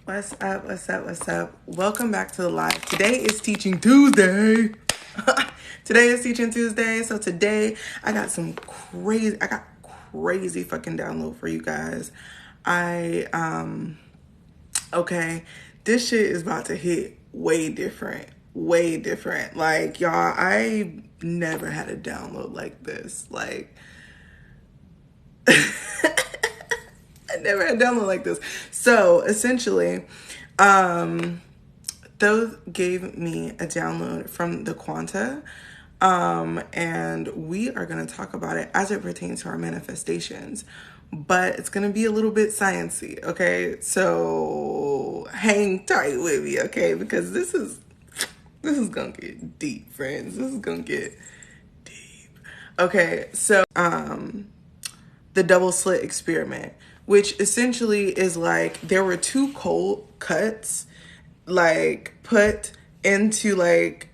What's up? What's up? What's up? Welcome back to the live. Today is Teaching Tuesday. Today is Teaching Tuesday. So today I got crazy fucking download for you guys. Okay, this shit is about to hit way different. Like, y'all, I never had a download like this. Like, I never had a download like this. So essentially, those gave me a download from the Quanta. And we are going to talk about it as it pertains to our manifestations, but it's going to be a little bit sciencey. Okay. So hang tight with me. Okay. Because this is going to get deep, friends. This is going to get deep. Okay. So, the double slit experiment, which essentially is like there were two cold cuts like put into like,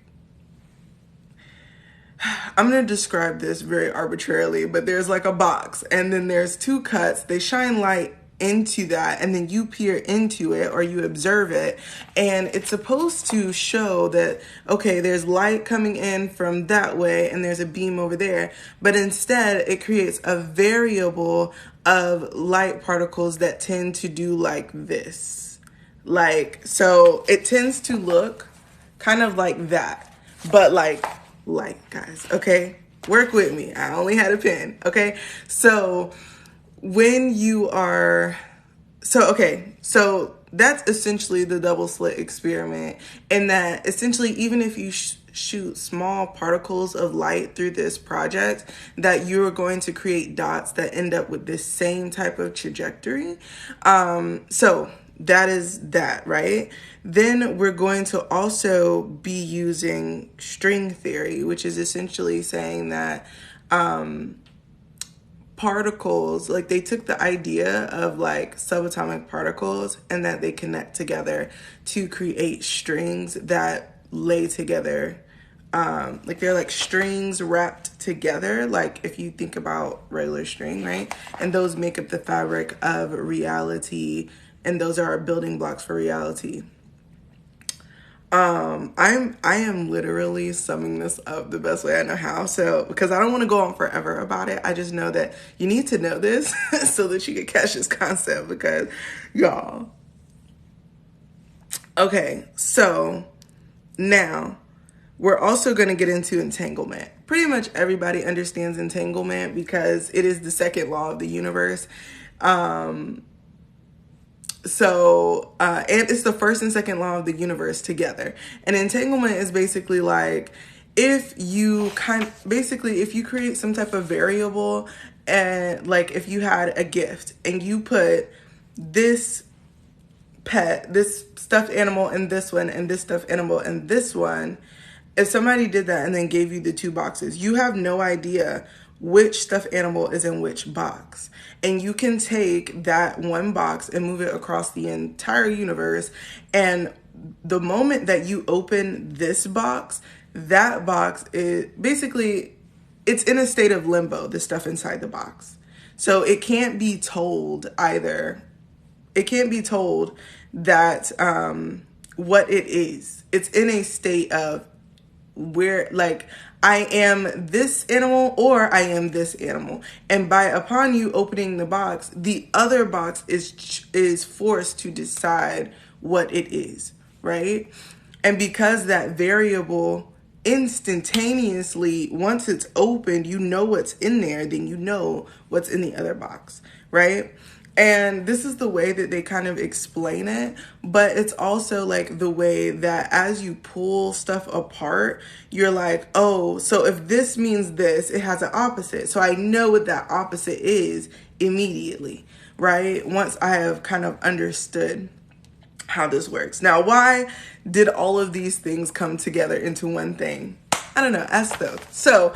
I'm going to describe this very arbitrarily, but there's like a box and then there's two cuts. They shine light into that and then you peer into it or you observe it, and it's supposed to show that, okay, there's light coming in from that way and there's a beam over there, but instead it creates a variable of light particles that tend to do like this. Like, so it tends to look kind of like that, but like guys, okay, work with me. I only had a pen. Okay. So when you are, so that's essentially the double slit experiment, in that essentially, even if you shoot small particles of light through this project, that you're going to create dots that end up with this same type of trajectory. So that is that, right? Then we're going to also be using string theory, which is essentially saying that, particles, like they took the idea of like subatomic particles and that they connect together to create strings that lay together. Like they're like strings wrapped together, like if you think about regular string, right? And those make up the fabric of reality, and those are our building blocks for reality. I am literally summing this up the best way I know how. So, because I don't want to go on forever about it, I just know that you need to know this so that you can catch this concept, because y'all. Okay, so now we're also going to get into entanglement. Pretty much everybody understands entanglement because it is the second law of the universe. And it's the first and second law of the universe together. And entanglement is basically like, if you create some type of variable, and like if you had a gift and you put this stuffed animal in this one and this stuffed animal in this one, if somebody did that and then gave you the two boxes, you have no idea which stuffed animal is in which box. And you can take that one box and move it across the entire universe. And the moment that you open this box, that box is basically, it's in a state of limbo, the stuff inside the box. So it can't be told either. It can't be told that what it is. It's in a state of where, like, I am this animal or I am this animal. And upon you opening the box, the other box is forced to decide what it is, right? And because that variable instantaneously, once it's opened, you know what's in there, then you know what's in the other box, right? And this is the way that they kind of explain it, but it's also like the way that as you pull stuff apart, you're like, oh, so if this means this, it has an opposite. So I know what that opposite is immediately, right? Once I have kind of understood how this works. Now, why did all of these things come together into one thing? I don't know, ask those. So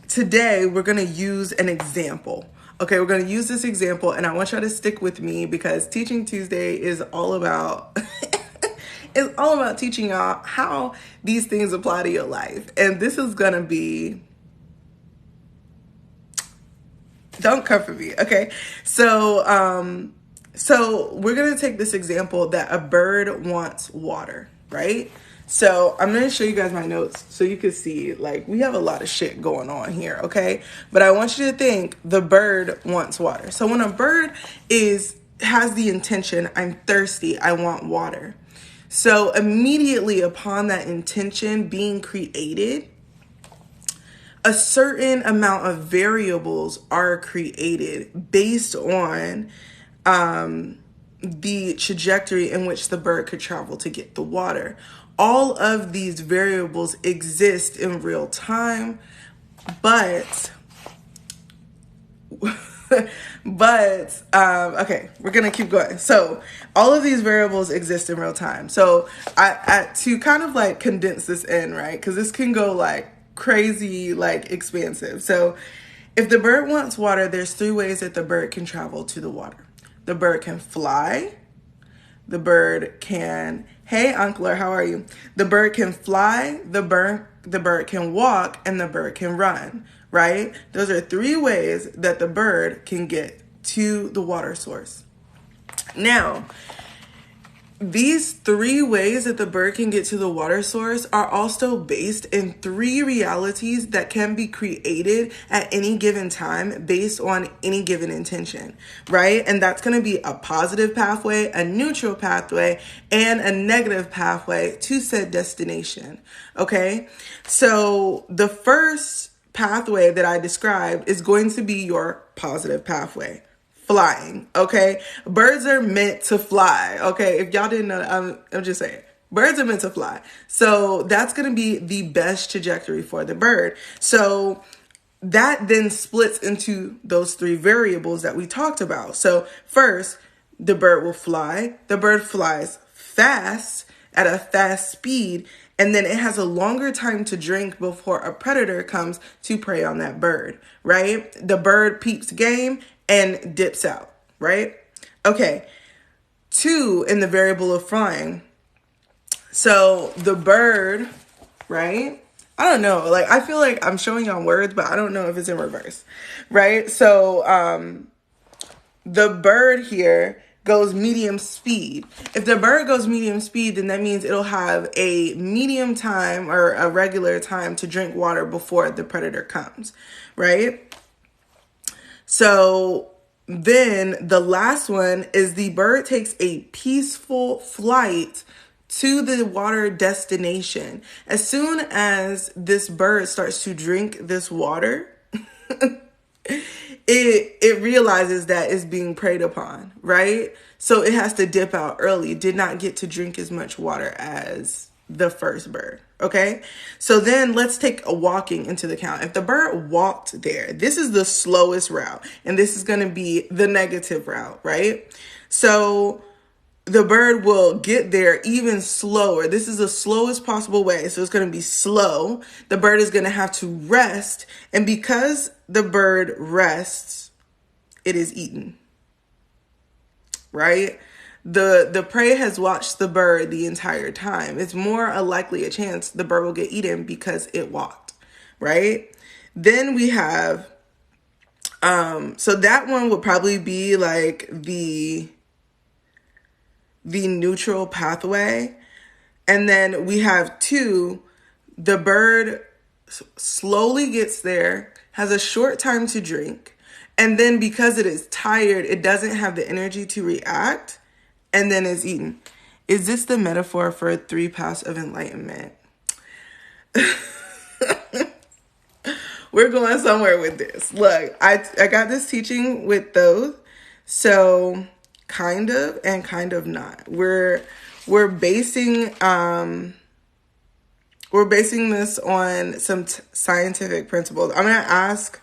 today we're going to use an example. Okay, we're going to use this example, and I want y'all to stick with me because Teaching Tuesday is all about it's all about teaching y'all how these things apply to your life. And this is going to be, don't come for me, okay? So So we're going to take this example that a bird wants water, right? So I'm going to show you guys my notes so you can see, like, we have a lot of shit going on here, okay? But I want you to think the bird wants water. So when a bird has the intention, I'm thirsty, I want water. So immediately upon that intention being created, a certain amount of variables are created based on the trajectory in which the bird could travel to get the water. All of these variables exist in real time, but okay, we're gonna keep going. So all of these variables exist in real time. So I to kind of like condense this in, right? Because this can go like crazy, like expansive. So if the bird wants water, there's 3 ways that the bird can travel to the water. The bird can fly. The bird can, hey Uncler, how are you? The bird can fly, the bird can walk, and the bird can run, right? Those are 3 ways that the bird can get to the water source. Now, these 3 ways that the bird can get to the water source are also based in 3 realities that can be created at any given time based on any given intention, right? And that's going to be a positive pathway, a neutral pathway, and a negative pathway to said destination, okay? So the first pathway that I described is going to be your positive pathway. Flying, okay? Birds are meant to fly, okay? If y'all didn't know, I'm just saying. Birds are meant to fly. So that's going to be the best trajectory for the bird. So that then splits into those 3 variables that we talked about. So first, the bird will fly. The bird flies fast at a fast speed, and then it has a longer time to drink before a predator comes to prey on that bird, right? The bird peeps game and dips out, right? Okay, 2 in the variable of flying. So the bird, right? I don't know. Like, I feel like I'm showing y'all words, but I don't know if it's in reverse, right? So the bird here goes medium speed. If the bird goes medium speed, then that means it'll have a medium time or a regular time to drink water before the predator comes, right? So then the last one is the bird takes a peaceful flight to the water destination. As soon as this bird starts to drink this water, it realizes that it's being preyed upon, right? So it has to dip out early. It did not get to drink as much water as the first bird, okay? So then let's take a walking into the count. If the bird walked there, this is the slowest route, and this is going to be the negative route, right? So the bird will get there even slower. This is the slowest possible way. So it's going to be slow. The bird is going to have to rest. And because the bird rests, it is eaten, right? The prey has watched the bird the entire time. It's more a likely a chance the bird will get eaten because it walked, right? Then we have, so that one would probably be like the neutral pathway. And then we have 2, the bird slowly gets there, has a short time to drink, and then because it is tired, it doesn't have the energy to react, and then is eaten. Is this the metaphor for 3 paths of enlightenment? We're going somewhere with this. Look, I got this teaching with those. So kind of and kind of not. We're basing this on some scientific principles. I'm gonna ask.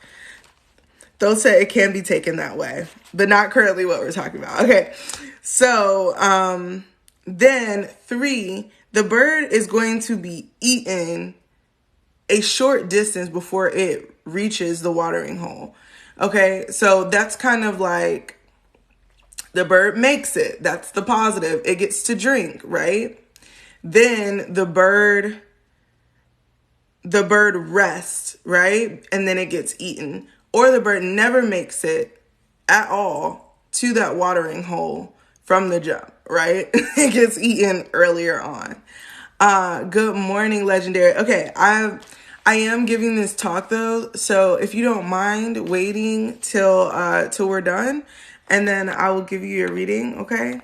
They'll say it can be taken that way, but not currently what we're talking about. Okay, so then 3, the bird is going to be eaten a short distance before it reaches the watering hole. Okay, so that's kind of like the bird makes it. That's the positive. It gets to drink, right? Then the bird rests, right? And then it gets eaten. Or the bird never makes it at all to that watering hole from the jump, right? It gets eaten earlier on. Good morning, Legendary. Okay, I am giving this talk though, so if you don't mind waiting till we're done, and then I will give you your reading, okay?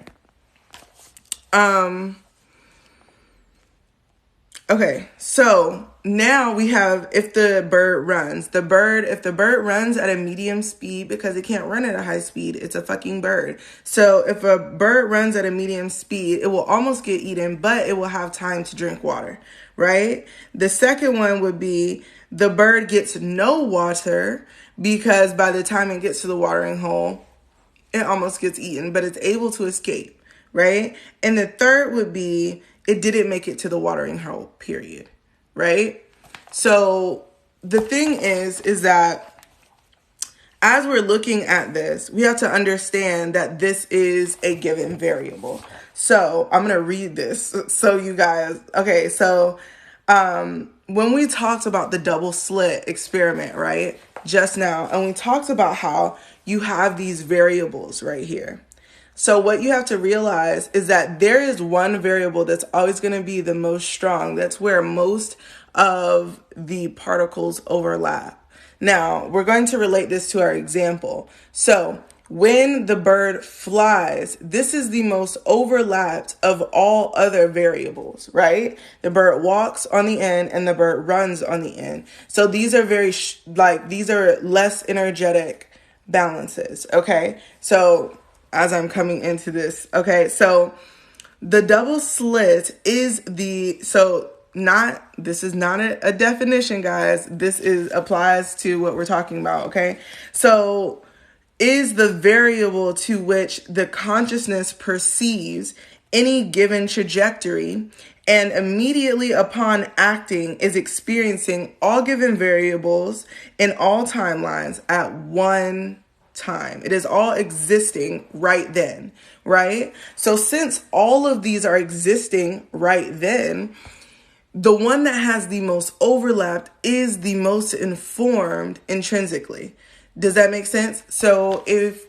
Okay, so now we have if the bird runs. If the bird runs at a medium speed, because it can't run at a high speed, it's a fucking bird. So if a bird runs at a medium speed, it will almost get eaten, but it will have time to drink water, right? The second one would be the bird gets no water because by the time it gets to the watering hole, it almost gets eaten, but it's able to escape, right? And the third would be it didn't make it to the watering hole, period, right? So the thing is that as we're looking at this, we have to understand that this is a given variable. So I'm going to read this so you guys, okay, so when we talked about the double slit experiment, right, just now, and we talked about how you have these variables right here. So what you have to realize is that there is one variable that's always going to be the most strong. That's where most of the particles overlap. Now, we're going to relate this to our example. So when the bird flies, this is the most overlapped of all other variables, right? The bird walks on the end and the bird runs on the end. So these are these are less energetic balances, okay? So as I'm coming into this, okay, so the double slit is this is not a definition, guys. This applies to what we're talking about, okay? So is the variable to which the consciousness perceives any given trajectory and immediately upon acting is experiencing all given variables in all timelines at one time. It is all existing right then, right? So since all of these are existing right then, the one that has the most overlapped is the most informed intrinsically. Does that make sense? So if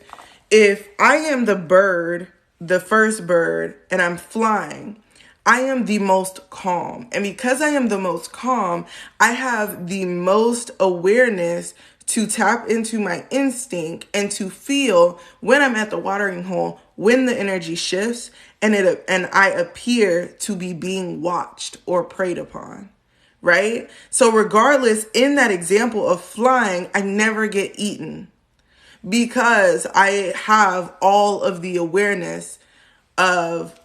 I am the bird, the first bird, and I'm flying, I am the most calm. And because I am the most calm, I have the most awareness to tap into my instinct and to feel when I'm at the watering hole, when the energy shifts and I appear to be being watched or preyed upon, right? So regardless, in that example of flying, I never get eaten because I have all of the awareness of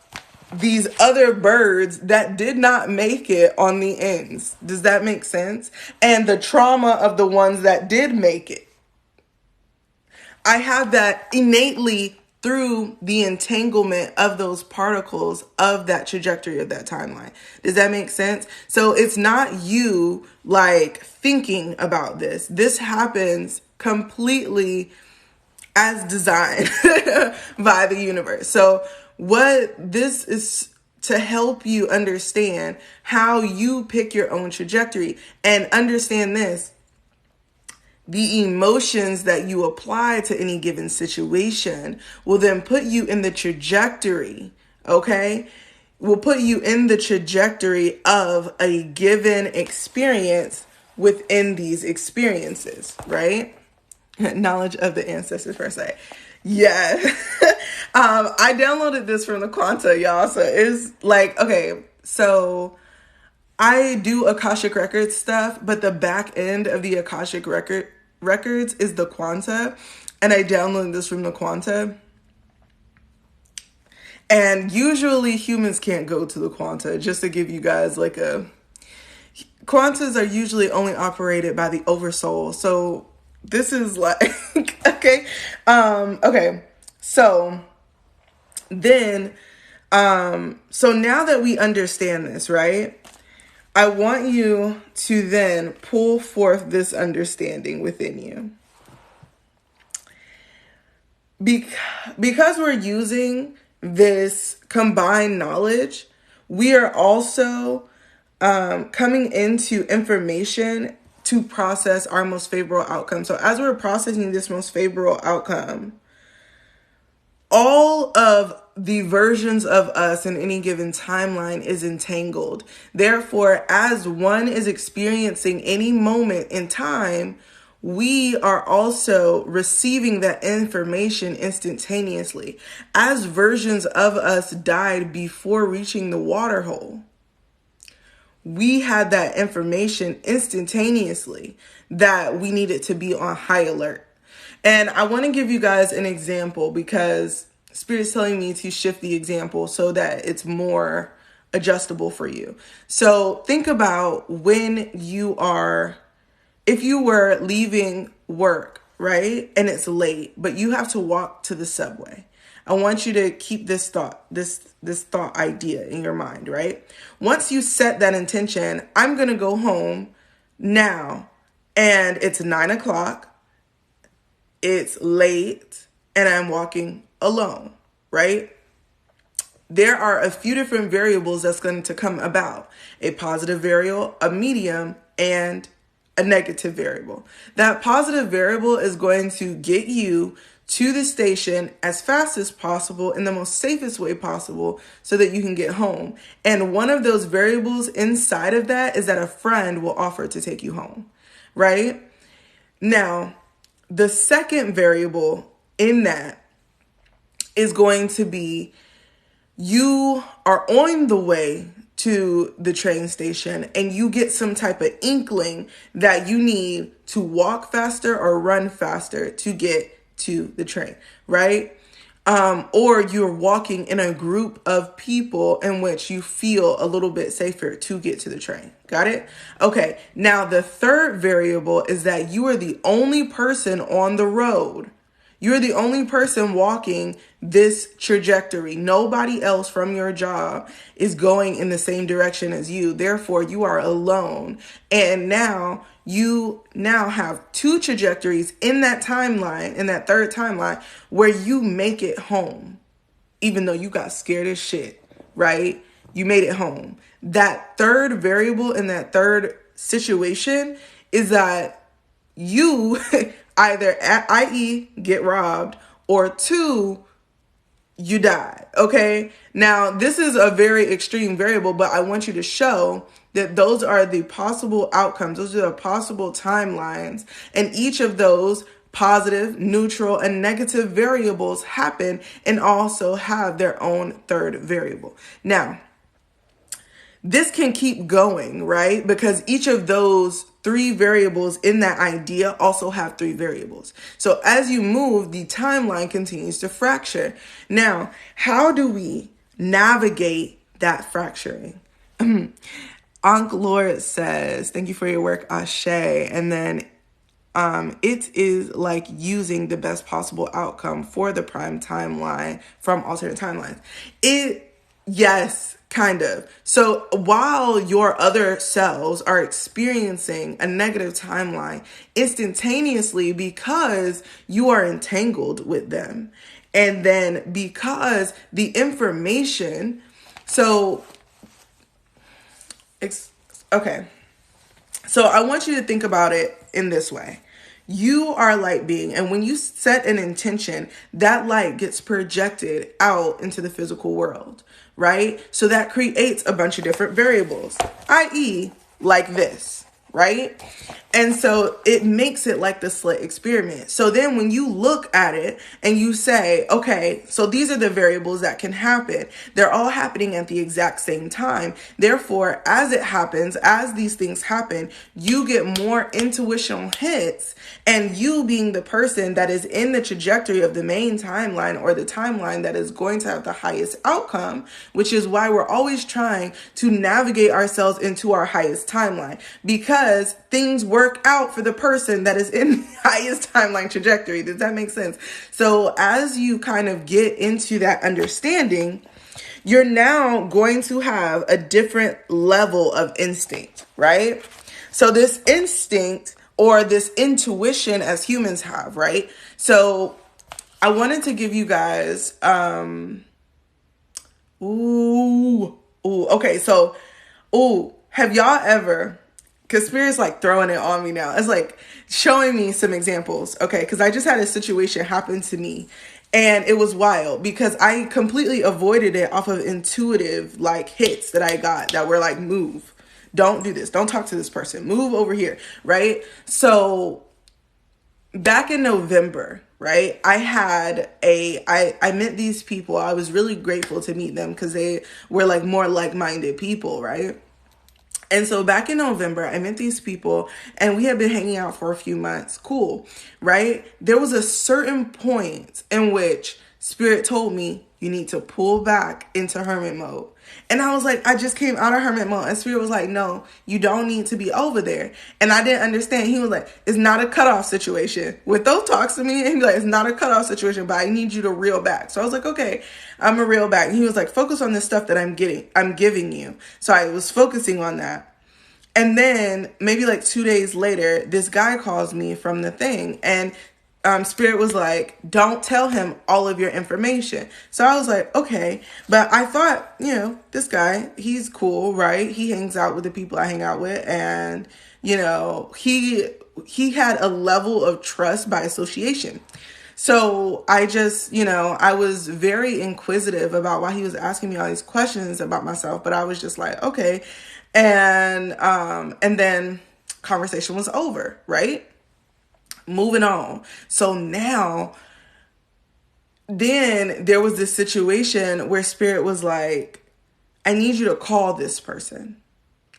these other birds that did not make it on the ends. Does that make sense? And the trauma of the ones that did make it. I have that innately through the entanglement of those particles of that trajectory of that timeline. Does that make sense? So it's not you like thinking about this. This happens completely as designed by the universe. So what this is to help you understand how you pick your own trajectory and understand this. The emotions that you apply to any given situation will then put you in the trajectory, okay? Will put you in the trajectory of a given experience within these experiences, right? Knowledge of the ancestors per se. Yeah. I downloaded this from the Quanta, y'all. So it's like, okay, so I do Akashic Records stuff, but the back end of the Akashic Records is the Quanta. And I downloaded this from the Quanta. And usually humans can't go to the Quanta, just to give you guys like Quantas are usually only operated by the Oversoul. So this is like, okay. Okay. So then, so now that we understand this, right? I want you to then pull forth this understanding within you. Because we're using this combined knowledge, we are also coming into information to process our most favorable outcome. So as we're processing this most favorable outcome, all of the versions of us in any given timeline is entangled. Therefore, as one is experiencing any moment in time, we are also receiving that information instantaneously. As versions of us died before reaching the water hole, we had that information instantaneously that we needed to be on high alert. And I want to give you guys an example because Spirit's telling me to shift the example so that it's more adjustable for you. So think about when you are, if you were leaving work, right? And it's late, but you have to walk to the subway. I want you to keep this thought idea in your mind, right? Once you set that intention, I'm going to go home now, and it's 9 o'clock, it's late, and I'm walking alone, right? There are a few different variables that's going to come about: a positive variable, a medium, and a negative variable. That positive variable is going to get you to the station as fast as possible in the most safest way possible so that you can get home. And one of those variables inside of that is that a friend will offer to take you home, right? Now, the second variable in that is going to be you are on the way to the train station and you get some type of inkling that you need to walk faster or run faster to get to the train, right? Or you're walking in a group of people in which you feel a little bit safer to get to the train. Got it? Okay. Now the third variable is that you are the only person on the road. You're the only person walking this trajectory. Nobody else from your job is going in the same direction as you. Therefore, you are alone. And now you have two trajectories in that timeline, in that third timeline, where you make it home, even though you got scared as shit, right? You made it home. That third variable in that third situation is that you either, i.e., get robbed, or two, you die. Okay. Now, this is a very extreme variable, but I want you to show that those are the possible outcomes. Those are the possible timelines. And each of those positive, neutral, and negative variables happen and also have their own third variable. Now, this can keep going, right? Because each of those three variables in that idea also have three variables. So as you move, the timeline continues to fracture. Now, how do we navigate that fracturing? Ankh Lord says, thank you for your work, Ashe. And then it is like using the best possible outcome for the prime timeline from alternate timelines. Yes, kind of. So while your other selves are experiencing a negative timeline instantaneously because you are entangled with them. And then because the information, okay. So I want you to think about it in this way. You are a light being, and when you set an intention, that light gets projected out into the physical world, right? So that creates a bunch of different variables, i.e., like this, right? And so it makes it like the slit experiment. So then when you look at it and you say, okay, so these are the variables that can happen. They're all happening at the exact same time. Therefore, as it happens, as these things happen, you get more intuitional hits, and you being the person that is in the trajectory of the main timeline or the timeline that is going to have the highest outcome, which is why we're always trying to navigate ourselves into our highest timeline, because things work out for the person that is in the highest timeline trajectory. Does that make sense? So as you kind of get into that understanding, you're now going to have a different level of instinct, right? So this instinct or this intuition as humans have, right? So I wanted to give you guys, okay. So, have y'all ever, because Spirit's like throwing it on me now. It's like showing me some examples. Okay. Cause I just had a situation happen to me, And it was wild because I completely avoided it off of intuitive like hits that I got that were like, move, don't do this, don't talk to this person, move over here, right? So back in November, right, I met these people. I was really grateful to meet them because they were like more like-minded people, right? And so back in November, I met these people and we had been hanging out for a few months. Cool, right? There was a certain point in which Spirit told me, you need to pull back into hermit mode. And I was like, I just came out of hermit mode. And Spirit was like, no, you don't need to be over there. And I didn't understand. He was like, it's not a cutoff situation. With those talks to me, and he's like, it's not a cutoff situation, but I need you to reel back. So I was like, okay, I'm a reel back. And he was like, focus on this stuff that I'm giving you. So I was focusing on that. And then maybe like 2 days later, this guy calls me from the thing, and Spirit was like, don't tell him all of your information. So I was like, okay. But I thought, this guy, he's cool, right? He hangs out with the people I hang out with. And, he had a level of trust by association. So I just, I was very inquisitive about why he was asking me all these questions about myself. But I was just like, okay. And then conversation was over, right? Moving on. So now, then there was this situation where Spirit was like, I need you to call this person.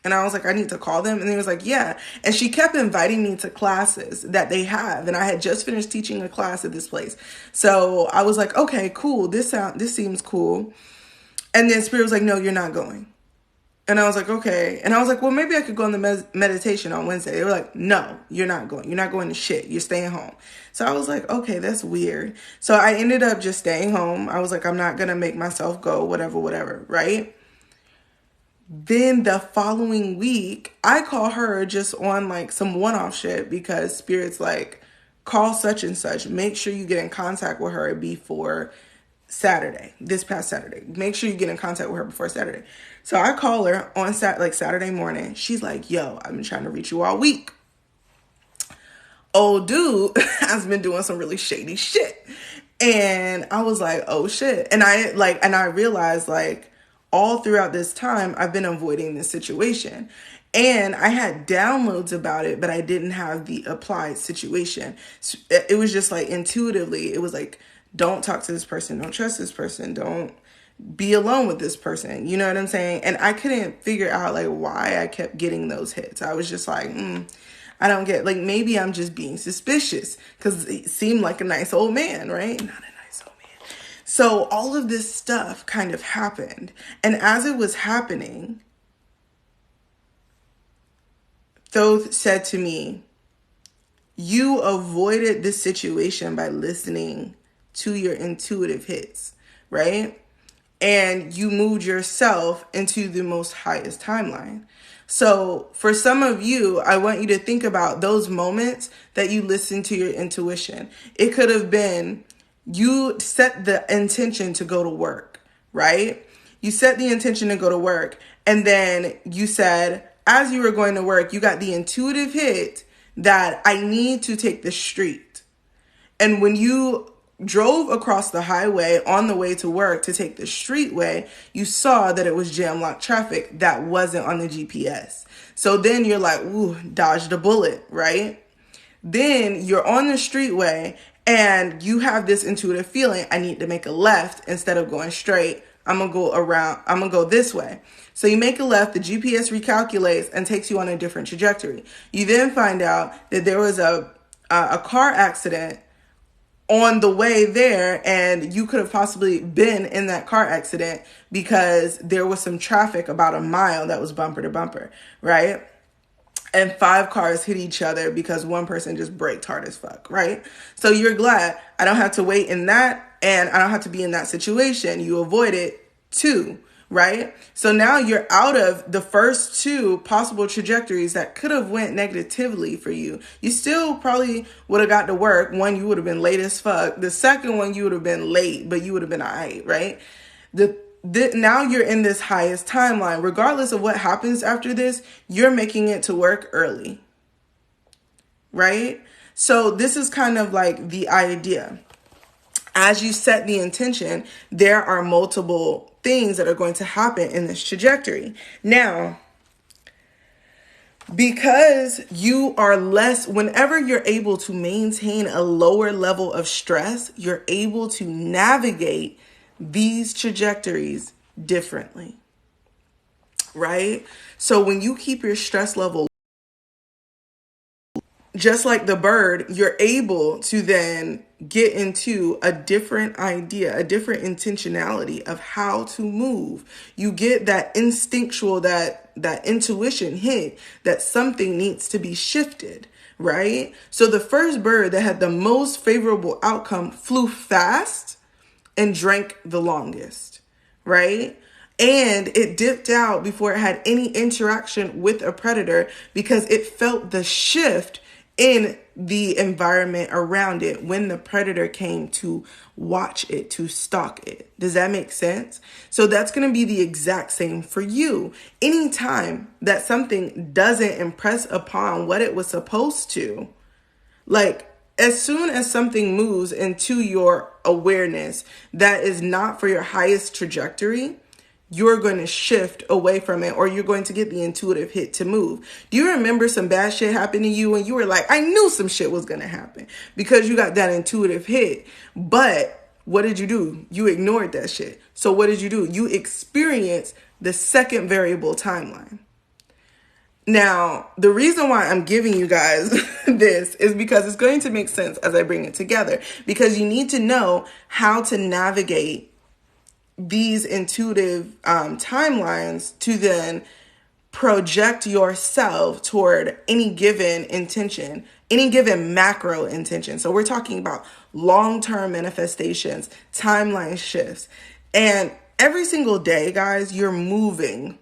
And I was like, I need to call them. And he was like, yeah. And she kept inviting me to classes that they have. And I had just finished teaching a class at this place. So I was like, okay, cool. This seems cool. And then Spirit was like, no, you're not going. And I was like, okay. And I was like, well, maybe I could go on the meditation on Wednesday. They were like, no, you're not going. You're not going to shit. You're staying home. So I was like, okay, that's weird. So I ended up just staying home. I was like, I'm not going to make myself go, whatever, right? Then the following week, I call her just on like some one-off shit because Spirit's like, call such and such. Make sure you get in contact with her before Saturday, this past Saturday. Make sure you get in contact with her before Saturday. So I call her on Saturday morning. She's like, yo, I've been trying to reach you all week. Old dude has been doing some really shady shit. And I was like, oh shit. And I realized like all throughout this time, I've been avoiding this situation. And I had downloads about it, but I didn't have the applied situation. It was just like intuitively, it was like, don't talk to this person. Don't trust this person. Don't be alone with this person. You know what I'm saying? And I couldn't figure out like why I kept getting those hits. I was just like, I don't get, like, maybe I'm just being suspicious because he seemed like a nice old man, right? Not a nice old man. So all of this stuff kind of happened. And as it was happening, Thoth said to me, you avoided this situation by listening to your intuitive hits, right? And you moved yourself into the most highest timeline. So for some of you, I want you to think about those moments that you listen to your intuition. It could have been you set the intention to go to work, right? You set the intention to go to work. And then you said, as you were going to work, you got the intuitive hit that I need to take the street. And when you drove across the highway on the way to work to take the streetway, you saw that it was jam-locked traffic that wasn't on the GPS. So then you're like, ooh, dodged a bullet, right? Then you're on the streetway and you have this intuitive feeling, I need to make a left instead of going straight. I'm going to go around, I'm going to go this way. So you make a left, the GPS recalculates and takes you on a different trajectory. You then find out that there was a car accident on the way there, and you could have possibly been in that car accident because there was some traffic about a mile that was bumper to bumper, right? And 5 cars hit each other because one person just braked hard as fuck, right? So you're glad I don't have to wait in that, and I don't have to be in that situation. You avoided 2, right? So now you're out of the first 2 possible trajectories that could have went negatively for you. You still probably would have got to work. One, you would have been late as fuck. The second one, you would have been late, but you would have been all right, right? Now you're in this highest timeline. Regardless of what happens after this, you're making it to work early, right? So this is kind of like the idea. As you set the intention, there are multiple things that are going to happen in this trajectory. Now, because you are less, whenever you're able to maintain a lower level of stress, you're able to navigate these trajectories differently, right? So when you keep your stress level, just like the bird, you're able to then get into a different idea, a different intentionality of how to move. You get that instinctual, that intuition hit that something needs to be shifted, right? So the first bird that had the most favorable outcome flew fast and drank the longest, right? And it dipped out before it had any interaction with a predator because it felt the shift in the environment around it when the predator came to watch it, to stalk it. Does that make sense? So that's going to be the exact same for you. Anytime that something doesn't impress upon what it was supposed to, like as soon as something moves into your awareness that is not for your highest trajectory, you're going to shift away from it, or you're going to get the intuitive hit to move. Do you remember some bad shit happened to you and you were like, I knew some shit was going to happen because you got that intuitive hit? But what did you do? You ignored that shit. So what did you do? You experienced the second variable timeline. Now, the reason why I'm giving you guys this is because it's going to make sense as I bring it together, because you need to know how to navigate these intuitive timelines to then project yourself toward any given intention, any given macro intention. So we're talking about long-term manifestations, timeline shifts. And every single day, guys, you're moving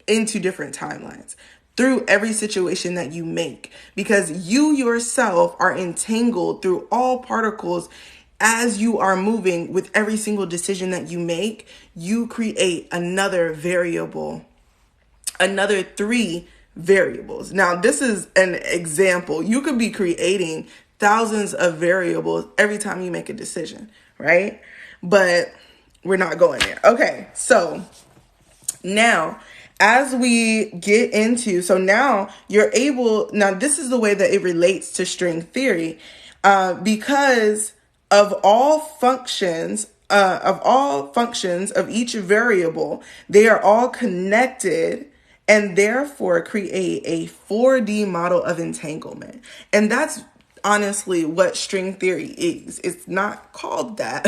into different timelines through every situation that you make, because you yourself are entangled through all particles. As you are moving with every single decision that you make, you create another variable, another 3 variables. Now, this is an example. You could be creating thousands of variables every time you make a decision, right? But we're not going there. Okay, so now, as we get into, so now you're able, now this is the way that it relates to string theory, because of all functions of each variable, they are all connected and therefore create a 4D model of entanglement. And that's honestly what string theory is. It's not called that,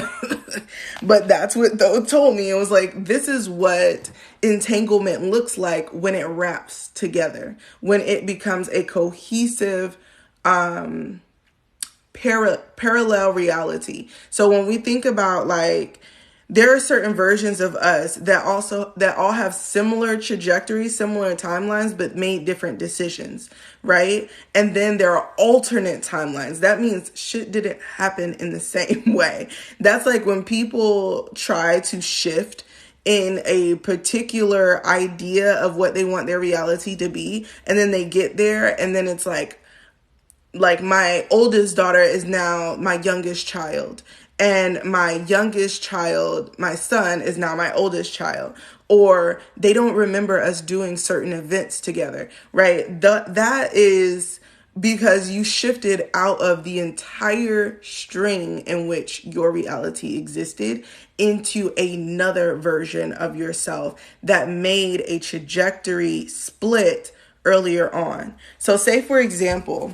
but that's what Tho told me. It was like, this is what entanglement looks like when it wraps together, when it becomes a cohesive, parallel reality. So when we think about, like, there are certain versions of us that all have similar trajectories, similar timelines, but made different decisions, right? And then there are alternate timelines. That means shit didn't happen in the same way. That's like when people try to shift in a particular idea of what they want their reality to be, and then they get there, and then it's like my oldest daughter is now my youngest child, and my youngest child, my son, is now my oldest child, or they don't remember us doing certain events together, right? That is because you shifted out of the entire string in which your reality existed into another version of yourself that made a trajectory split earlier on. So say, for example,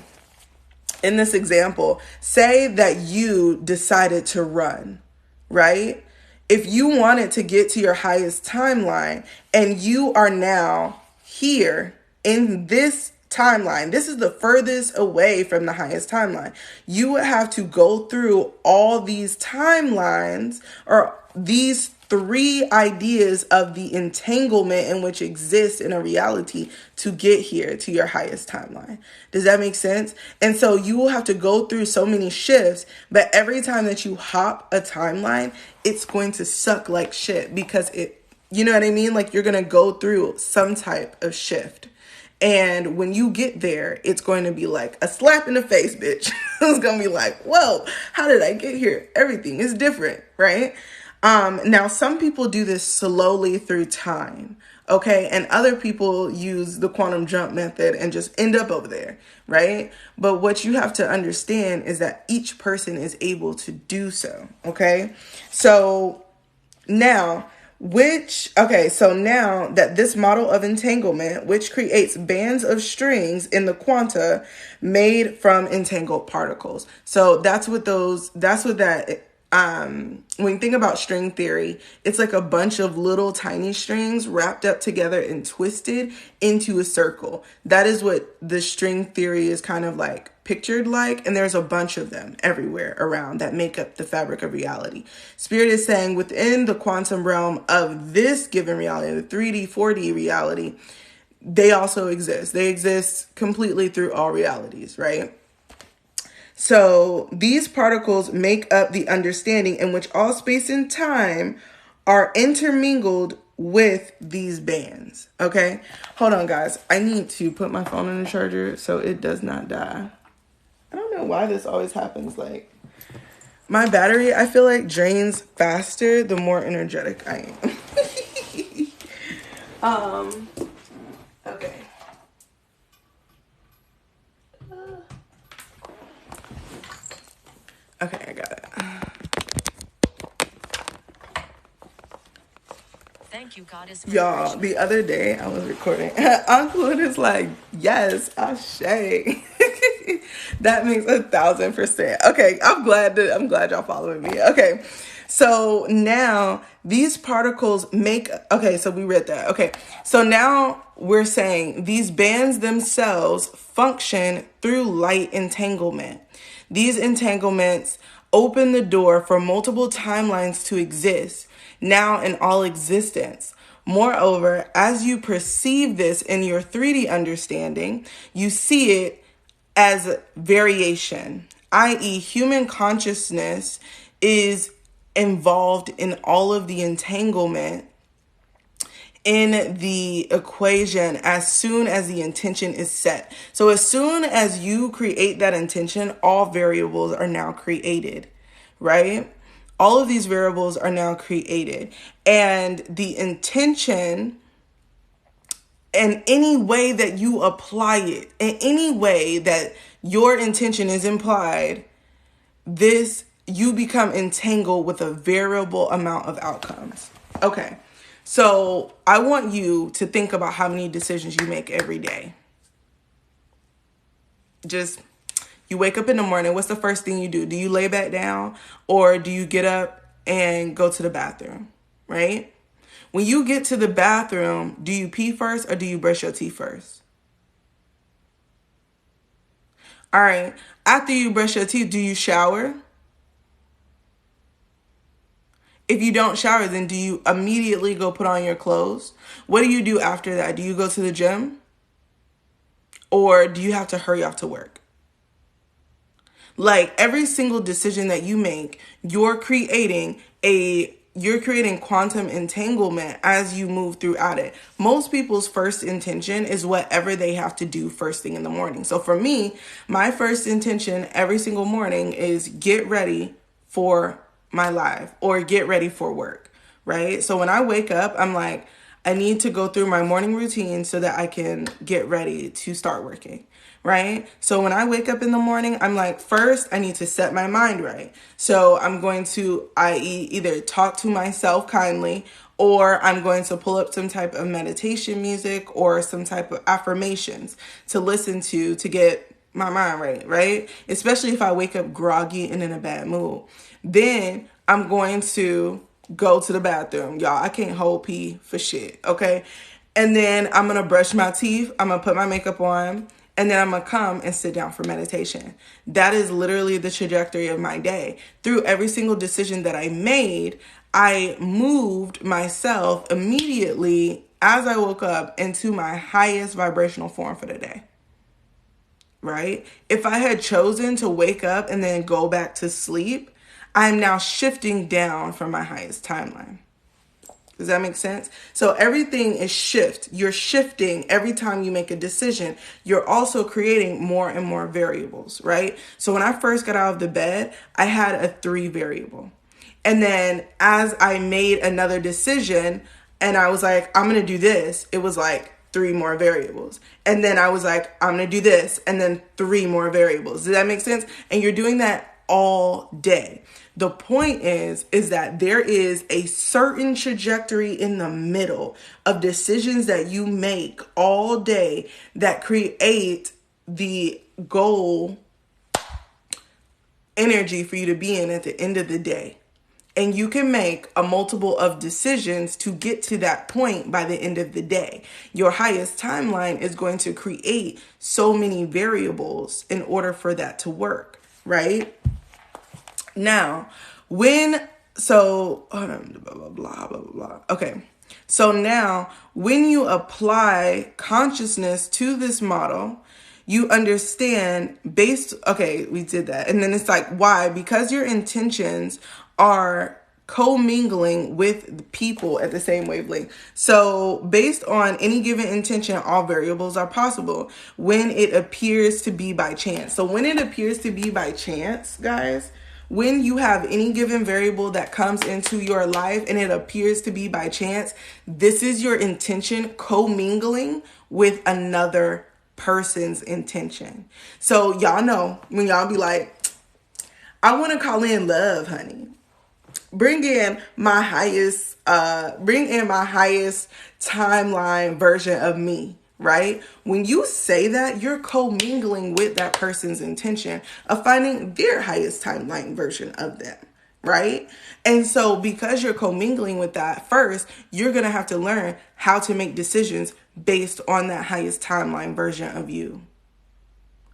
in this example, say that you decided to run, right? If you wanted to get to your highest timeline and you are now here in this timeline, this is the furthest away from the highest timeline. You would have to go through all these timelines, or these 3 ideas of the entanglement in which exists in a reality to get here to your highest timeline. Does that make sense? And so you will have to go through so many shifts, but every time that you hop a timeline, it's going to suck like shit, because you know what I mean? Like, you're going to go through some type of shift. And when you get there, it's going to be like a slap in the face, bitch. It's going to be like, whoa, how did I get here? Everything is different, right? Now, some people do this slowly through time, okay? And other people use the quantum jump method and just end up over there, right? But what you have to understand is that each person is able to do so, okay? So now, so now that this model of entanglement, which creates bands of strings in the quanta made from entangled particles. So when you think about string theory, it's like a bunch of little tiny strings wrapped up together and twisted into a circle. That is what the string theory is kind of like pictured like, and there's a bunch of them everywhere around that make up the fabric of reality. Spirit is saying within the quantum realm of this given reality, the 3D, 4D reality, they also exist. They exist completely through all realities, right? So these particles make up the understanding in which all space and time are intermingled with these bands. Okay, hold on, guys. I need to put my phone in the charger so it does not die. I don't know why this always happens. Like, my battery, I feel like, drains faster the more energetic I am. Okay. Okay, I got it. Thank you, Goddess. Y'all, the other day I was recording. Uncle is like, yes, Ashe. That makes 1,000%. Okay, I'm glad y'all following me. Okay, so now these particles make. Okay, so we read that. Okay, so now we're saying these bands themselves function through light entanglement. These entanglements open the door for multiple timelines to exist, now in all existence. Moreover, as you perceive this in your 3D understanding, you see it as variation, i.e., human consciousness is involved in all of the entanglement in the equation as soon as the intention is set. So as soon as you create that intention, all variables are now created, right? All of these variables are now created. And the intention, in any way that you apply it, in any way that your intention is implied, you become entangled with a variable amount of outcomes. Okay. So I want you to think about how many decisions you make every day. Just, you wake up in the morning. What's the first thing you do? Do you lay back down or do you get up and go to the bathroom, right? When you get to the bathroom, do you pee first or do you brush your teeth first? All right. After you brush your teeth, do you shower? If you don't shower, then do you immediately go put on your clothes? What do you do after that? Do you go to the gym? Or do you have to hurry off to work? Like, every single decision that you make, you're creating quantum entanglement as you move throughout it. Most people's first intention is whatever they have to do first thing in the morning. So for me, my first intention every single morning is get ready for my life or get ready for work, right? So when I wake up, I'm like, I need to go through my morning routine so that I can get ready to start working, right? So when I wake up in the morning, I'm like, first, I need to set my mind right. So I'm going to, i.e., either talk to myself kindly, or I'm going to pull up some type of meditation music or some type of affirmations to listen to get my mind right? Especially if I wake up groggy and in a bad mood. Then I'm going to go to the bathroom. Y'all, I can't hold pee for shit, okay? And then I'm going to brush my teeth. I'm going to put my makeup on. And then I'm going to come and sit down for meditation. That is literally the trajectory of my day. Through every single decision that I made, I moved myself immediately as I woke up into my highest vibrational form for the day. Right? If I had chosen to wake up and then go back to sleep, I'm now shifting down from my highest timeline. Does that make sense? So everything is shift. You're shifting every time you make a decision. You're also creating more and more variables, right? So when I first got out of the bed, I had a 3 variable. And then as I made another decision and I was like, I'm going to do this, it was like 3 more variables. And then I was like, I'm going to do this, and then 3 more variables. Does that make sense? And you're doing that all day. The point is that there is a certain trajectory in the middle of decisions that you make all day that create the goal energy for you to be in at the end of the day. And you can make a multiple of decisions to get to that point by the end of the day. Your highest timeline is going to create so many variables in order for that to work, right? Now, hold on, blah, blah, blah, blah, blah. Okay. So now when you apply consciousness to this model, you understand we did that. And then it's like, why? Because your intentions are co-mingling with people at the same wavelength. So based on any given intention, all variables are possible when it appears to be by chance. So when it appears to be by chance, guys, when you have any given variable that comes into your life and it appears to be by chance, this is your intention co-mingling with another person's intention. So y'all know when y'all be like, I want to call in love, honey. Bring in my highest timeline version of me, right? When you say that, you're co-mingling with that person's intention of finding their highest timeline version of them, right? And so because you're co-mingling with that first, you're going to have to learn how to make decisions based on that highest timeline version of you.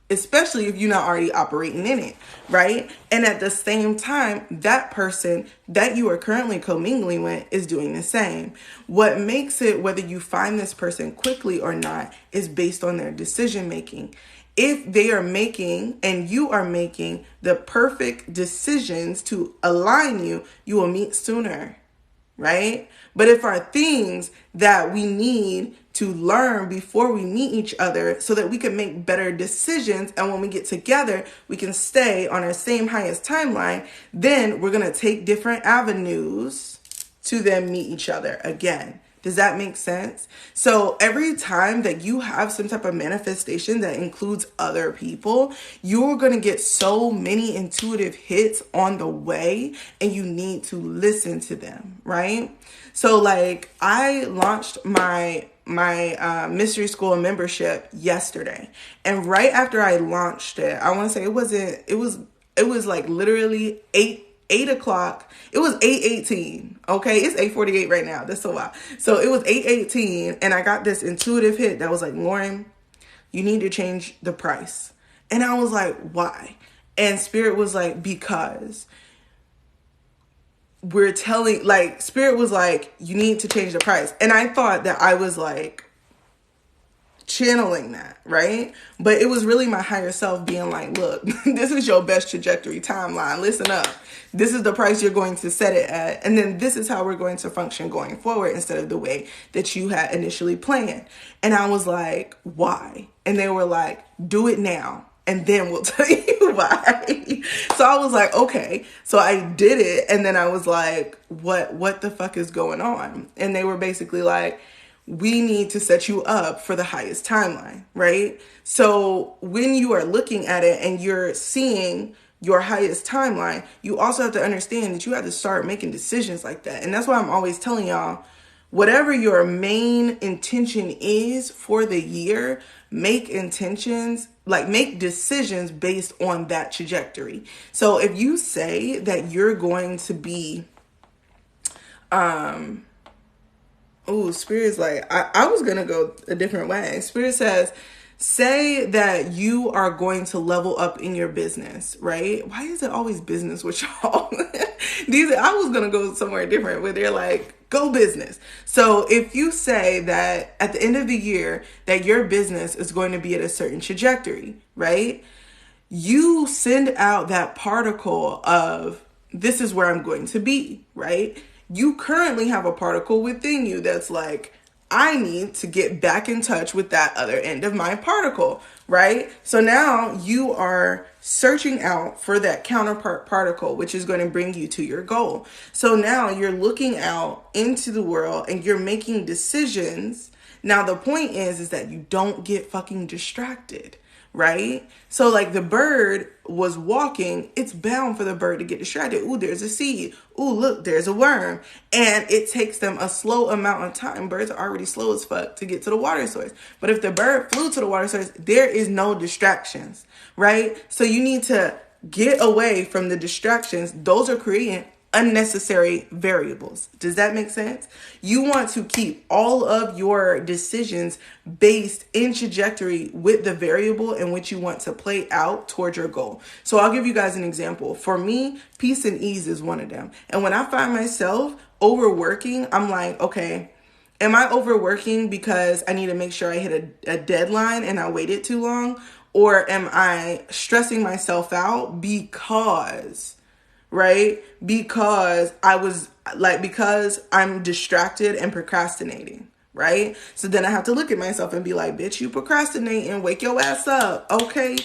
Especially if you're not already operating in it, right? And at the same time, that person that you are currently commingling with is doing the same. What makes it whether you find this person quickly or not is based on their decision making. If they are making and you are making the perfect decisions to align you, you will meet sooner, right? But if our things that we need to learn before we meet each other so that we can make better decisions, and when we get together, we can stay on our same highest timeline, then we're going to take different avenues to then meet each other again. Does that make sense? So every time that you have some type of manifestation that includes other people, you're going to get so many intuitive hits on the way, and you need to listen to them, right? So like I launched my mystery school membership yesterday, and right after I launched it, I want to say it was like literally 8 o'clock. It was 8:18. Okay. It's 8:48 right now. That's so wild. So it was 8:18 and I got this intuitive hit that was like, Lauren, you need to change the price. And I was like, why? And Spirit was like, because Spirit was like, you need to change the price. And I thought that I was like channeling that, right? But it was really my higher self being like, look, this is your best trajectory timeline. Listen up. This is the price you're going to set it at. And then this is how we're going to function going forward instead of the way that you had initially planned. And I was like, why? And they were like, do it now. And then we'll tell you why. So I was like, okay. So I did it. And then I was like, what the fuck is going on? And they were basically like, we need to set you up for the highest timeline, right? So when you are looking at it and you're seeing your highest timeline, you also have to understand that you have to start making decisions like that. And that's why I'm always telling y'all, whatever your main intention is for the year, make decisions based on that trajectory. So if you say that you're going to be, Spirit's like, I was going to go a different way. Spirit says, say that you are going to level up in your business, right? Why is it always business with y'all? I was going to go somewhere different where they're like, go business. So if you say that at the end of the year that your business is going to be at a certain trajectory, right? You send out that particle of this is where I'm going to be, right? you currently have a particle within you that's like, I need to get back in touch with that other end of my particle, right? So now you are searching out for that counterpart particle, which is going to bring you to your goal. So now you're looking out into the world and you're making decisions. Now the point is that you don't get fucking distracted, right? So like the bird was walking, it's bound for the bird to get distracted. Ooh, there's a seed. Ooh, look, there's a worm. And it takes them a slow amount of time. Birds are already slow as fuck to get to the water source. But if the bird flew to the water source, there is no distractions, right? So you need to get away from the distractions. Those are creating unnecessary variables. Does that make sense? You want to keep all of your decisions based in trajectory with the variable in which you want to play out towards your goal. So I'll give you guys an example. For me, peace and ease is one of them. And when I find myself overworking, I'm like, okay, am I overworking because I need to make sure I hit a deadline and I waited too long? Or am I stressing myself out because because I'm distracted and procrastinating, right? So then I have to look at myself and be like, bitch, you procrastinating, wake your ass up. Okay,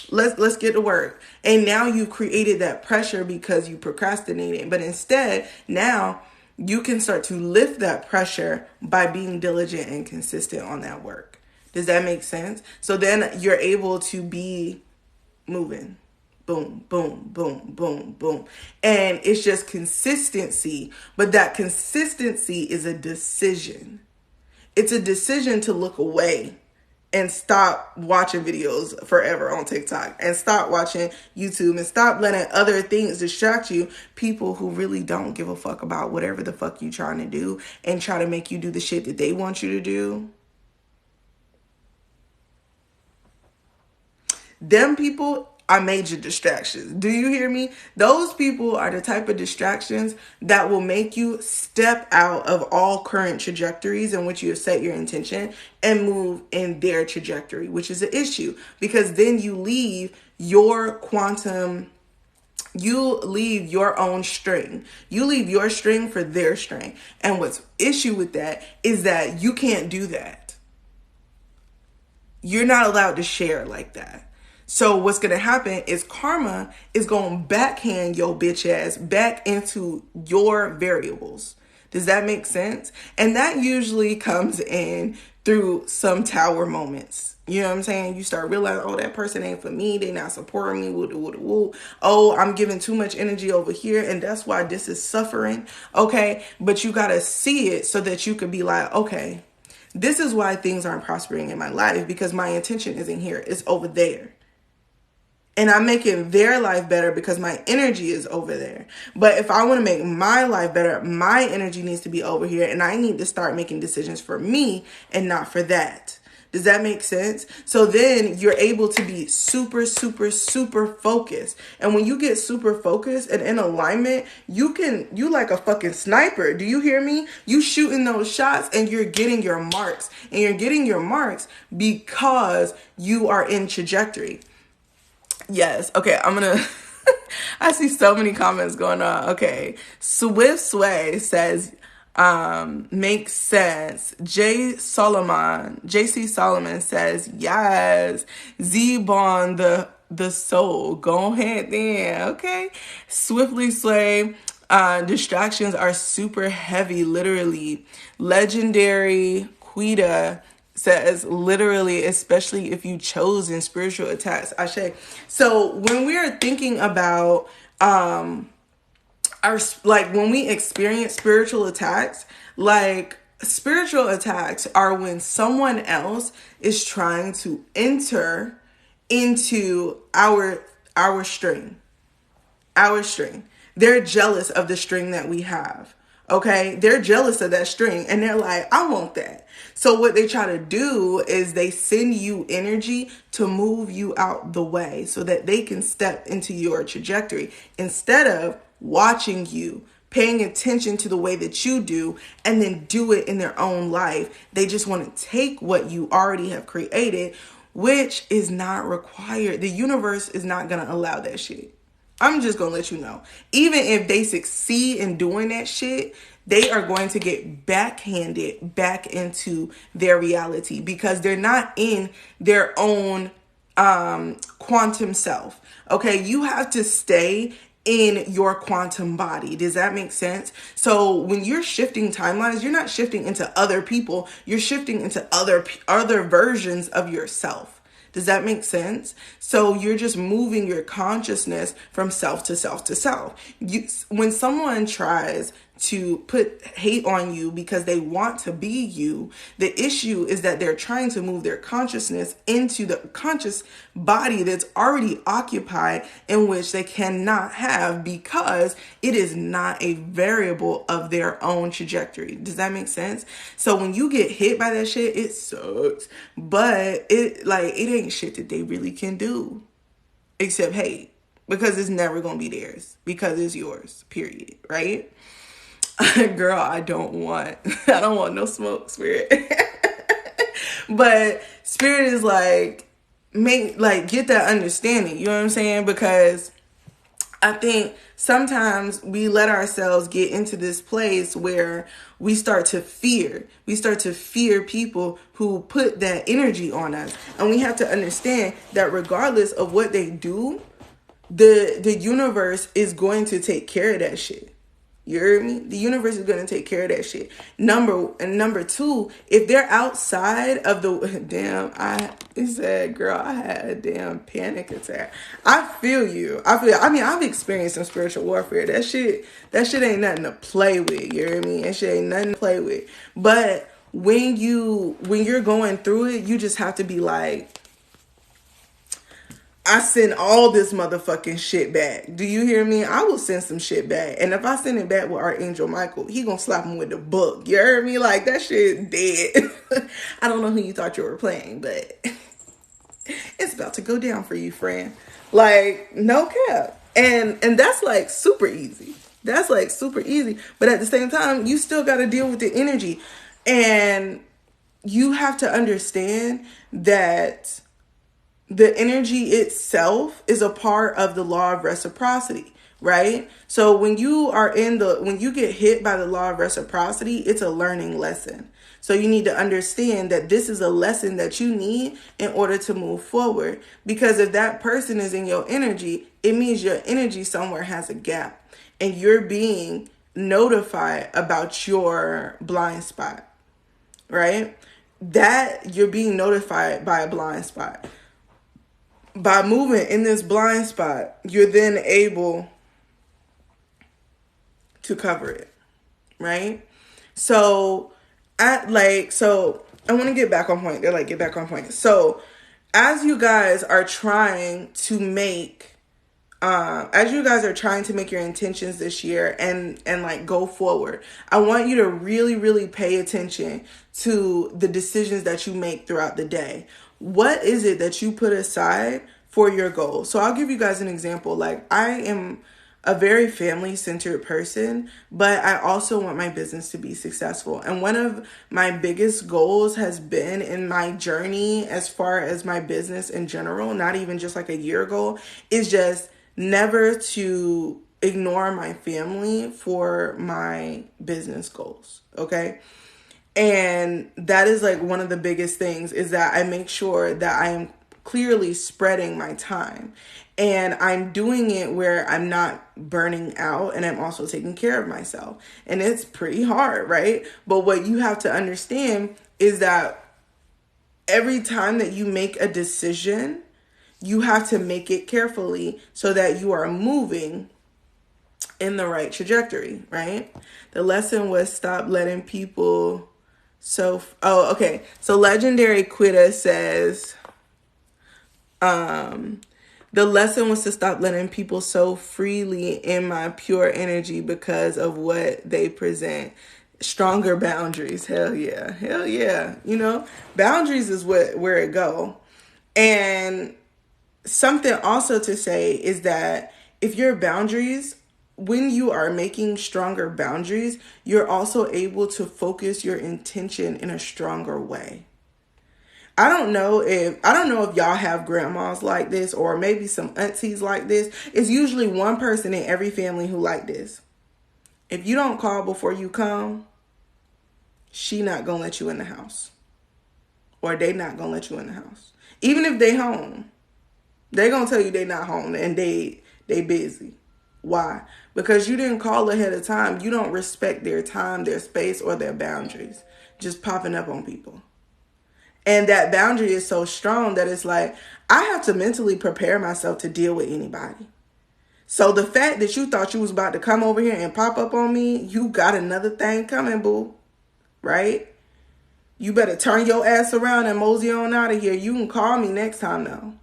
let's get to work. And now you created that pressure because you procrastinated. But instead, now you can start to lift that pressure by being diligent and consistent on that work. Does that make sense? So then you're able to be moving. Boom, boom, boom, boom, boom. And it's just consistency. But that consistency is a decision. It's a decision to look away and stop watching videos forever on TikTok and stop watching YouTube and stop letting other things distract you. People who really don't give a fuck about whatever the fuck you trying to do and try to make you do the shit that they want you to do. Them people are major distractions. Do you hear me? Those people are the type of distractions that will make you step out of all current trajectories in which you have set your intention and move in their trajectory, which is an issue because then you leave your own string. You leave your string for their string. And what's issue with that is that you can't do that. You're not allowed to share like that. So what's going to happen is karma is going to backhand your bitch ass back into your variables. Does that make sense? And that usually comes in through some tower moments. You know what I'm saying? You start realizing, oh, that person ain't for me. They not supporting me. Woo. Oh, I'm giving too much energy over here. And that's why this is suffering. Okay. But you got to see it so that you could be like, okay, this is why things aren't prospering in my life because my intention isn't here. It's over there. And I'm making their life better because my energy is over there. But if I want to make my life better, my energy needs to be over here. And I need to start making decisions for me and not for that. Does that make sense? So then you're able to be super, super, super focused. And when you get super focused and in alignment, you like a fucking sniper. Do you hear me? You shooting those shots and you're getting your marks. And you're getting your marks because you are in trajectory. Yes. Okay. I'm going to, I see so many comments going on. Okay. Swift Sway says, makes sense. JC Solomon says, yes. Z-Bond, the soul. Go ahead then. Okay. Swiftly Sway, distractions are super heavy, literally. Legendary Quita says literally, especially if you chose in spiritual attacks. Ashe. So when we are thinking about when we experience spiritual attacks, like spiritual attacks are when someone else is trying to enter into our string. They're jealous of the string that we have. Okay, they're jealous of that string and they're like, I want that. So what they try to do is they send you energy to move you out the way so that they can step into your trajectory instead of watching you, paying attention to the way that you do and then do it in their own life. They just want to take what you already have created, which is not required. The universe is not going to allow that shit. I'm just going to let you know. Even if they succeed in doing that shit, they are going to get backhanded back into their reality because they're not in their own quantum self. Okay, you have to stay in your quantum body. Does that make sense? So when you're shifting timelines, you're not shifting into other people, you're shifting into other versions of yourself. Does that make sense? So you're just moving your consciousness from self to self to self. When someone tries to put hate on you because they want to be you, the issue is that they're trying to move their consciousness into the conscious body that's already occupied, in which they cannot have because it is not a variable of their own trajectory. Does that make sense? So when you get hit by that shit, it sucks, but it ain't shit that they really can do except hate, because it's never gonna be theirs, because it's yours, period, right? Girl, I don't want no smoke, Spirit. But Spirit is get that understanding, you know what I'm saying? Because I think sometimes we let ourselves get into this place where we start to fear people who put that energy on us. And we have to understand that regardless of what they do, the universe is going to take care of that shit. You heard me? The universe is going to take care of that shit. Number two, if they're outside of girl, I had a damn panic attack. I feel you. I've experienced some spiritual warfare. That shit ain't nothing to play with. You hear me? That shit ain't nothing to play with. But when you're going through it, you just have to be like, I send all this motherfucking shit back. Do you hear me? I will send some shit back. And if I send it back with Archangel Michael, he gonna slap him with the book. You heard me? Like, that shit dead. I don't know who you thought you were playing, but it's about to go down for you, friend. Like, no cap. And that's like super easy. That's like super easy. But at the same time, you still got to deal with the energy. And you have to understand that the energy itself is a part of the law of reciprocity, right? So when you get hit by the law of reciprocity, it's a learning lesson. So you need to understand that this is a lesson that you need in order to move forward. Because if that person is in your energy, it means your energy somewhere has a gap and you're being notified about your blind spot, right? That you're being notified by a blind spot. By moving in this blind spot, you're then able to cover it, right? So I want to get back on point. They're like, get back on point. So as you guys are trying to make your intentions this year and like go forward, I want you to really, really pay attention to the decisions that you make throughout the day. What is it that you put aside for your goals? So I'll give you guys an example. Like, I am a very family-centered person, but I also want my business to be successful. And one of my biggest goals has been in my journey as far as my business in general, not even just like a year ago, is just never to ignore my family for my business goals, okay? And that is like one of the biggest things, is that I make sure that I am clearly spreading my time. And I'm doing it where I'm not burning out and I'm also taking care of myself. And it's pretty hard, right? But what you have to understand is that every time that you make a decision, you have to make it carefully so that you are moving in the right trajectory, right? The lesson was stop letting people... So Legendary Quitta says, the lesson was to stop letting people so freely in my pure energy because of what they present. Stronger boundaries. Hell yeah. Hell yeah. You know, boundaries is where it go. And something also to say is that if your boundaries, when you are making stronger boundaries, you're also able to focus your intention in a stronger way. I don't know if y'all have grandmas like this or maybe some aunties like this. It's usually one person in every family who like this. If you don't call before you come, she not gonna let you in the house. Or they not gonna let you in the house. Even if they home, they gonna tell you they not home and they busy. Why? Because you didn't call ahead of time. You don't respect their time, their space, or their boundaries. Just popping up on people. And that boundary is so strong that it's like, I have to mentally prepare myself to deal with anybody. So the fact that you thought you was about to come over here and pop up on me, you got another thing coming, boo. Right? You better turn your ass around and mosey on out of here. You can call me next time though.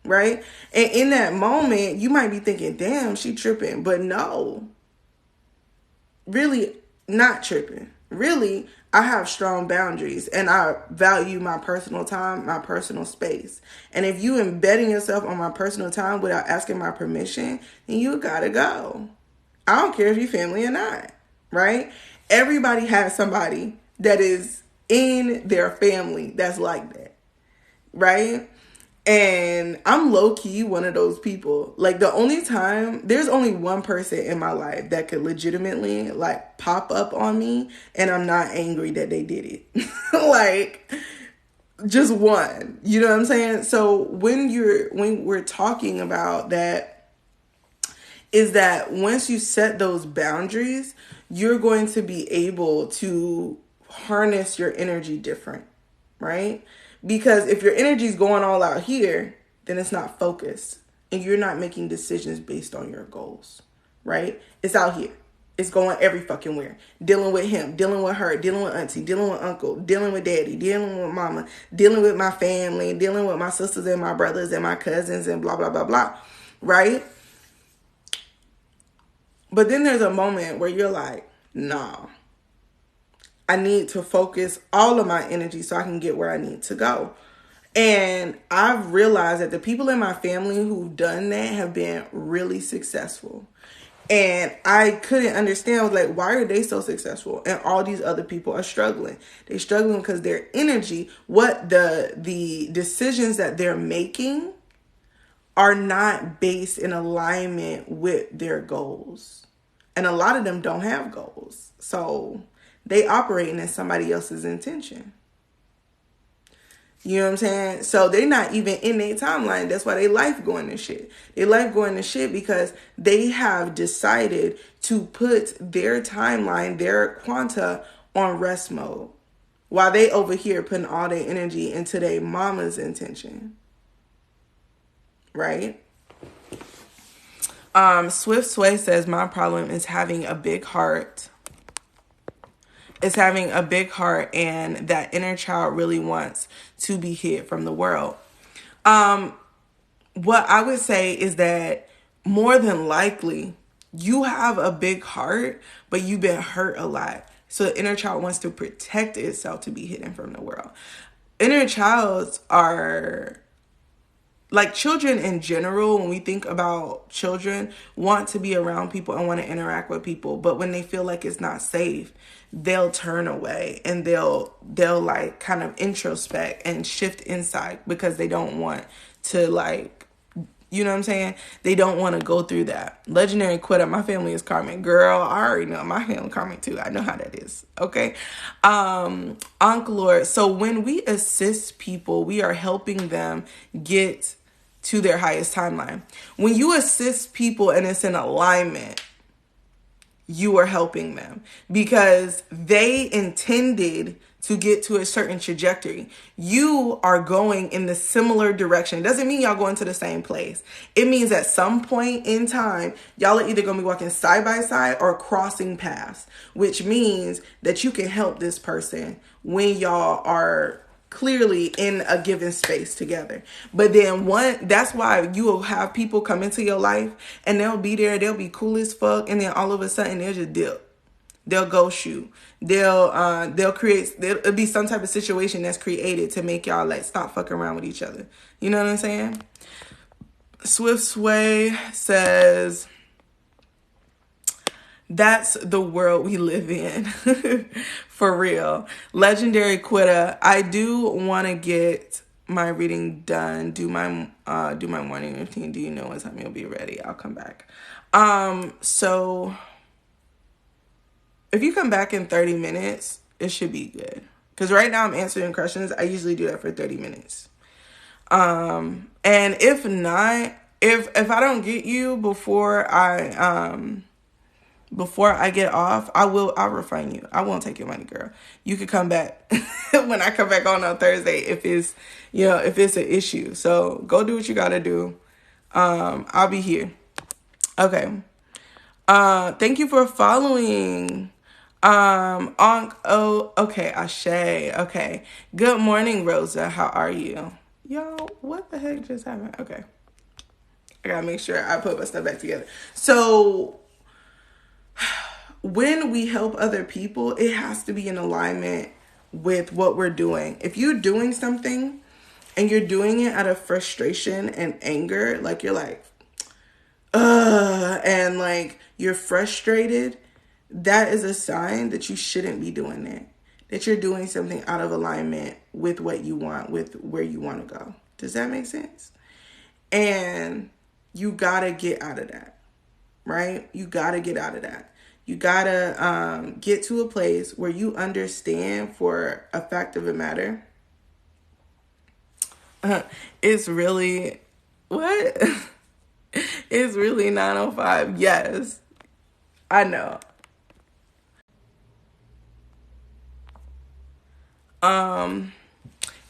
Right? And in that moment, you might be thinking, damn, she tripping. But no. Really not tripping. Really, I have strong boundaries and I value my personal time, my personal space. And if you embedding yourself on my personal time without asking my permission, then you gotta go. I don't care if you're family or not, right? Everybody has somebody that is in their family that's like that, right? And I'm low-key one of those people. Like, there's only one person in my life that could legitimately, like, pop up on me, and I'm not angry that they did it. Like, just one. You know what I'm saying? So when we're talking about that, is that once you set those boundaries, you're going to be able to harness your energy different, right? Because if your energy is going all out here, then it's not focused and you're not making decisions based on your goals, right? It's out here. It's going every fucking where. Dealing with him, dealing with her, dealing with auntie, dealing with uncle, dealing with daddy, dealing with mama, dealing with my family, dealing with my sisters and my brothers and my cousins and blah, blah, blah, blah, right? But then there's a moment where you're like, nah, I need to focus all of my energy so I can get where I need to go. And I've realized that the people in my family who've done that have been really successful. And I couldn't understand, I was like, why are they so successful? And all these other people are struggling. They're struggling because their energy, what the decisions that they're making are not based in alignment with their goals. And a lot of them don't have goals. So they operating in somebody else's intention. You know what I'm saying? So they're not even in their timeline. That's why they life going to shit. They life going to shit because they have decided to put their timeline, their quanta on rest mode. While they over here putting all their energy into their mama's intention. Right? Swift Sway says, my problem is having a big heart. Is having a big heart and that inner child really wants to be hid from the world. What I would say is that more than likely you have a big heart, but you've been hurt a lot. So the inner child wants to protect itself to be hidden from the world. Inner childs are like children in general. When we think about children, want to be around people and want to interact with people, but when they feel like it's not safe, they'll turn away and they'll like kind of introspect and shift inside because they don't want to, like, you know what I'm saying? They don't want to go through that. Legendary quitter, my family is karmic. Girl, I already know my family karmic too. I know how that is. Okay. Uncle Lord. So when we assist people, we are helping them get to their highest timeline. When you assist people and it's in alignment, you are helping them because they intended to get to a certain trajectory. You are going in the similar direction. It doesn't mean y'all going to the same place. It means at some point in time, y'all are either going to be walking side by side or crossing paths, which means that you can help this person when y'all are clearly in a given space together. But then that's why you will have people come into your life and they'll be there, they'll be cool as fuck, and then all of a sudden they'll just dip. They'll ghost you. It'll be some type of situation that's created to make y'all like stop fucking around with each other. You know what I'm saying? Swift Sway says, that's the world we live in. For real. Legendary quitter. I do want to get my reading done. Do my morning routine. Do you know what time you'll be ready? I'll come back. So if you come back in 30 minutes, it should be good. Because right now I'm answering questions. I usually do that for 30 minutes. And if not, if I don't get you before I get off, I'll refund you. I won't take your money, girl. You could come back when I come back on Thursday if it's an issue. So go do what you gotta do. I'll be here. Okay. Thank you for following. Okay, Ashe. Okay. Good morning, Rosa. How are you? Y'all, what the heck just happened? Okay. I gotta make sure I put my stuff back together. So when we help other people, it has to be in alignment with what we're doing. If you're doing something and you're doing it out of frustration and anger, like you're like, and like you're frustrated, that is a sign that you shouldn't be doing that. That you're doing something out of alignment with what you want, with where you want to go. Does that make sense? And you gotta get out of that, right? You gotta get out of that. You gotta get to a place where you understand, for a fact of the matter, it's really, what? It's really 9:05. Yes, I know.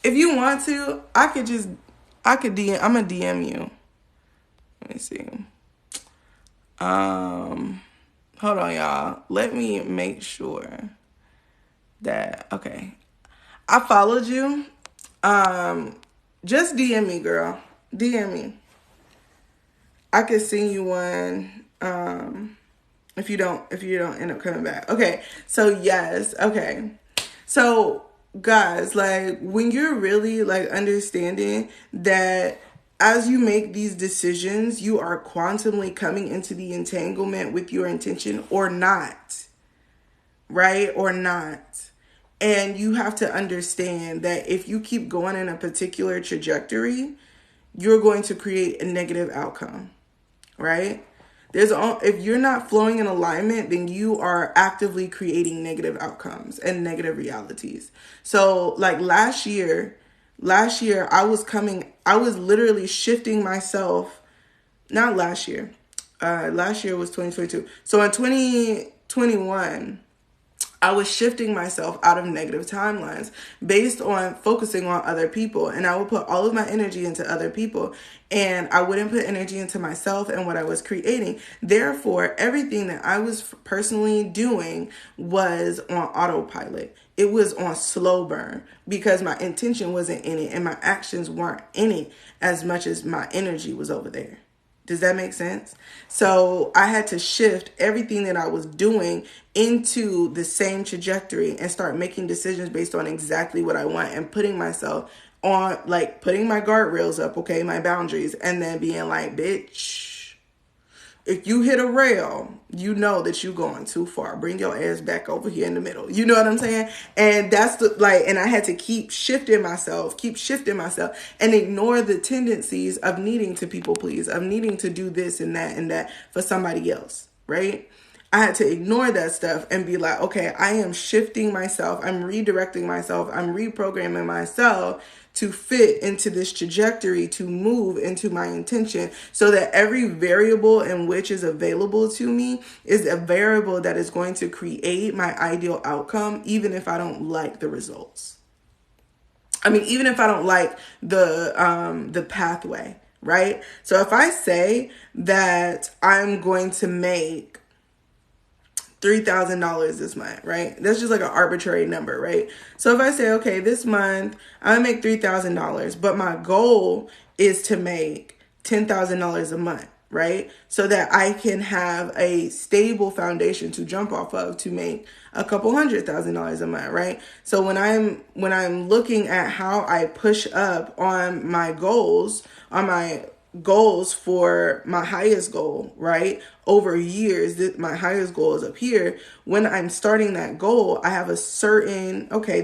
If you want to, I could DM, I'm gonna DM you. Let me see. Hold on, y'all. Let me make sure that, okay. I followed you. Just DM me, girl. DM me. I could send you one, if you don't end up coming back. Okay. So yes. Okay. So guys, like when you're really like understanding that as you make these decisions, you are quantumly coming into the entanglement with your intention or not, right? Or not. And you have to understand that if you keep going in a particular trajectory, you're going to create a negative outcome, right? If you're not flowing in alignment, then you are actively creating negative outcomes and negative realities. So like last year I was literally shifting myself, not last year. Last year was 2022. So in 2021, I was shifting myself out of negative timelines based on focusing on other people. And I would put all of my energy into other people. And I wouldn't put energy into myself and what I was creating. Therefore, everything that I was personally doing was on autopilot. It was on slow burn because my intention wasn't in it and my actions weren't in it as much as my energy was over there. Does that make sense? So I had to shift everything that I was doing into the same trajectory and start making decisions based on exactly what I want and putting myself on, like putting my guardrails up, okay, my boundaries, and then being like, bitch, if you hit a rail, you know that you're going too far. Bring your ass back over here in the middle. You know what I'm saying? And that's and I had to keep shifting myself and ignore the tendencies of needing to people please, of needing to do this and that for somebody else, right? I had to ignore that stuff and be like, okay, I am shifting myself. I'm redirecting myself. I'm reprogramming myself to fit into this trajectory, to move into my intention so that every variable in which is available to me is a variable that is going to create my ideal outcome, even if I don't like the results. I mean, even if I don't like the pathway, right? So if I say that I'm going to make $3,000 this month, right? That's just like an arbitrary number, right? So if I say, okay, this month I make $3,000, but my goal is to make $10,000 a month, right? So that I can have a stable foundation to jump off of to make a couple $100,000 a month, right? So when I'm looking at how I push up on my goals, for my highest goal, right? Over years, my highest goal is up here. When I'm starting that goal, I have a certain, okay,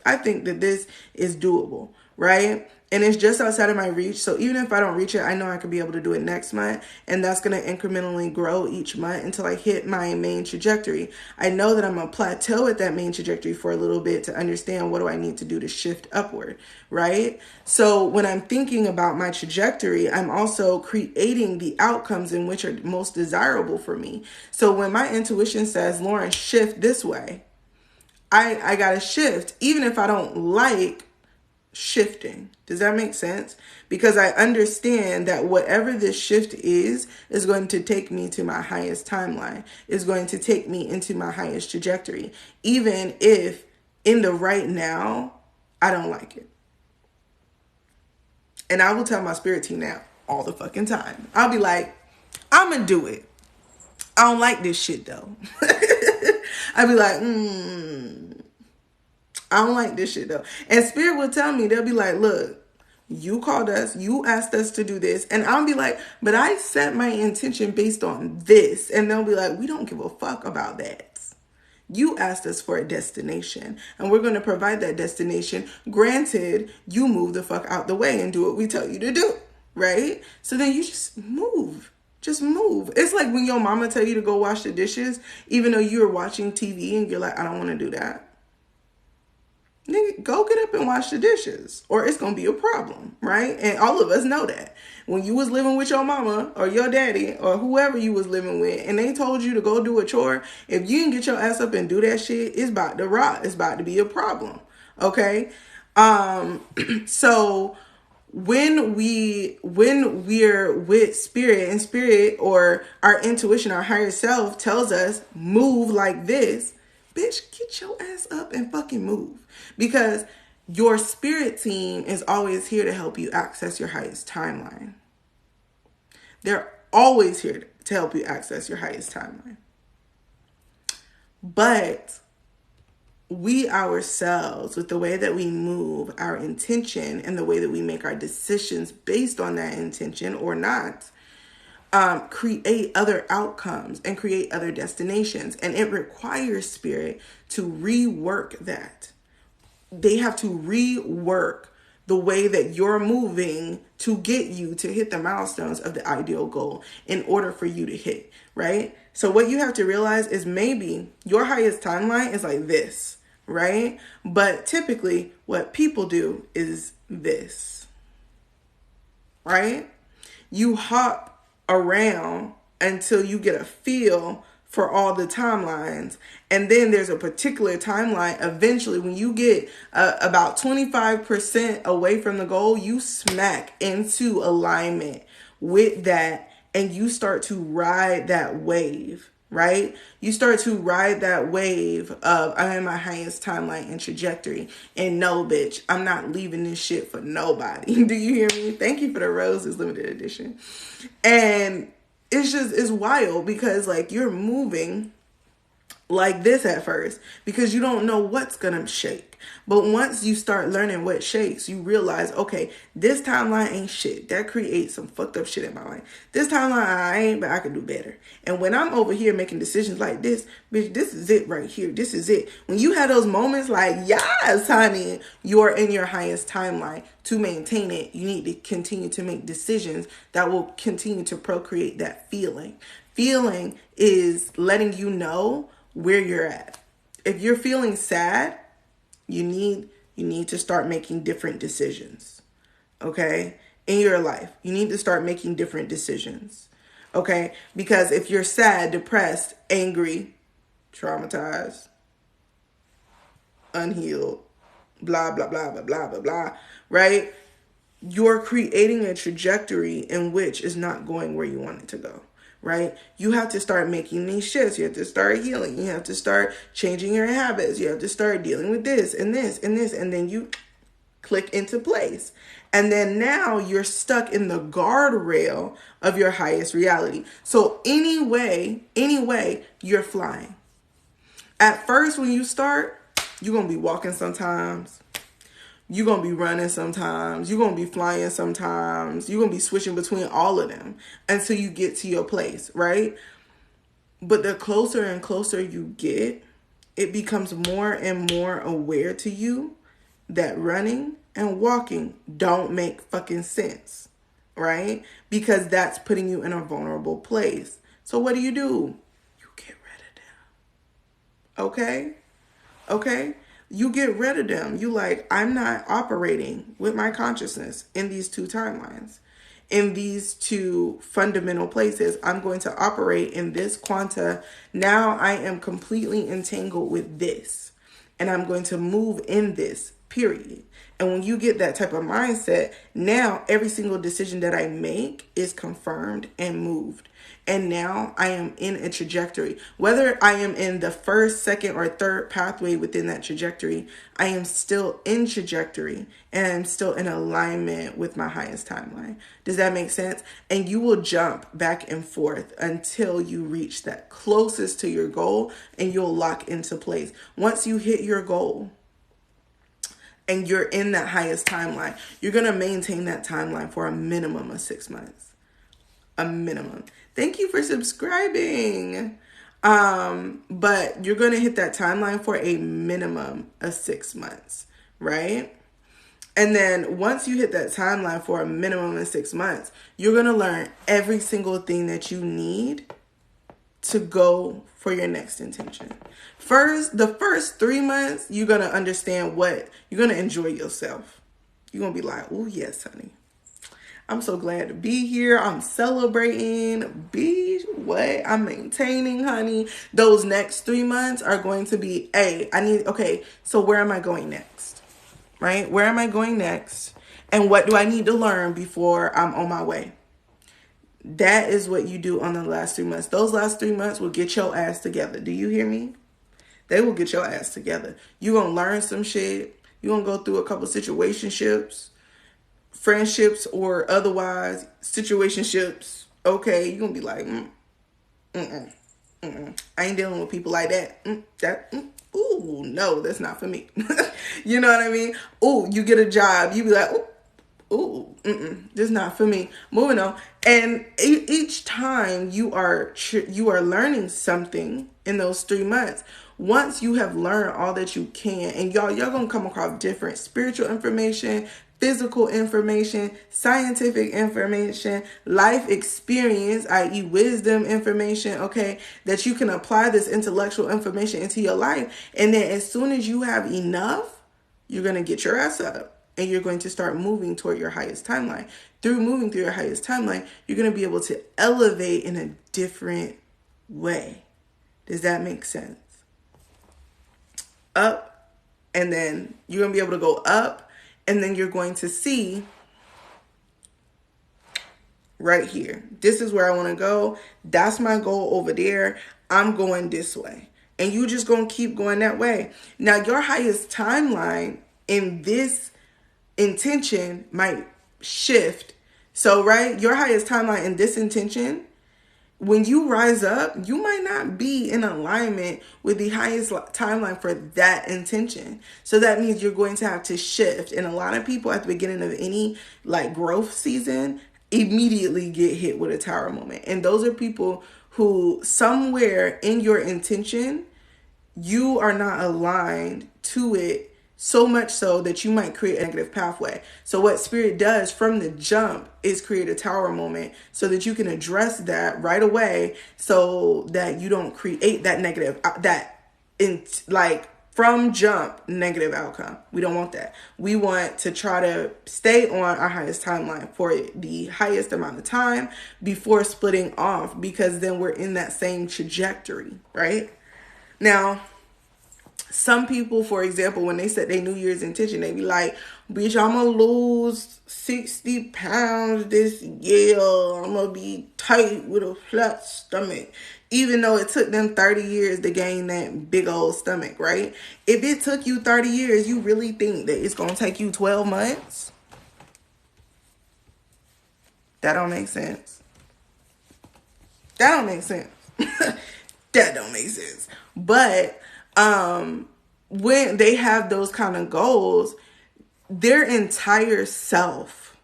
I think that this is doable, right? And it's just outside of my reach. So even if I don't reach it, I know I could be able to do it next month. And that's going to incrementally grow each month until I hit my main trajectory. I know that I'm going to plateau at that main trajectory for a little bit to understand what do I need to do to shift upward, right? So when I'm thinking about my trajectory, I'm also creating the outcomes in which are most desirable for me. So when my intuition says, Lauren, shift this way, I got to shift, even if I don't like shifting. Does that make sense? Because I understand that whatever this shift is going to take me to my highest timeline, is going to take me into my highest trajectory, even if in the right now, I don't like it. And I will tell my spirit team that all the fucking time. I'll be like, I'm going to do it. I don't like this shit though. I'll be like, I don't like this shit though. And spirit will tell me, they'll be like, look, you called us, you asked us to do this. And I'll be like, but I set my intention based on this. And they'll be like, we don't give a fuck about that. You asked us for a destination and we're going to provide that destination. Granted, you move the fuck out the way and do what we tell you to do, right? So then you just move. Just move. It's like when your mama tell you to go wash the dishes, even though you're watching TV and you're like, I don't want to do that. Nigga, go get up and wash the dishes or it's going to be a problem, right? And all of us know that. When you was living with your mama or your daddy or whoever you was living with and they told you to go do a chore, if you didn't get your ass up and do that shit, it's about to rot. It's about to be a problem, okay? So when we're with spirit and spirit or our intuition, our higher self tells us move like this, bitch, get your ass up and fucking move. Because your spirit team is always here to help you access your highest timeline. They're always here to help you access your highest timeline. But we ourselves, with the way that we move, our intention, and the way that we make our decisions based on that intention or not, create other outcomes and create other destinations. And it requires spirit to rework that. They have to rework the way that you're moving to get you to hit the milestones of the ideal goal in order for you to hit, right? So what you have to realize is maybe your highest timeline is like this, right? But typically what people do is this, right? You hop around until you get a feel for all the timelines. And then there's a particular timeline. Eventually, when you get about 25% away from the goal, you smack into alignment with that and you start to ride that wave, right? You start to ride that wave of I'm in my highest timeline and trajectory. And no, bitch, I'm not leaving this shit for nobody. Do you hear me? Thank you for the roses, limited edition. And it's wild because like you're moving like this at first because you don't know what's gonna shake. But once you start learning what shakes, you realize, okay, this timeline ain't shit. That creates some fucked up shit in my life. This timeline I ain't, but I can do better. And when I'm over here making decisions like this, bitch, this is it right here. This is it. When you have those moments like, yes, honey, you're in your highest timeline. To maintain it, you need to continue to make decisions that will continue to procreate that feeling. Feeling is letting you know where you're at. If you're feeling sad, you need to start making different decisions. Okay? In your life, you need to start making different decisions. Okay? Because if you're sad, depressed, angry, traumatized, unhealed, blah, blah, blah, blah, blah, blah, blah, right? You're creating a trajectory in which is not going where you want it to go. Right? You have to start making these shifts. You have to start healing. You have to start changing your habits. You have to start dealing with this and this and this. And then you click into place. And then now you're stuck in the guardrail of your highest reality. So anyway, you're flying. At first, when you start, you're going to be walking sometimes. You're going to be running sometimes. You're going to be flying sometimes. You're going to be switching between all of them until you get to your place, right? But the closer and closer you get, it becomes more and more aware to you that running and walking don't make fucking sense, right? Because that's putting you in a vulnerable place. So what do? You get rid of them. Okay? Okay? You get rid of them. You like, I'm not operating with my consciousness in these two timelines. In these two fundamental places, I'm going to operate in this quanta. Now I am completely entangled with this. And I'm going to move in this, period. And when you get that type of mindset, now every single decision that I make is confirmed and moved. And now I am in a trajectory. Whether I am in the first, second, or third pathway within that trajectory, I am still in trajectory and I'm still in alignment with my highest timeline. Does that make sense? And you will jump back and forth until you reach that closest to your goal and you'll lock into place. Once you hit your goal, and you're in that highest timeline, you're going to maintain that timeline for a minimum of 6 months. A minimum. Thank you for subscribing. But you're going to hit that timeline for a minimum of 6 months, right? And then once you hit that timeline for a minimum of 6 months, you're going to learn every single thing that you need to go for your next intention. The first 3 months, you're going to understand you're going to enjoy yourself. You're going to be like, oh yes, honey. I'm so glad to be here. I'm celebrating. I'm maintaining, honey. Those next 3 months are going to be, so where am I going next? Right? Where am I going next? And what do I need to learn before I'm on my way? That is what you do on the last 3 months. Those last 3 months will get your ass together. Do you hear me? They will get your ass together. You're going to learn some shit. You're going to go through a couple situationships, friendships or otherwise, situationships. Okay, you're going to be like, I ain't dealing with people like that. Ooh, no, that's not for me. You know what I mean? Ooh, you get a job. You be like, this is not for me. Moving on. And each time you are learning something in those 3 months. Once you have learned all that you can, and you're going to come across different spiritual information, physical information, scientific information, life experience, i.e. wisdom information, okay, that you can apply this intellectual information into your life. And then as soon as you have enough, you're going to get your ass up. And you're going to start moving toward your highest timeline. Through moving through your highest timeline, you're going to be able to elevate in a different way. Does that make sense? Up, and then you're going to be able to go up, and then you're going to see right here. This is where I want to go. That's my goal over there. I'm going this way. And you just going to keep going that way. Now, your highest timeline in this intention might shift. So, right, your highest timeline in this intention, when you rise up, you might not be in alignment with the highest timeline for that intention. So that means you're going to have to shift. And a lot of people at the beginning of any growth season immediately get hit with a tower moment. And those are people who somewhere in your intention, you are not aligned to it, so much so that you might create a negative pathway. So what Spirit does from the jump is create a tower moment so that you can address that right away, so that you don't create that negative, from jump negative outcome. We don't want that. We want to try to stay on our highest timeline for the highest amount of time before splitting off, because then we're in that same trajectory, right? Now, some people, for example, when they set their New Year's intention, they be like, bitch, I'm going to lose 60 pounds this year. I'm going to be tight with a flat stomach. Even though it took them 30 years to gain that big old stomach, right? If it took you 30 years, you really think that it's going to take you 12 months? That don't make sense. That don't make sense. That don't make sense. But when they have those kind of goals, their entire self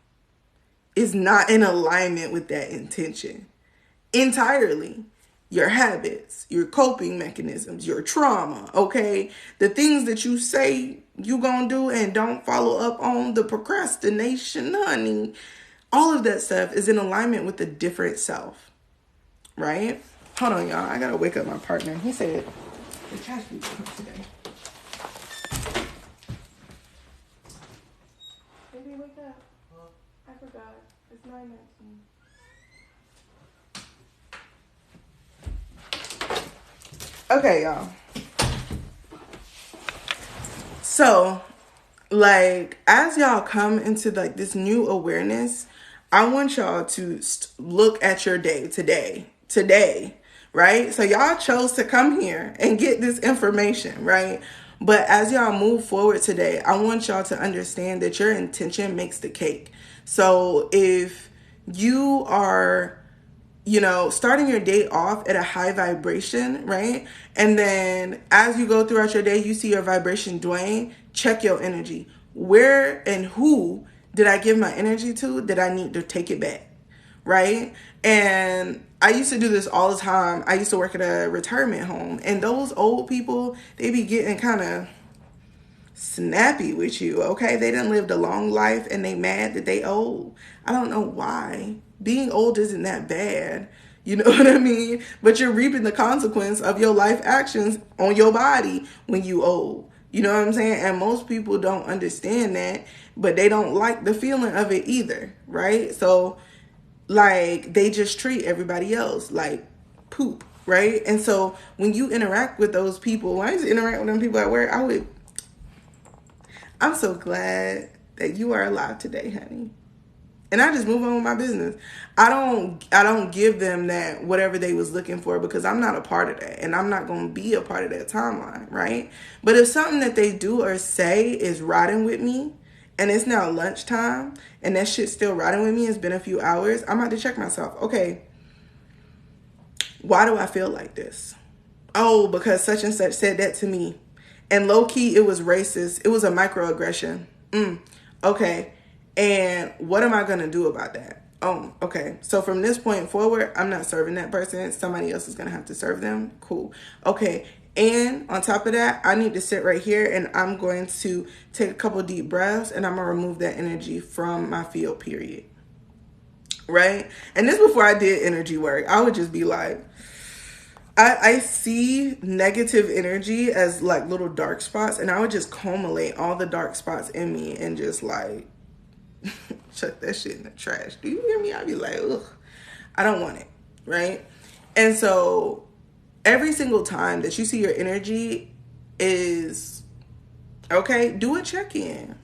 is not in alignment with that intention entirely. your habits, your coping mechanisms, your trauma, okay? The things that you say you gonna do and don't follow up on, the procrastination, honey. All of that stuff is in alignment with the different self, right? Hold on, y'all. I gotta wake up my partner. He said the trash people come today. Baby, wake up. I forgot. It's 9:19. Okay, y'all. So, like, as y'all come into like this new awareness, I want y'all to look at your day today, right? So y'all chose to come here and get this information, right? But as y'all move forward today, I want y'all to understand that your intention makes the cake. So if you are, starting your day off at a high vibration, right? And then as you go throughout your day, you see your vibration dwindle, check your energy. Where and who did I give my energy to that I need to take it back, right? And I used to do this all the time. I used to work at a retirement home, and those old people, they be getting kind of snappy with you, okay? They done lived a long life and they mad that they old. I don't know why. Being old isn't that bad. You know what I mean? But you're reaping the consequence of your life actions on your body when you old. You know what I'm saying? And most people don't understand that, but they don't like the feeling of it either, right? So, like, they just treat everybody else like poop, right? And so when you interact with those people, when I used to interact with them people at work, I'm so glad that you are alive today, honey. And I just move on with my business. I don't give them that whatever they was looking for, because I'm not a part of that, and I'm not going to be a part of that timeline, right? But if something that they do or say is riding with me, and it's now lunchtime and that shit's still riding with me, it's been a few hours, I'm about to check myself. Okay, why do I feel like this? Oh, because such and such said that to me. And low key, it was racist. It was a microaggression. Okay. And what am I going to do about that? Oh, okay. So from this point forward, I'm not serving that person. Somebody else is going to have to serve them. Cool. Okay. And on top of that, I need to sit right here, and I'm going to take a couple deep breaths, and I'm going to remove that energy from my field, period. Right? And this before I did energy work. I would just be like, I see negative energy as like little dark spots, and I would just culminate all the dark spots in me and just like chuck that shit in the trash. Do you hear me? I'd be like, ugh, I don't want it, right? And so every single time that you see your energy is okay, do a check-in.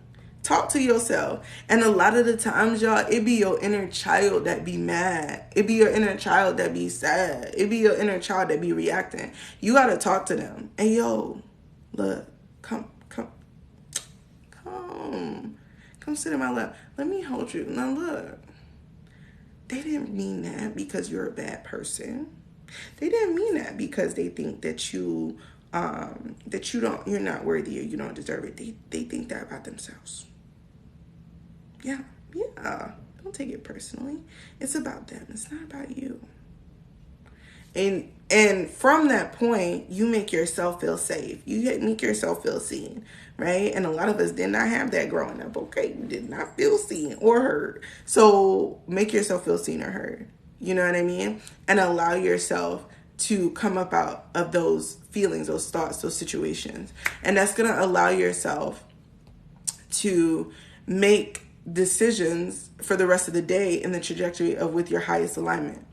Talk to yourself. And a lot of the times, y'all, it be your inner child that be mad. It be your inner child that be sad. It be your inner child that be reacting. You got to talk to them. And yo, look, come sit in my lap. Let me hold you. Now look, they didn't mean that because you're a bad person. They didn't mean that because they think that you're not worthy or you don't deserve it. They think that about themselves. Yeah. Don't take it personally. It's about them. It's not about you. And from that point, you make yourself feel safe. You make yourself feel seen, right? And a lot of us did not have that growing up, okay? We did not feel seen or heard. So make yourself feel seen or heard. You know what I mean? And allow yourself to come up out of those feelings, those thoughts, those situations. And that's going to allow yourself to make decisions for the rest of the day in the trajectory of with your highest alignment.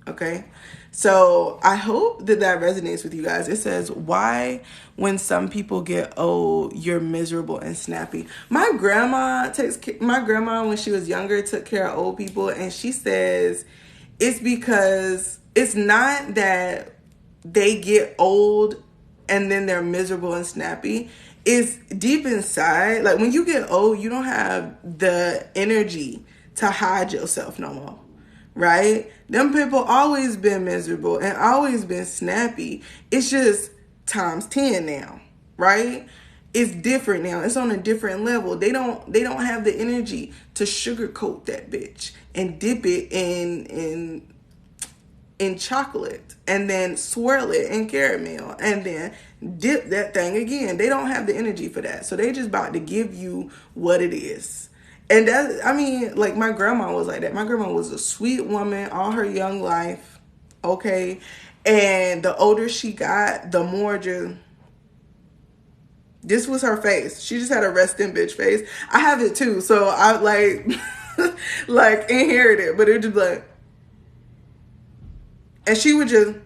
Okay? So I hope that resonates with you guys. It says, why when some people get old, you're miserable and snappy. My grandma, when she was younger, took care of old people, and she says it's because it's not that they get old and then they're miserable and snappy. It's deep inside. Like when you get old, you don't have the energy to hide yourself no more. Right? Them people always been miserable and always been snappy. It's just times 10 now, right? It's different now. It's on a different level. They don't have the energy to sugarcoat that bitch and dip it in in chocolate and then swirl it in caramel and then dip that thing again. They don't have the energy for that. So they just about to give you what it is. And that, I mean, like my grandma was like that. My grandma was a sweet woman all her young life. Okay. And the older she got, the more just, this was her face. She just had a resting bitch face. I have it too. So I like, like inherited, but it just like, and she would just,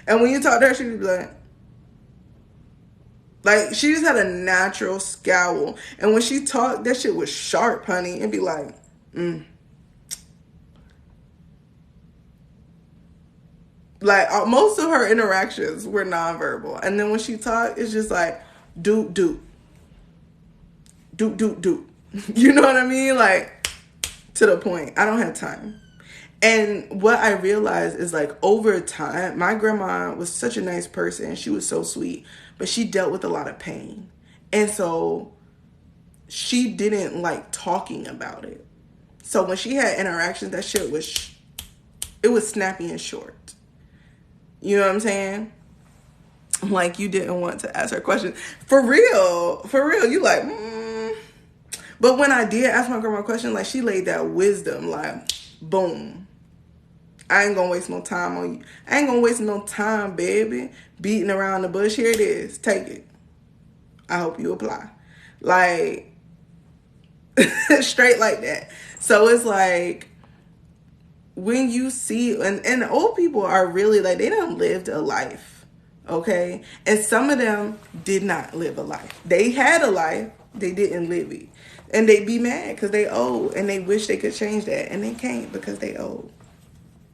and when you talk to her, she would be like she just had a natural scowl. And when she talked, that shit was sharp, honey. It'd be like, Like most of her interactions were nonverbal. And then when she talked, it's just like, doop, doop. Doop, doop, doop. You know what I mean? Like, to the point. I don't have time. And what I realized is like over time, my grandma was such a nice person. She was so sweet, but she dealt with a lot of pain. And so she didn't like talking about it. So when she had interactions, that shit was, it was snappy and short. You know what I'm saying? Like you didn't want to ask her question. For real. You like, But when I did ask my grandma a question, like she laid that wisdom, like, boom. I ain't gonna waste no time on you. I ain't gonna waste no time, baby. Beating around the bush. Here it is. Take it. I hope you apply. Like, straight like that. So it's like, when you see, and old people are really like, they done lived a life. Okay? And some of them did not live a life. They had a life. They didn't live it. And they be mad because they old. And they wish they could change that. And they can't because they old.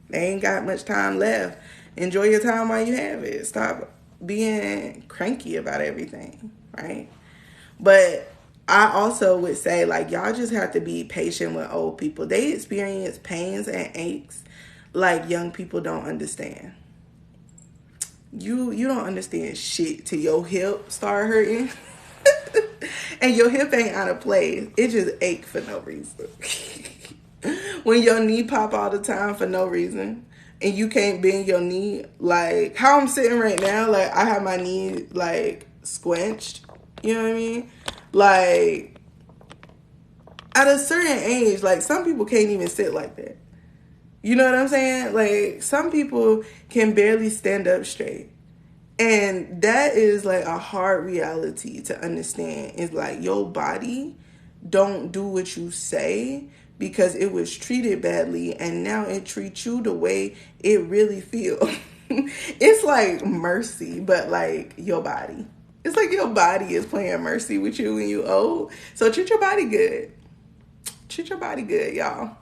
They ain't got much time left. Enjoy your time while you have it. Stop being cranky about everything, right? But I also would say, like, y'all just have to be patient with old people. They experience pains and aches like young people don't understand. You don't understand shit till your hip start hurting. And your hip ain't out of place. It just ache for no reason. When your knee pop all the time for no reason and you can't bend your knee, like how I'm sitting right now, like I have my knee like squinched, you know what I mean? Like at a certain age, like some people can't even sit like that. You know what I'm saying? Like some people can barely stand up straight. And that is like a hard reality to understand. Is like your body don't do what you say because it was treated badly and now it treats you the way it really feels. It's like mercy, but like your body. It's like your body is playing mercy with you when you old. So treat your body good. Treat your body good, y'all.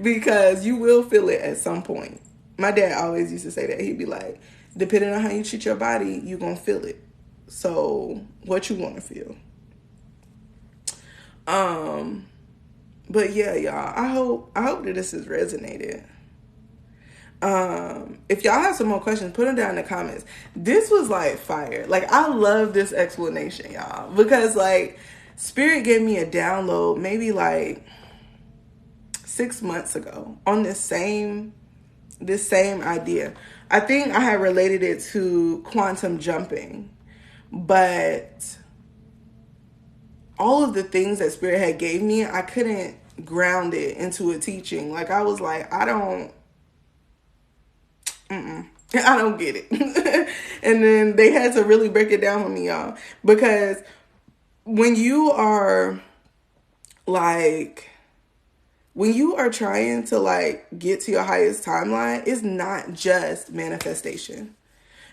Because you will feel it at some point. My dad always used to say that. He'd be like, depending on how you treat your body, you're going to feel it. So what you want to feel. But yeah, y'all, I hope that this has resonated. If y'all have some more questions, put them down in the comments. This was like fire. Like I love this explanation, y'all, because like Spirit gave me a download maybe like 6 months ago on this same idea. I think I had related it to quantum jumping, but all of the things that Spirit had gave me, I couldn't ground it into a teaching. Like I was like, I don't get it. And then they had to really break it down for me, y'all, because when you are trying to like get to your highest timeline, it's not just manifestation.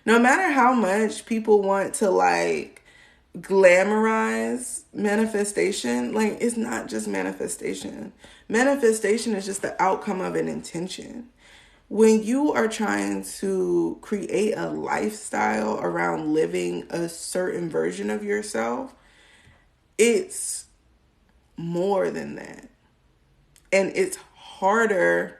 No matter how much people want to like glamorize manifestation, like it's not just manifestation. Manifestation is just the outcome of an intention. When you are trying to create a lifestyle around living a certain version of yourself, it's more than that. And it's harder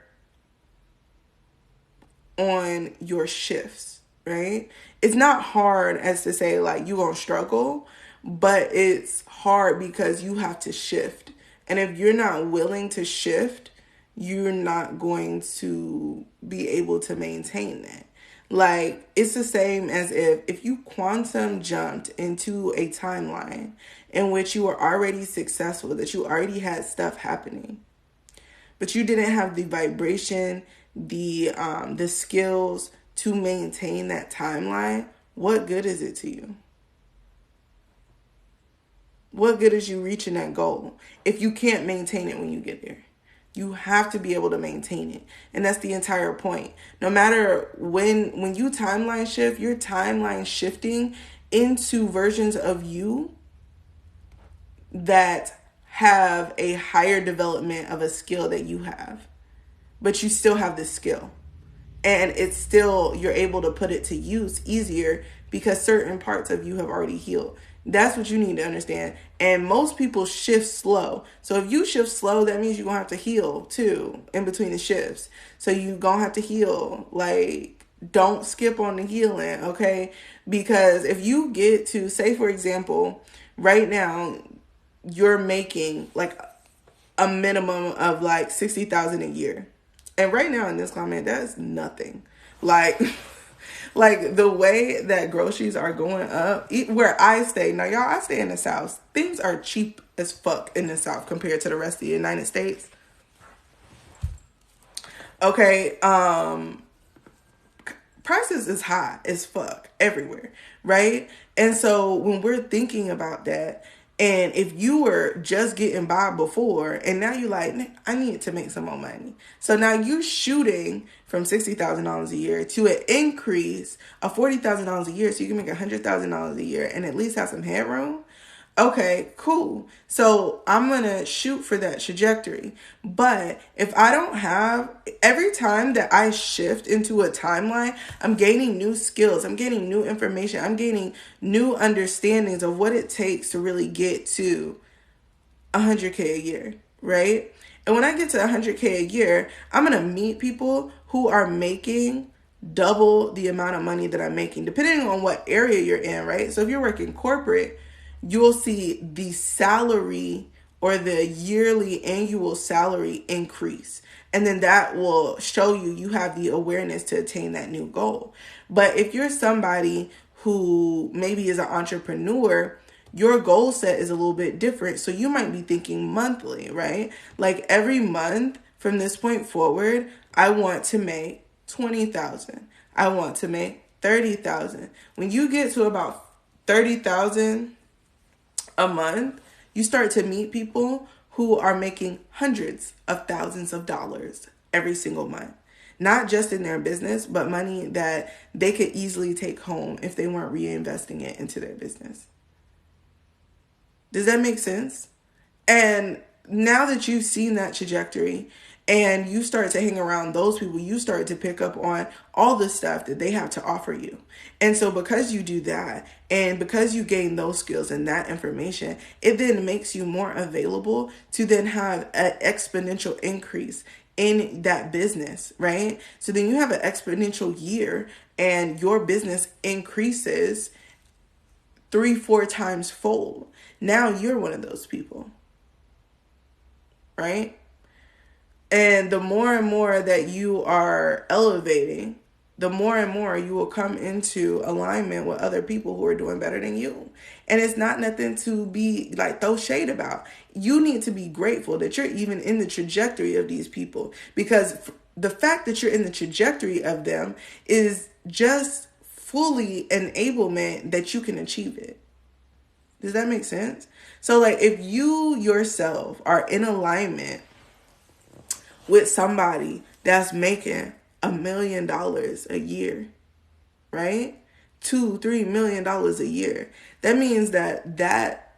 on your shifts, right? It's not hard as to say like you're going to struggle, but it's hard because you have to shift. And if you're not willing to shift, you're not going to be able to maintain that. Like, it's the same as if you quantum jumped into a timeline in which you were already successful, that you already had stuff happening, but you didn't have the vibration, the skills to maintain that timeline. What good is it to you? What good is you reaching that goal if you can't maintain it when you get there? You have to be able to maintain it. And that's the entire point. No matter when you timeline shift, you're timeline shifting into versions of you that have a higher development of a skill that you have. But you still have the skill. And it's still, you're able to put it to use easier because certain parts of you have already healed. That's what you need to understand. And most people shift slow. So if you shift slow, that means you're going to have to heal too in between the shifts. So you're going to have to heal. Like, don't skip on the healing, okay? Because if you get to, say, for example, right now, you're making like a minimum of like 60,000 a year. And right now in this climate, that's nothing. Like, like the way that groceries are going up, where I stay. Now, y'all, I stay in the South. Things are cheap as fuck in the South compared to the rest of the United States. Okay, prices is high as fuck everywhere, right? And so when we're thinking about that, and if you were just getting by before, and now you're like, I need to make some more money. So now you're shooting from $60,000 a year to an increase of $40,000 a year, so you can make $100,000 a year and at least have some headroom. Okay, cool. So I'm going to shoot for that trajectory. But if I don't have, every time that I shift into a timeline, I'm gaining new skills. I'm gaining new information. I'm gaining new understandings of what it takes to really get to 100K a year, right? And when I get to 100K a year, I'm going to meet people who are making double the amount of money that I'm making, depending on what area you're in, right? So if you're working corporate, you'll see the salary or the yearly annual salary increase. And then that will show you have the awareness to attain that new goal. But if you're somebody who maybe is an entrepreneur, your goal set is a little bit different. So you might be thinking monthly, right? Like every month from this point forward, I want to make 20,000. I want to make 30,000. When you get to about 30,000 a month, you start to meet people who are making hundreds of thousands of dollars every single month. Not just in their business, but money that they could easily take home if they weren't reinvesting it into their business. Does that make sense? And now that you've seen that trajectory and you start to hang around those people, you start to pick up on all the stuff that they have to offer you. And so because you do that and because you gain those skills and that information, it then makes you more available to then have an exponential increase in that business, right? So then you have an exponential year and your business increases 3-4 times fold. Now you're one of those people, right? And the more and more that you are elevating, the more and more you will come into alignment with other people who are doing better than you. And it's not nothing to be like throw shade about. You need to be grateful that you're even in the trajectory of these people, because the fact that you're in the trajectory of them is just fully enablement that you can achieve it. Does that make sense? So like if you yourself are in alignment with somebody that's making $1 million a year, right? $2-3 million a year. That means that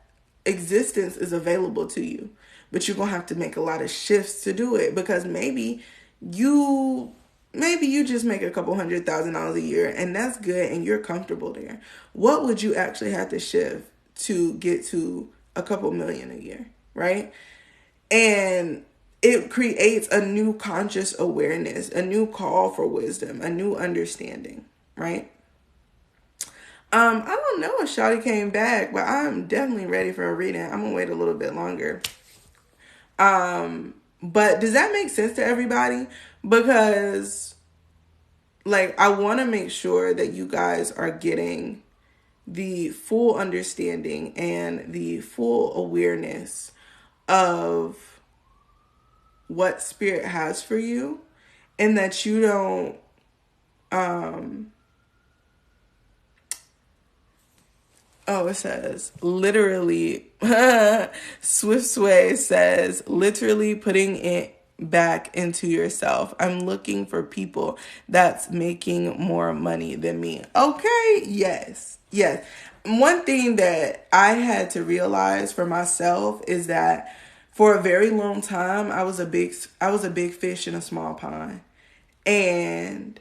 existence is available to you, but you're going to have to make a lot of shifts to do it, because maybe you just make a couple $100,000 a year and that's good and you're comfortable there. What would you actually have to shift to get to a couple million a year, right? And it creates a new conscious awareness, a new call for wisdom, a new understanding, right? I don't know if Shawty came back, but I'm definitely ready for a reading. I'm gonna wait a little bit longer. But does that make sense to everybody? Because, like, I want to make sure that you guys are getting the full understanding and the full awareness of what spirit has for you, and that you don't it says literally Swift Sway says literally putting it back into yourself. I'm looking for people that's making more money than me. Okay, yes. One thing that I had to realize for myself is that for a very long time I was a big fish in a small pond, and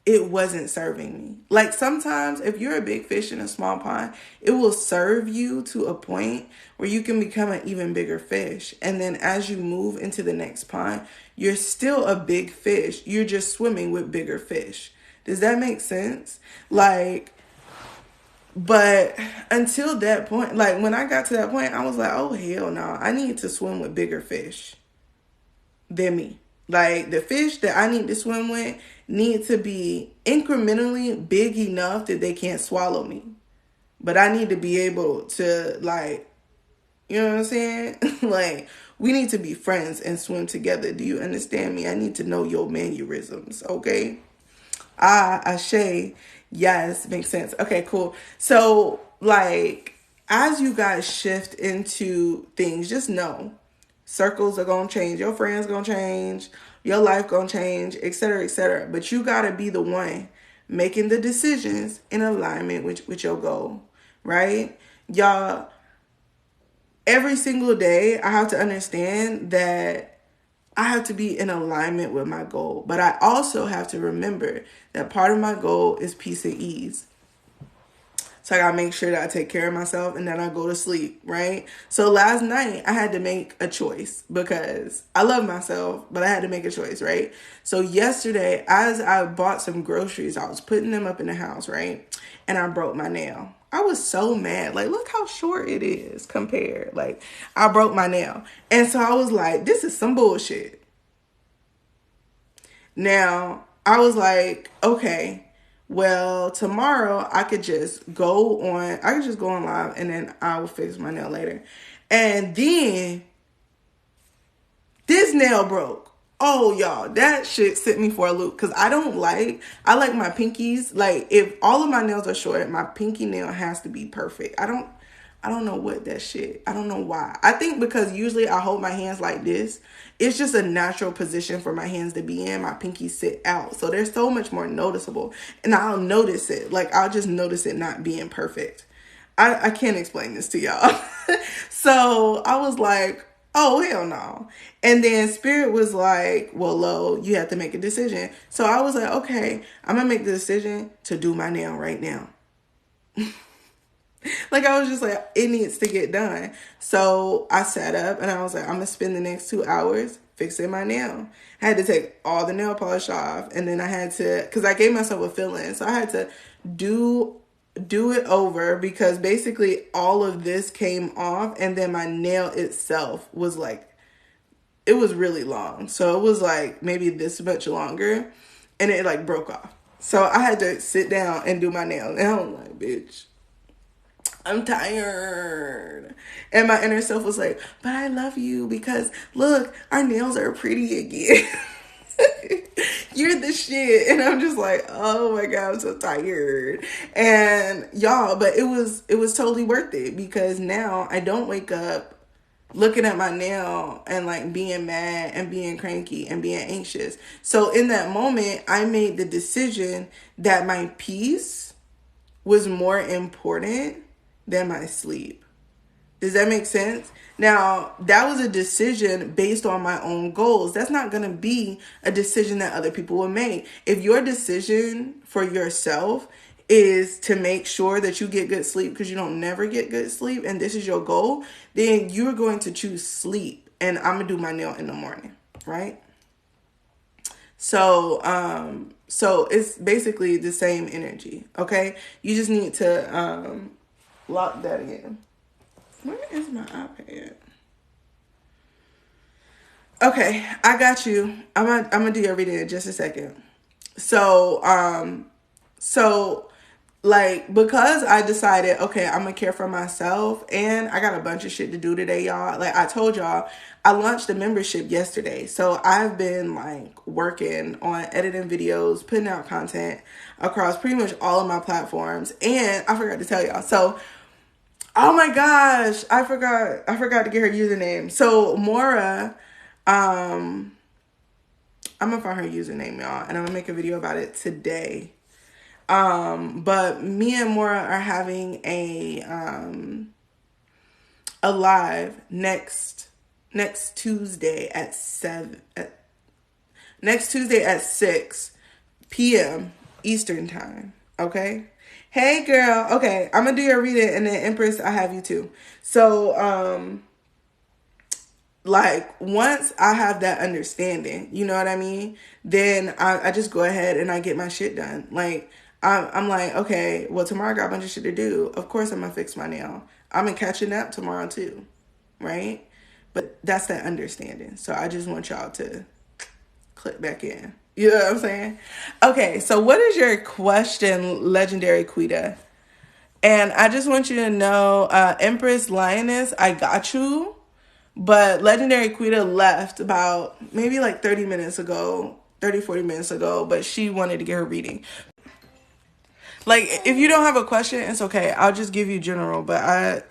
it wasn't serving me. Like, sometimes if you're a big fish in a small pond, it will serve you to a point where you can become an even bigger fish. And then as you move into the next pond, you're still a big fish. You're just swimming with bigger fish. Does that make sense? Like, but until that point, like when I got to that point, I was like, oh, hell no, I need to swim with bigger fish than me. Like, the fish that I need to swim with need to be incrementally big enough that they can't swallow me. But I need to be able to, like, you know what I'm saying? Like, we need to be friends and swim together. Do you understand me? I need to know your mannerisms, okay? Ashe. Yes, makes sense. Okay, cool. So, like, as you guys shift into things, just know circles are going to change. Your friends going to change. Your life going to change, etc., etc. But you got to be the one making the decisions in alignment with your goal, right? Y'all, every single day, I have to understand that I have to be in alignment with my goal. But I also have to remember that part of my goal is peace and ease. So I gotta make sure that I take care of myself and then I go to sleep, right? So last night I had to make a choice because I love myself, but I had to make a choice, right? So yesterday, as I bought some groceries, I was putting them up in the house, right? And I broke my nail. I was so mad. Like, look how short it is compared. Like, I broke my nail. And so I was like, this is some bullshit. Now, I was like, okay, well, tomorrow I could just go on live and then I will fix my nail later. And then this nail broke. Oh, y'all, that shit sent me for a loop because I like my pinkies. Like, if all of my nails are short, my pinky nail has to be perfect. I don't know what that shit. I don't know why. I think because usually I hold my hands like this. It's just a natural position for my hands to be in. My pinkies sit out. So they're so much more noticeable. And I'll notice it. Like, I'll just notice it not being perfect. I can't explain this to y'all. So I was like, oh, hell no. And then Spirit was like, well, Lo, you have to make a decision. So I was like, okay, I'm going to make the decision to do my nail right now. Like, I was just like, it needs to get done. So I sat up and I was like, I'm going to spend the next 2 hours fixing my nail. I had to take all the nail polish off. And then I had to, because I gave myself a fill-in. So I had to do it over because basically all of this came off. And then my nail itself was like, it was really long. So it was like maybe this much longer. And it like broke off. So I had to sit down and do my nail. And I'm like, bitch, I'm tired. And my inner self was like, but I love you because look, our nails are pretty again. You're the shit. And I'm just like, oh my God, I'm so tired. And y'all, but it was totally worth it because now I don't wake up looking at my nail and like being mad and being cranky and being anxious. So in that moment, I made the decision that my peace was more important than my sleep. Does that make sense? Now, that was a decision based on my own goals. That's not going to be a decision that other people will make. If your decision for yourself is to make sure that you get good sleep because you don't never get good sleep and this is your goal, then you're going to choose sleep. And I'm going to do my nail in the morning, right? So it's basically the same energy, okay? You just need to lock that in. Where is my iPad? Okay, I got you. I'm gonna do your reading in just a second. So, so like, because I decided, okay, I'm gonna care for myself, and I got a bunch of shit to do today, y'all. Like I told y'all, I launched a membership yesterday. So I've been like working on editing videos, putting out content across pretty much all of my platforms. And I forgot to tell y'all. So, oh my gosh, I forgot to get her username. So Mora, um, I'm gonna find her username, y'all, and I'm gonna make a video about it today. But me and Mora are having a live next Tuesday at 6 p.m. Eastern time. Okay. Hey girl. Okay, I'm gonna do your reading, and then Empress, I have you too. So like once I have that understanding, you know what I mean, then I just go ahead and I get my shit done. Like I'm like, okay, well tomorrow I got a bunch of shit to do. Of course I'm gonna fix my nail. I'm gonna catch a nap tomorrow too, right? But that's that understanding. So I just want y'all to click back in. You know what I'm saying? Okay, so what is your question, Legendary Quita? And I just want you to know, Empress Lioness, I got you. But Legendary Quita left about maybe like 30 minutes ago, 30, 40 minutes ago, but she wanted to get her reading. Like, if you don't have a question, it's okay. I'll just give you general, but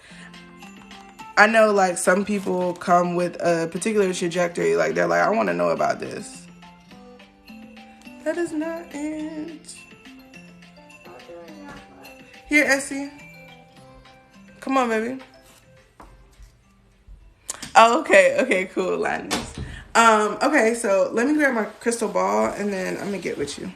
I know like some people come with a particular trajectory. Like, they're like, I want to know about this. That is not it. Here, Essie. Come on, baby. Oh, okay. Okay, cool, Linus. Okay, so let me grab my crystal ball and then I'm gonna get with you.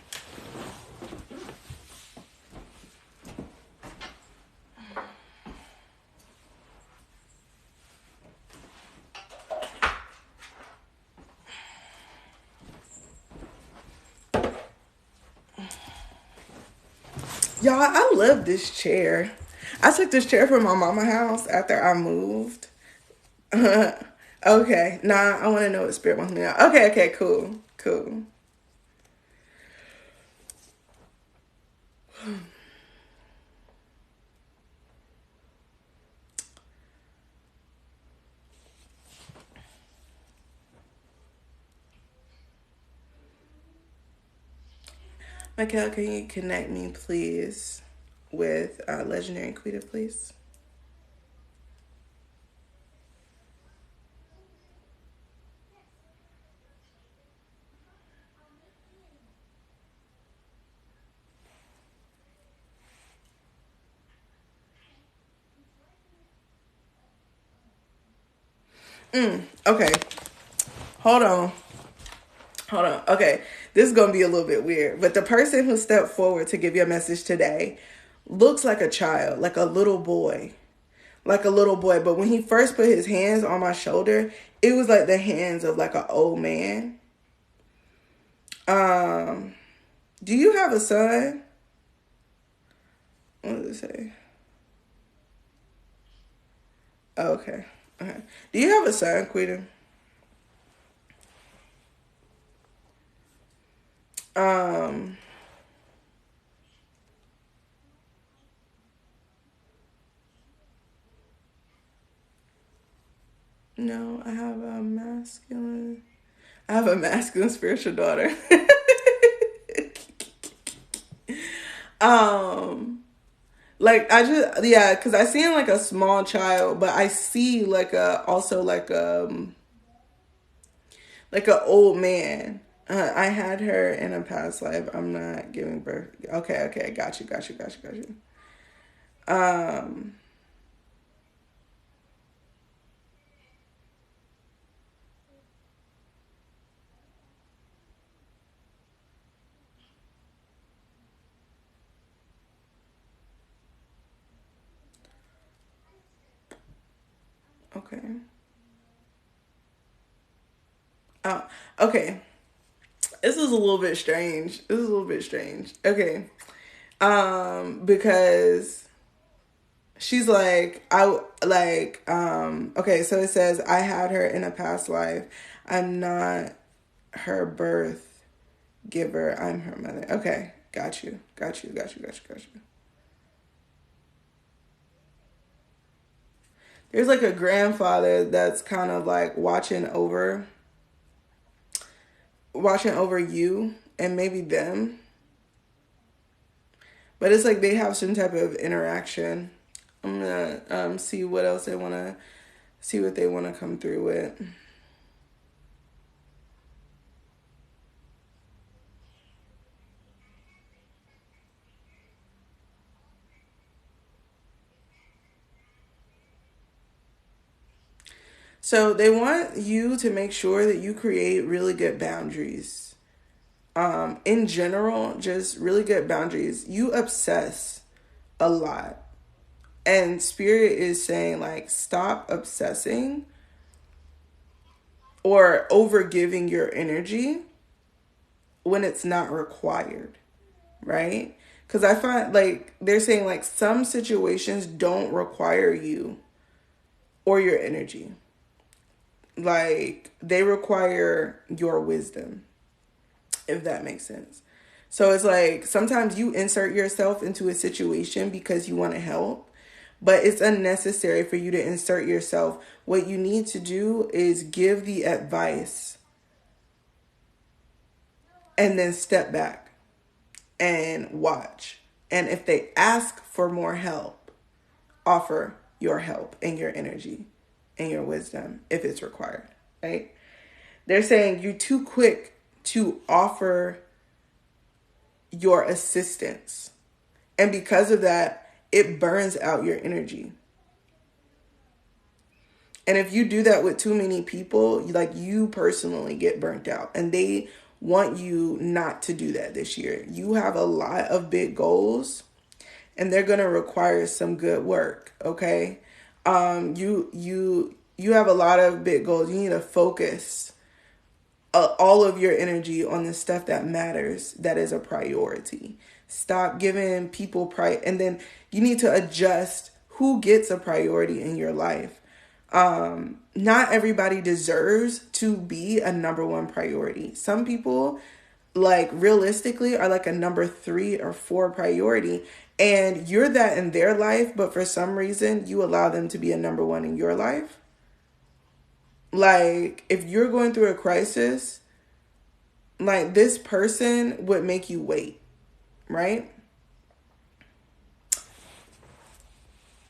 Y'all, I love this chair. I took this chair from my mama house after I moved. Okay, nah, I want to know what spirit wants me to know. Okay, okay, cool, cool. Michael, can you connect me, please, with Legendary Quita, please? Okay, hold on. Hold on. Okay, this is going to be a little bit weird, but the person who stepped forward to give you a message today looks like a child, like a little boy. Like a little boy. But when he first put his hands on my shoulder, it was like the hands of like an old man. Do you have a son? What does it say? Oh, okay. Okay. Do you have a son, Quita? Um, no, I have a masculine spiritual daughter. um, like I just, yeah, because I see him like a small child, but I see like a, also like an old man. I had her in a past life. I'm not giving birth. Okay, okay, got you, got you, got you, got you. Um, okay. Oh, okay. This is a little bit strange. This is a little bit strange. Okay. Because She's like, okay, so it says, I had her in a past life. I'm not her birth giver. I'm her mother. Okay, got you. There's like a grandfather that's kind of like watching over you and maybe them. But it's like they have some type of interaction. I'm gonna see what else they wanna see what they wanna come through with. So they want you to make sure that you create really good boundaries. In general, just really good boundaries. You obsess a lot. And spirit is saying like stop obsessing or over giving your energy when it's not required, right? Because I find like they're saying like some situations don't require you or your energy. Like they require your wisdom, if that makes sense. So it's like sometimes you insert yourself into a situation because you want to help, but it's unnecessary for you to insert yourself. What you need to do is give the advice and then step back and watch. And if they ask for more help, offer your help and your energy and your wisdom if it's required, right? They're saying you're too quick to offer your assistance. And because of that, it burns out your energy. And if you do that with too many people, like you personally get burnt out. And they want you not to do that this year. You have a lot of big goals and they're going to require some good work, okay? You have a lot of big goals. You need to focus all of your energy on the stuff that matters, that is a priority. Stop giving people and then you need to adjust who gets a priority in your life. Not everybody deserves to be a number one priority. Some people, like realistically, are like a number 3 or 4 priority, and you're that in their life, but for some reason you allow them to be a number 1 in your life. Like if you're going through a crisis, like this person would make you wait, right?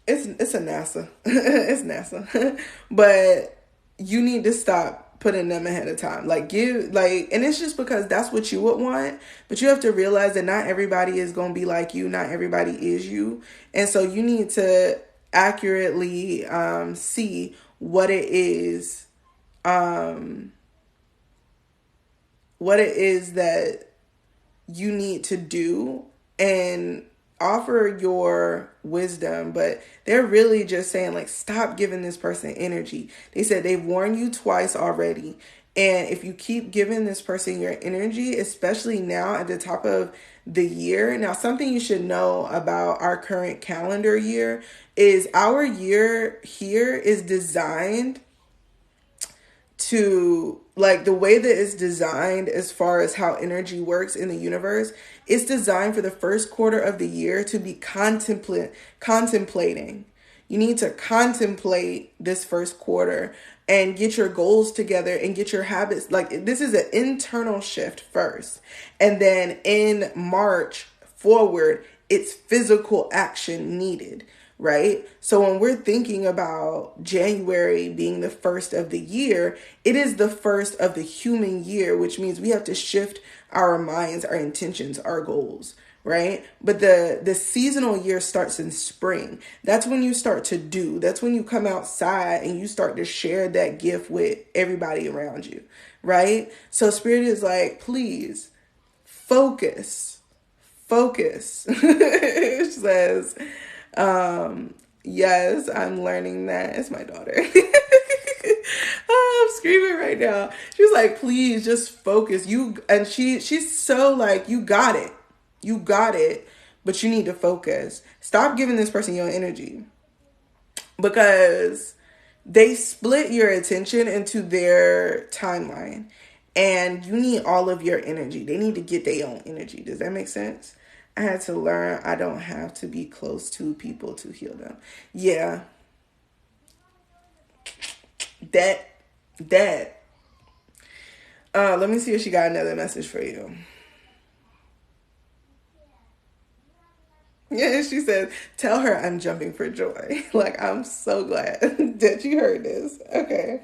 It's a NASA. It's NASA. But you need to stop putting them ahead of time. Like and it's just because that's what you would want, but you have to realize that not everybody is going to be like you, not everybody is you. And so you need to accurately see what it is that you need to do and offer your wisdom. But they're really just saying like stop giving this person energy. They said they've warned you twice already, and if you keep giving this person your energy, especially now at the top of the year. Now, something you should know about our current calendar year is our year here is designed to, like, the way that it's designed as far as how energy works in the universe, it's designed for the first quarter of the year to be contemplating. You need to contemplate this first quarter and get your goals together and get your habits. Like, this is an internal shift first. And then in March forward, it's physical action needed, right? So when we're thinking about January being the first of the year, it is the first of the human year, which means we have to shift our minds, our intentions, our goals, right? But the seasonal year starts in spring. That's when you start to do. That's when you come outside and you start to share that gift with everybody around you, right? So Spirit is like, please focus. It says, yes, I'm learning that. It's my daughter. Oh, I'm screaming right now. She's like, please just focus. And she's so like, you got it, but you need to focus. Stop giving this person your energy. because they split your attention into their timeline, and you need all of your energy. They need to get their own energy. Does that make sense? I had to learn I don't have to be close to people to heal them. Yeah. That. Let me see if she got another message for you. Yeah, she said, tell her I'm jumping for joy. Like, I'm so glad that you heard this. Okay.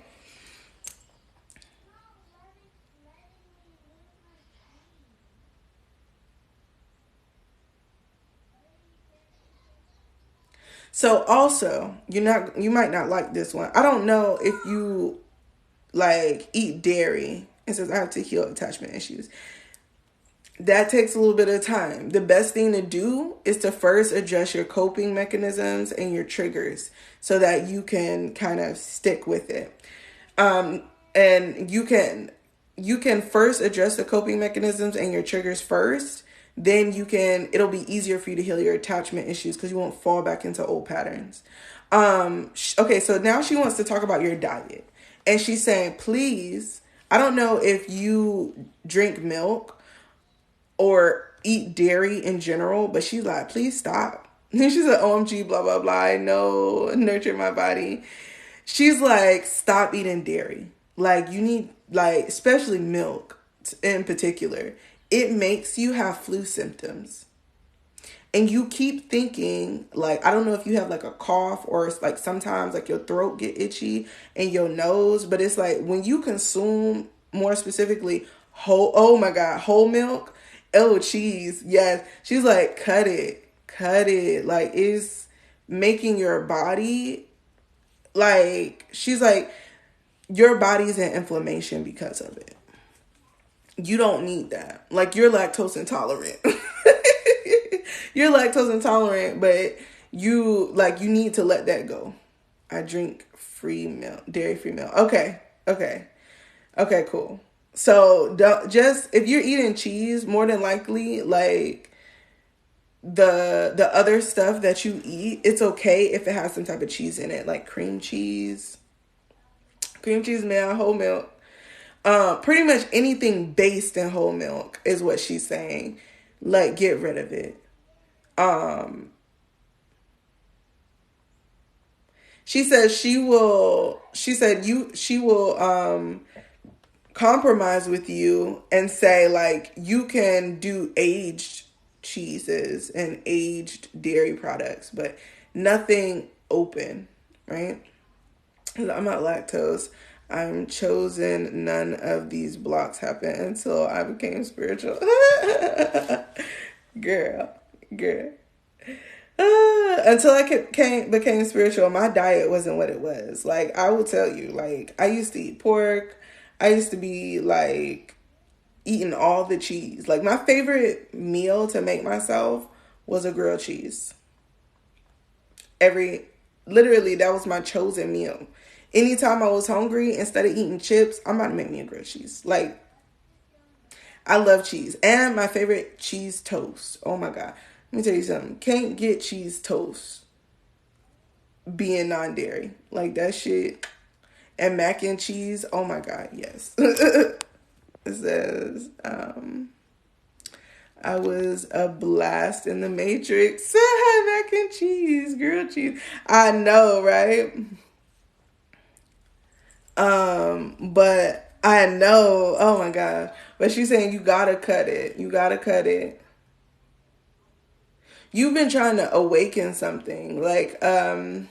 So also, you might not like this one. I don't know if you like eat dairy. It says I have to heal attachment issues. That takes a little bit of time. The best thing to do is to first address your coping mechanisms and your triggers so that you can kind of stick with it. And you can first address the coping mechanisms and your triggers first. Then it'll be easier for you to heal your attachment issues because you won't fall back into old patterns. Okay, so now she wants to talk about your diet. And she's saying, please, I don't know if you drink milk or eat dairy in general, but she's like, please stop. And she's like, OMG, blah, blah, blah. I know, nurture my body. She's like, stop eating dairy. Like, you need, like, especially milk in particular. It makes you have flu symptoms. And you keep thinking, like, I don't know if you have like a cough or it's like sometimes like your throat get itchy and your nose, but it's like when you consume more specifically oh my God, whole milk, cheese. Yes. She's like, cut it. Like, it's making your body, like, she's like, your body's in inflammation because of it. You don't need that. Like, you're lactose intolerant. You're lactose intolerant, but you need to let that go. I drink free milk, dairy-free milk. Okay, cool. So just if you're eating cheese, more than likely, like the other stuff that you eat, it's okay if it has some type of cheese in it, like cream cheese, milk, whole milk. Pretty much anything based in whole milk is what she's saying. Like, get rid of it. She says she will compromise with you and say, like, you can do aged cheeses and aged dairy products, but nothing open, right? I'm not lactose. I'm chosen. None of these blocks happened until I became spiritual. girl. Until I became spiritual, my diet wasn't what it was. Like, I will tell you, like, I used to eat pork. I used to be, like, eating all the cheese. Like, my favorite meal to make myself was a grilled cheese. Literally, that was my chosen meal. Anytime I was hungry, instead of eating chips, I'm about to make me a grilled cheese. Like, I love cheese. And my favorite, cheese toast. Oh my God. Let me tell you something. Can't get cheese toast being non-dairy. Like, that shit. And mac and cheese. Oh my God, yes. It says, I was a blast in the Matrix. Mac and cheese, grilled cheese. I know, right? But I know, oh my God. But she's saying you gotta cut it. You've been trying to awaken something, like an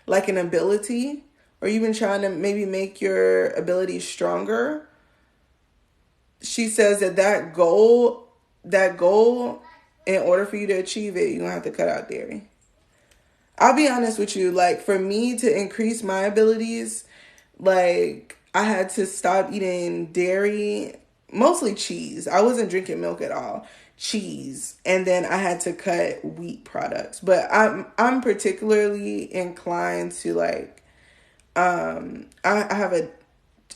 ability, or you've been trying to maybe make your ability stronger. She says that goal, in order for you to achieve it, you're gonna have to cut out dairy. I'll be honest with you, like, for me to increase my abilities, like, I had to stop eating dairy, mostly cheese. I wasn't drinking milk at all. Cheese. And then I had to cut wheat products. But I'm particularly inclined to, like, I have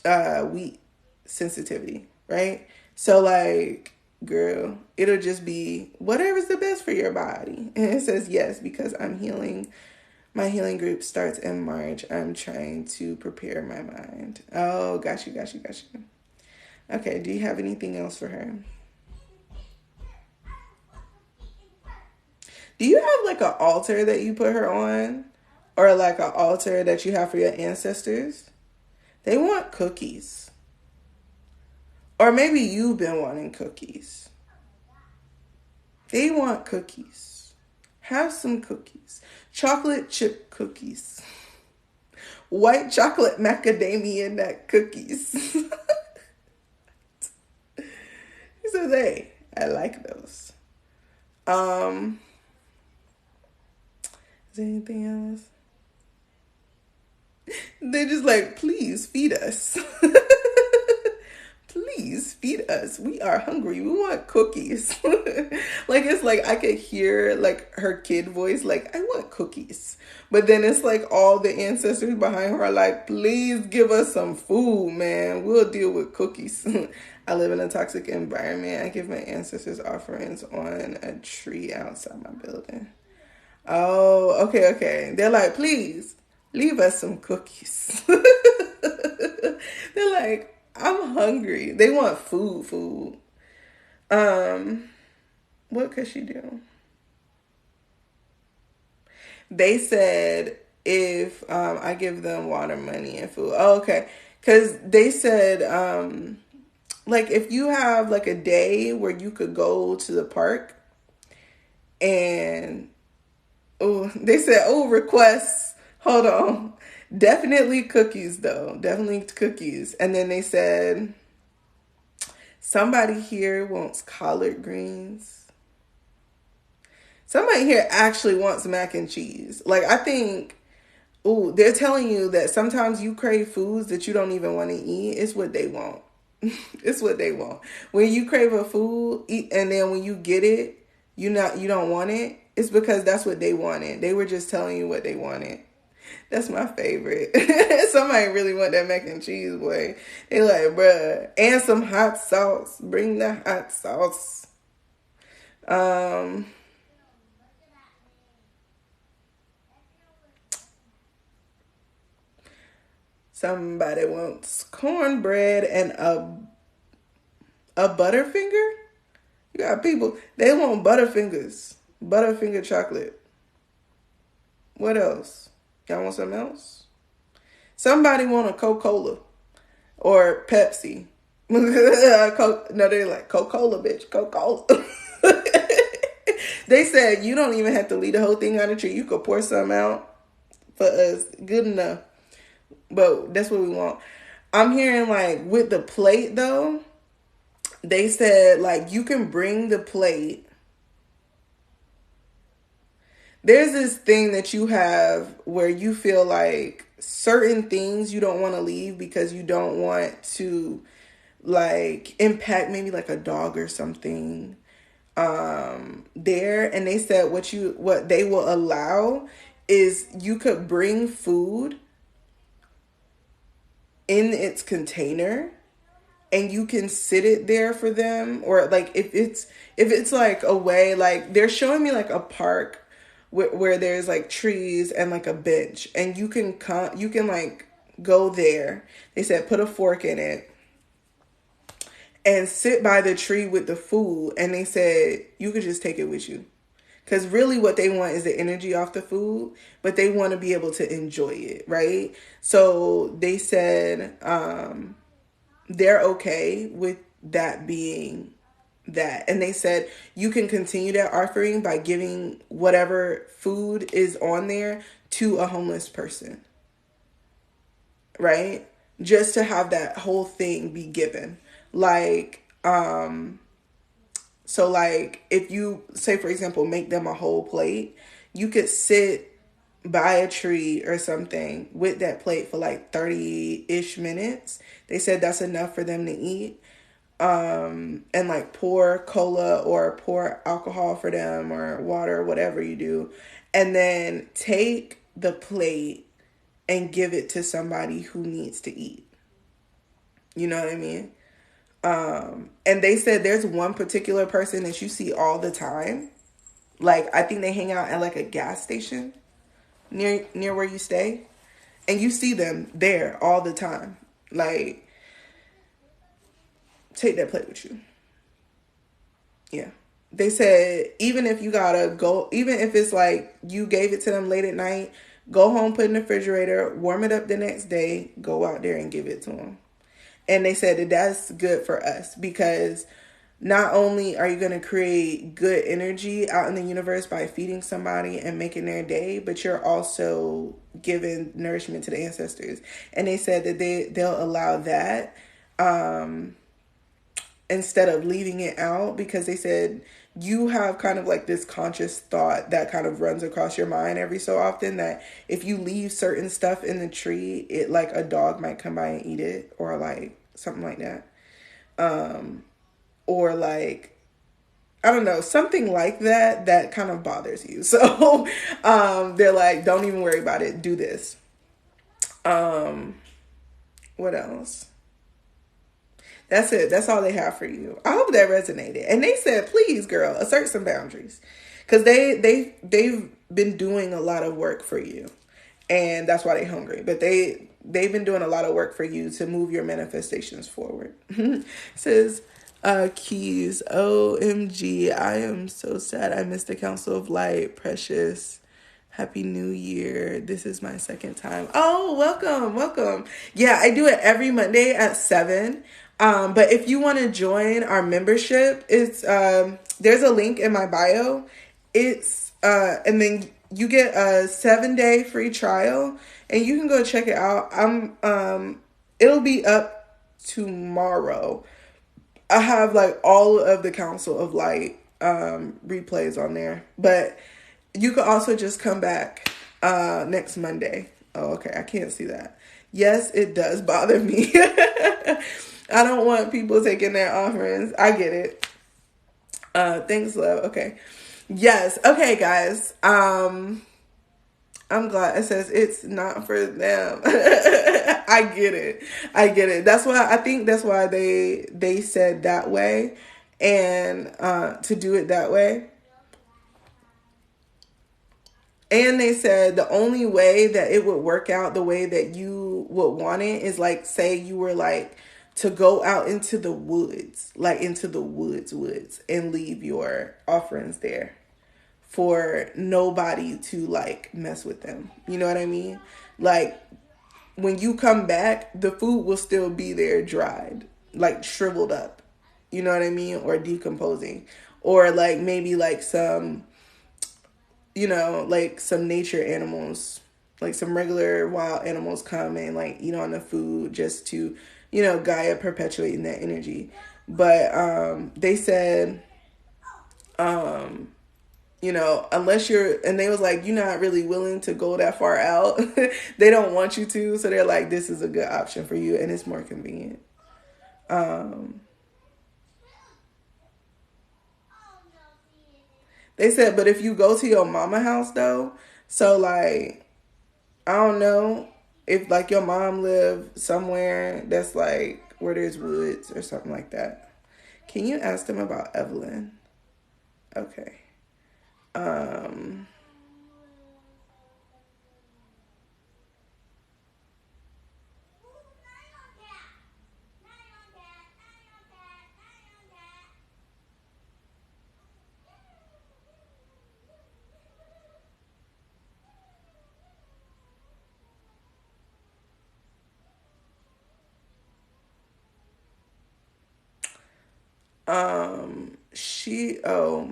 a wheat sensitivity, right? So, like, girl, it'll just be whatever's the best for your body. And it says yes, because I'm healing My healing group starts in March. I'm trying to prepare my mind. Oh, got you. Okay, do you have anything else for her? Do you have like an altar that you put her on? Or like an altar that you have for your ancestors? They want cookies. Or maybe you've been wanting cookies. They want cookies. Have some cookies. Chocolate chip cookies. White chocolate macadamia nut cookies. So I like those. Is there anything else? They're just like, please feed us. Please feed us. We are hungry. We want cookies. Like, it's like I could hear like her kid voice, like, I want cookies. But then it's like all the ancestors behind her are like, please give us some food, man. We'll deal with cookies. I live in a toxic environment. I give my ancestors offerings on a tree outside my building. Oh, okay. They're like, please leave us some cookies. They're like, I'm hungry. They want food. What could she do? They said if I give them water, money, and food. Oh, okay. Because they said like if you have like a day where you could go to the park and they said, requests. Hold on. Definitely cookies, though. Definitely cookies. And then they said, somebody here wants collard greens. Somebody here actually wants mac and cheese. Like, I think, they're telling you that sometimes you crave foods that you don't even want to eat. It's what they want. It's what they want. When you crave a food, and then when you get it, you don't want it. It's because that's what they wanted. They were just telling you what they wanted. That's my favorite. Somebody really want that mac and cheese, boy. They like, bruh. And some hot sauce. Bring the hot sauce. Somebody wants cornbread and a Butterfinger. You got people, they want Butterfingers. Butterfinger chocolate. What else? Y'all want something else? Somebody want a Coca-Cola or Pepsi. No, they're like, Coca-Cola, bitch. Coca-Cola. They said you don't even have to leave the whole thing on the tree. You could pour some out for us. Good enough. But that's what we want. I'm hearing like with the plate though, they said like you can bring the plate. There's this thing that you have where you feel like certain things you don't want to leave because you don't want to like impact maybe like a dog or something there. And they said what they will allow is you could bring food in its container and you can sit it there for them. Or like if it's like a way, like they're showing me like a park where there's like trees and like a bench, and you can like go there. They said put a fork in it and sit by the tree with the food, and they said you could just take it with you, because really what they want is the energy off the food, but they want to be able to enjoy it, right? So they said they're okay with that being that. And they said you can continue that offering by giving whatever food is on there to a homeless person, right? Just to have that whole thing be given. Like, so like if you say, for example, make them a whole plate, you could sit by a tree or something with that plate for like 30-ish minutes. They said that's enough for them to eat. And like pour cola or pour alcohol for them or water, whatever you do. And then take the plate and give it to somebody who needs to eat. You know what I mean? And they said there's one particular person that you see all the time. Like, I think they hang out at like a gas station. near where you stay, and you see them there all the time. Like, take that plate with you. Yeah. They said even if you gotta go, even if it's like you gave it to them late at night, go home, put it in the refrigerator, warm it up the next day, go out there and give it to them. And they said that that's good for us because not only are you going to create good energy out in the universe by feeding somebody and making their day, but you're also giving nourishment to the ancestors. And they said that they'll allow that instead of leaving it out, because they said you have kind of like this conscious thought that kind of runs across your mind every so often that if you leave certain stuff in the tree, it like a dog might come by and eat it, or like something like that. Or like, I don't know, something like that kind of bothers you. So they're like, don't even worry about it. Do this. What else? That's it. That's all they have for you. I hope that resonated. And they said, please, girl, assert some boundaries. Because they've been doing a lot of work for you. And that's why they're hungry. But they've been doing a lot of work for you to move your manifestations forward. It says, Keys, OMG, I am so sad I missed the Council of Light. Precious. Happy New Year. This is my second time. Oh, welcome. Yeah, I do it every Monday at 7. But if you want to join our membership, it's there's a link in my bio. It's and then you get a 7-day free trial and you can go check it out. It'll be up tomorrow. I have like all of the Council of Light replays on there. But you could also just come back next Monday. Oh, okay. I can't see that. Yes, it does bother me. I don't want people taking their offerings. I get it. Thanks, love. Okay. Yes. Okay, guys. I'm glad it says it's not for them. I get it. That's why I think that's why they said that way, and to do it that way. And they said the only way that it would work out the way that you would want it is like, say you were like to go out into the woods, like into the woods, and leave your offerings there for nobody to like mess with them. You know what I mean? Like when you come back, the food will still be there dried, like shriveled up. You know what I mean? Or decomposing. Or like maybe like some, you know, like some nature animals, like some regular wild animals come and like eat on the food just to, you know, Gaia perpetuating that energy. But they said, you know, unless you're, and they was like, you're not really willing to go that far out. They don't want you to. So they're like, this is a good option for you and it's more convenient. They said, but if you go to your mama house though, so like, I don't know if like your mom lived somewhere that's like where there's woods or something like that. Can you ask them about Evelyn? Okay.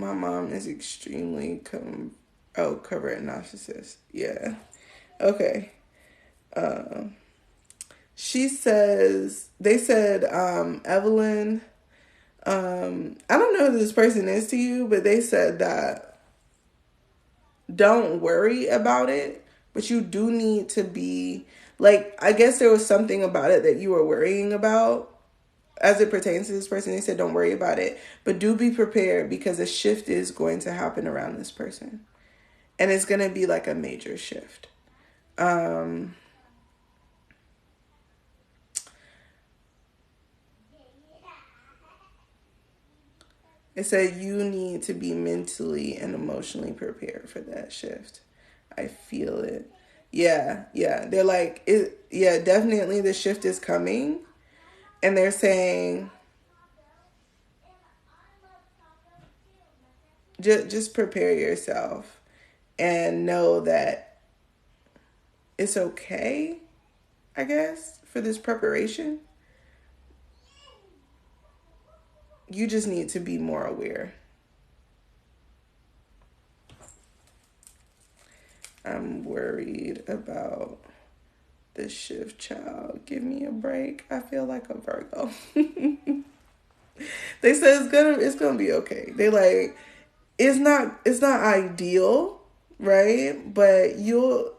My mom is extremely covert narcissist. Yeah. Okay. She says, they said, Evelyn, I don't know who this person is to you, but they said that don't worry about it, but you do need to be, like, I guess there was something about it that you were worrying about as it pertains to this person. They said don't worry about it, but do be prepared because a shift is going to happen around this person. And it's going to be like a major shift. It said you need to be mentally and emotionally prepared for that shift. I feel it. Yeah, yeah. They're like, it, yeah, definitely the shift is coming. And they're saying, just prepare yourself and know that it's okay, I guess, for this preparation. You just need to be more aware. I'm worried about the shift, child. Give me a break. I feel like a Virgo. They said it's gonna be okay. They like it's not ideal, right? But you'll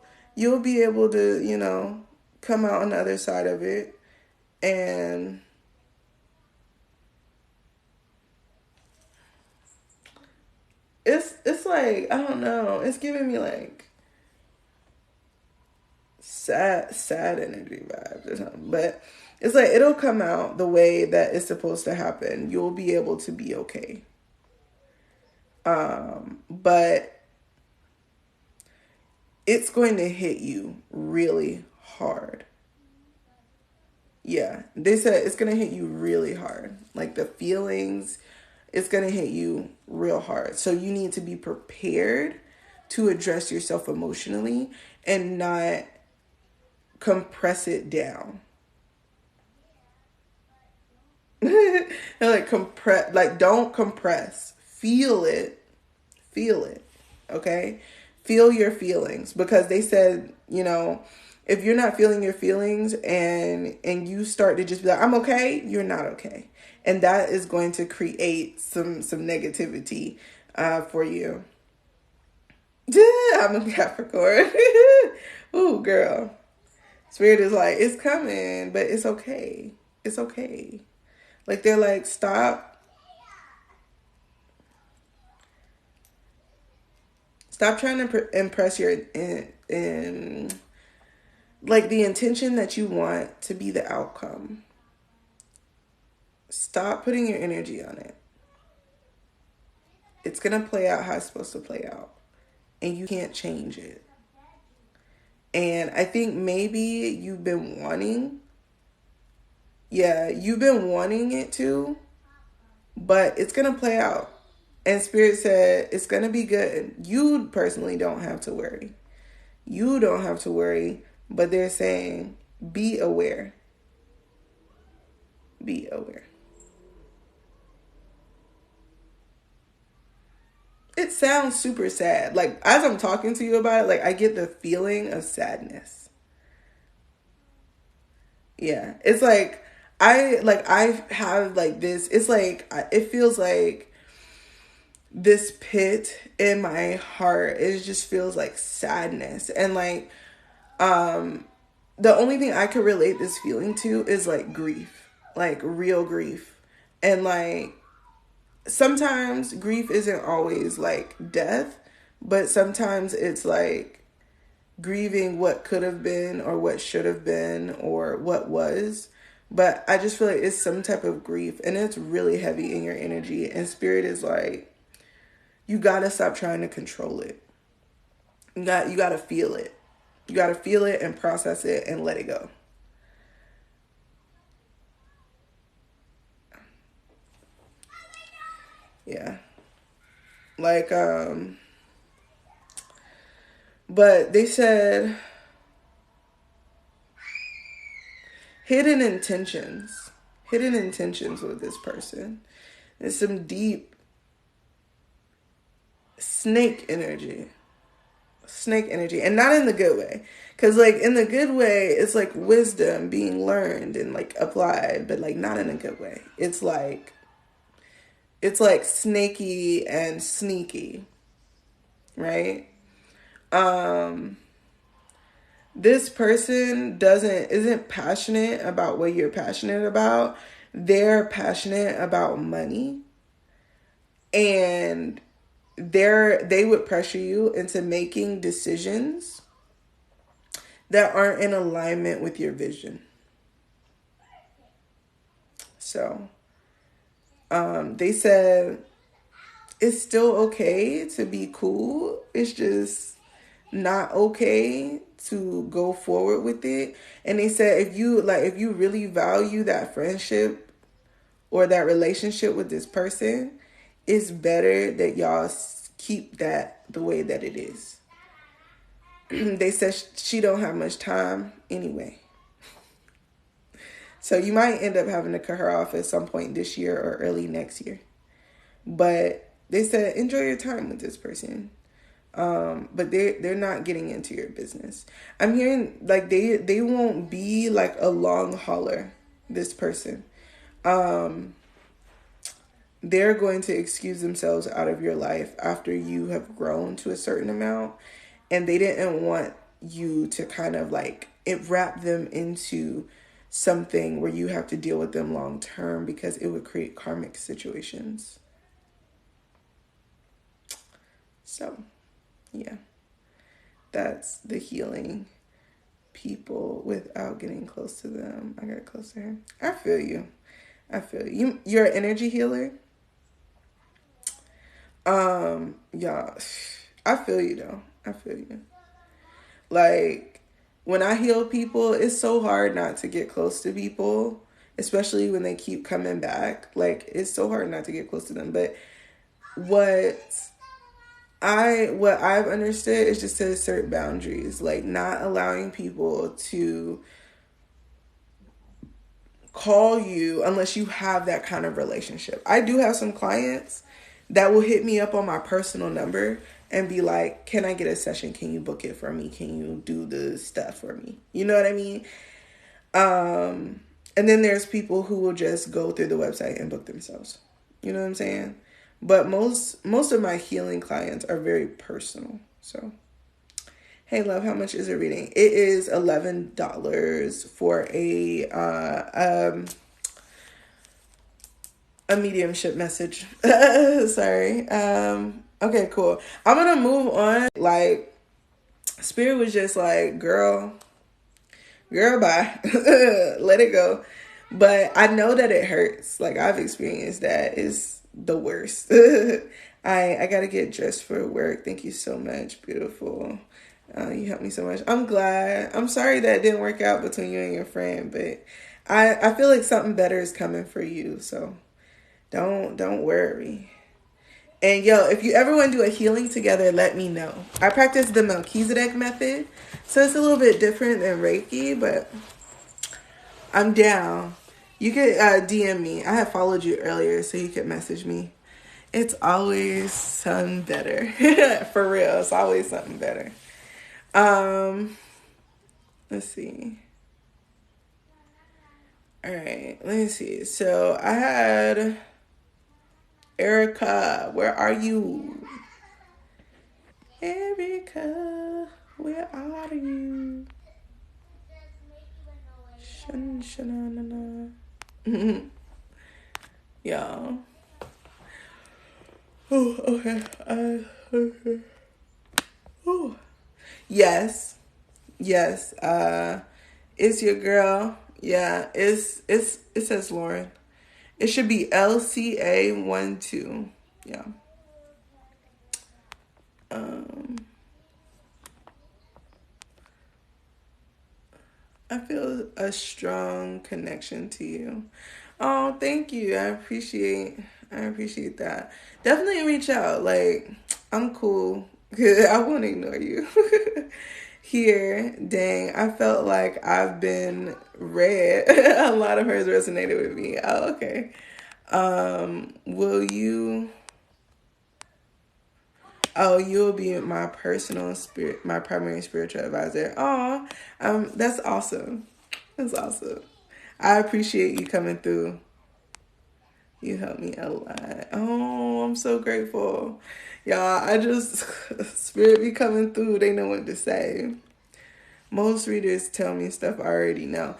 be able to, come out on the other side of it. And it's like, I don't know, it's giving me like sad energy vibes or something. But it's like it'll come out the way that it's supposed to happen. You'll be able to be okay. But it's going to hit you really hard. Yeah, they said it's going to hit you really hard. Like the feelings, it's going to hit you real hard. So you need to be prepared to address yourself emotionally and not compress it down. Like compress, like don't compress. Feel it. Feel it. Okay? Feel your feelings, because they said, if you're not feeling your feelings and you start to just be like, I'm okay, you're not okay. And that is going to create some negativity for you. I'm a Capricorn. Ooh, girl. Spirit is like, it's coming, but it's okay. It's okay. Like they're like, stop trying to impress your in like the intention that you want to be the outcome. Stop putting your energy on it. It's going to play out how it's supposed to play out. And you can't change it. And I think maybe you've been wanting it to, but it's going to play out. And Spirit said it's going to be good. You personally don't have to worry. You don't have to worry, but they're saying be aware. Be aware. It sounds super sad. Like, as I'm talking to you about it, like, I get the feeling of sadness. Yeah. It's like, I have, like, this, it's like, it feels like this pit in my heart. It just feels like sadness. And, like, the only thing I could relate this feeling to is, like, grief. Like, real grief. And, like, sometimes grief isn't always like death, but sometimes it's like grieving what could have been or what should have been or what was. But I just feel like it's some type of grief, and it's really heavy in your energy. And Spirit is like, you gotta stop trying to control it. You gotta feel it. You gotta feel it and process it and let it go. Yeah. Like, but they said hidden intentions with this person. There's some deep snake energy, and not in the good way. Because, like, in the good way, it's like wisdom being learned and like applied, but like not in a good way. It's like snaky and sneaky, right? This person isn't passionate about what you're passionate about. They're passionate about money, and they would pressure you into making decisions that aren't in alignment with your vision. So, they said it's still okay to be cool. It's just not okay to go forward with it. And they said if you really value that friendship or that relationship with this person, it's better that y'all keep that the way that it is. They said she don't have much time anyway. So you might end up having to cut her off at some point this year or early next year. But they said enjoy your time with this person. But they're not getting into your business. I'm hearing like they won't be like a long hauler, this person. They're going to excuse themselves out of your life after you have grown to a certain amount, and they didn't want you to kind of like wrap them into something where you have to deal with them long term, because it would create karmic situations. So yeah, that's the healing people without getting close to them. I got close to her. I feel you. You're an energy healer. Yeah, I feel you though. I feel you. Like when I heal people, it's so hard not to get close to people, especially when they keep coming back. Like it's so hard not to get close to them. But what I've understood is just to assert boundaries, like not allowing people to call you unless you have that kind of relationship. I do have some clients that will hit me up on my personal number and be like, can I get a session? Can you book it for me? Can you do the stuff for me? You know what I mean? And then there's people who will just go through the website and book themselves. You know what I'm saying? But most of my healing clients are very personal. So, hey love, how much is a reading? It is $11 for a mediumship message. Sorry. Okay, cool. I'm gonna move on. Like, Spirit was just like, girl, bye. Let it go. But I know that it hurts. Like, I've experienced that. It's the worst. I gotta get dressed for work. Thank you so much. Beautiful. You helped me so much. I'm glad. I'm sorry that it didn't work out between you and your friend, but I feel like something better is coming for you. So don't worry. And yo, if you ever want to do a healing together, let me know. I practice the Melchizedek method, so it's a little bit different than Reiki, but I'm down. You could DM me. I have followed you earlier, so you could message me. It's always something better. For real, it's always something better. Let's see. All right, let me see. So I had Erica. Where are you? Erica, where are you? Shanana. Y'all. Oh, okay. Okay. Oh. Yes. It's your girl. Yeah, it says Lauren. It should be LCA12. Yeah. I feel a strong connection to you. Oh, thank you. I appreciate that. Definitely reach out. Like, I'm cool. I won't ignore you. Here, dang, I felt like I've been read. A lot of hers resonated with me. Oh, okay. Will you? Oh, you'll be my my primary spiritual advisor. Oh, that's awesome. That's awesome. I appreciate you coming through. You helped me a lot. Oh, I'm so grateful. Y'all, Spirit be coming through. They know what to say. Most readers tell me stuff I already know.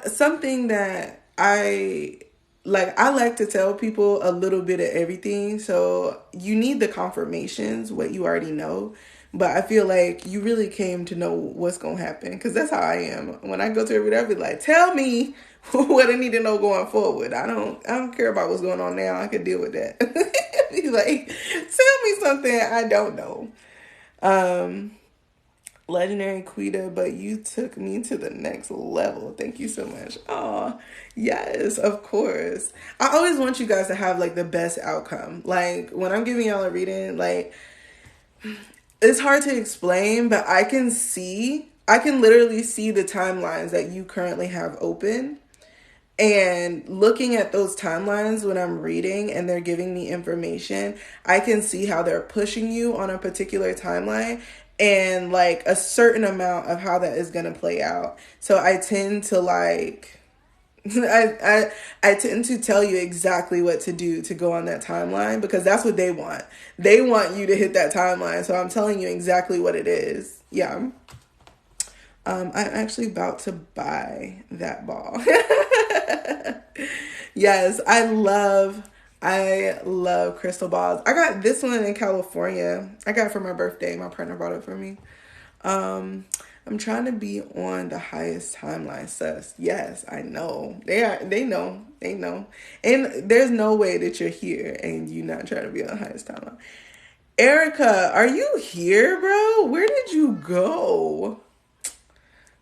Something that I like to tell people a little bit of everything. So you need the confirmations, what you already know. But I feel like you really came to know what's going to happen. Because that's how I am. When I go to a reader, I'll be like, tell me what I need to know going forward. I don't care about what's going on now. I can deal with that. He's like, tell me something I don't know. Legendary Quita, but you took me to the next level. Thank you so much. Oh, yes, of course. I always want you guys to have like the best outcome. Like when I'm giving y'all a reading, like it's hard to explain, but I can literally see the timelines that you currently have open. And looking at those timelines when I'm reading and they're giving me information, I can see how they're pushing you on a particular timeline and like a certain amount of how that is going to play out. So I tend to like I tend to tell you exactly what to do to go on that timeline because that's what they want. They want you to hit that timeline. So I'm telling you exactly what it is. Yeah. I'm actually about to buy that ball. Yes, I love crystal balls. I got this one in California. I got it for my birthday. My partner bought it for me. I'm trying to be on the highest timeline, sus. Yes, I know. They know. And there's no way that you're here and you're not trying to be on the highest timeline. Erica, are you here, bro? Where did you go?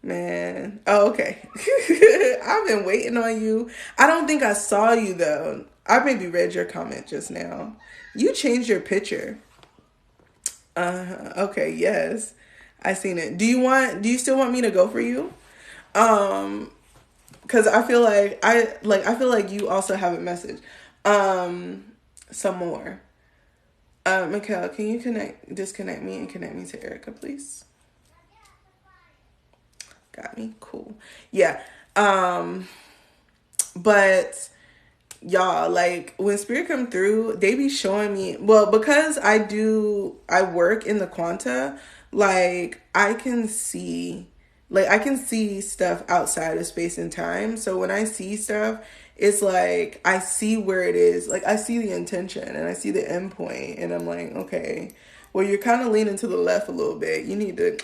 Man. Oh, okay. I've been waiting on you. I don't think I saw you though. I maybe read your comment just now. You changed your picture. Okay, yes. I seen it. Do you still want me to go for you? Cuz I feel like you also have a message. Some more. Mikhail, can you disconnect me and connect me to Erica, please? Got me? Cool. Yeah. But y'all, like when spirit come through, they be showing me, well, because I work in the quanta, like I can see stuff outside of space and time. So when I see stuff, it's like I see where it is. Like I see the intention and I see the end point and I'm like, okay, well, you're kind of leaning to the left a little bit. You need to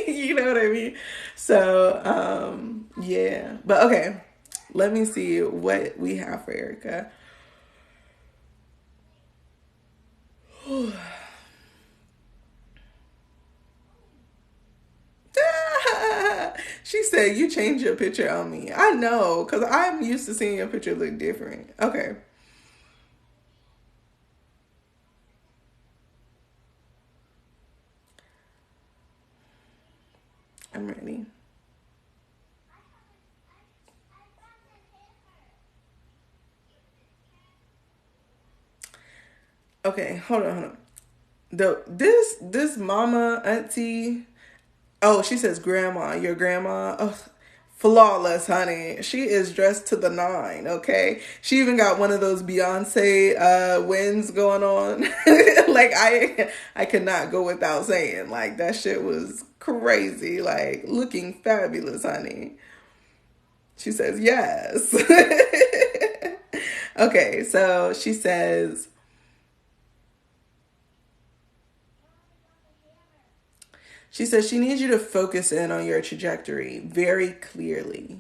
you know what I mean? So, yeah. But okay, let me see what we have for Erica. She said, you changed your picture on me. I know, because I'm used to seeing your picture look different. Okay. I'm ready. Okay, hold on. This mama, auntie, oh, she says grandma, your grandma. Oh, flawless, honey. She is dressed to the nine, okay? She even got one of those Beyonce wins going on. Like I could not go without saying. Like that shit was crazy. Like looking fabulous, honey. She says yes. Okay, so she says she needs you to focus in on your trajectory very clearly.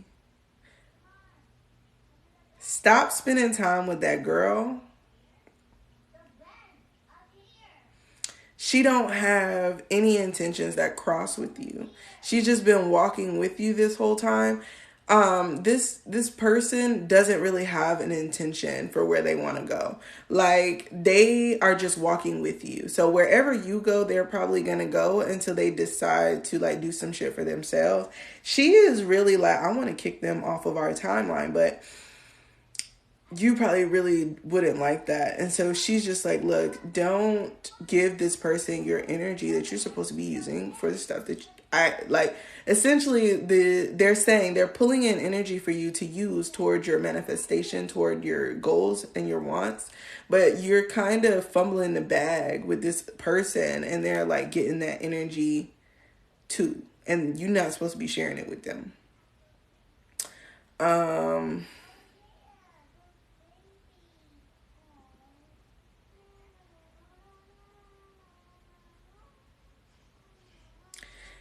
Stop spending time with that girl. She don't have any intentions that cross with you. She's just been walking with you this whole time. This person doesn't really have an intention for where they want to go. Like they are just walking with you. So wherever you go, they're probably gonna go until they decide to like do some shit for themselves. She is really like, I want to kick them off of our timeline, but you probably really wouldn't like that. And so she's just like, look, don't give this person your energy that you're supposed to be using for the stuff that I like. Essentially, they're saying they're pulling in energy for you to use toward your manifestation, toward your goals and your wants. But you're kind of fumbling the bag with this person and they're like getting that energy too. And you're not supposed to be sharing it with them.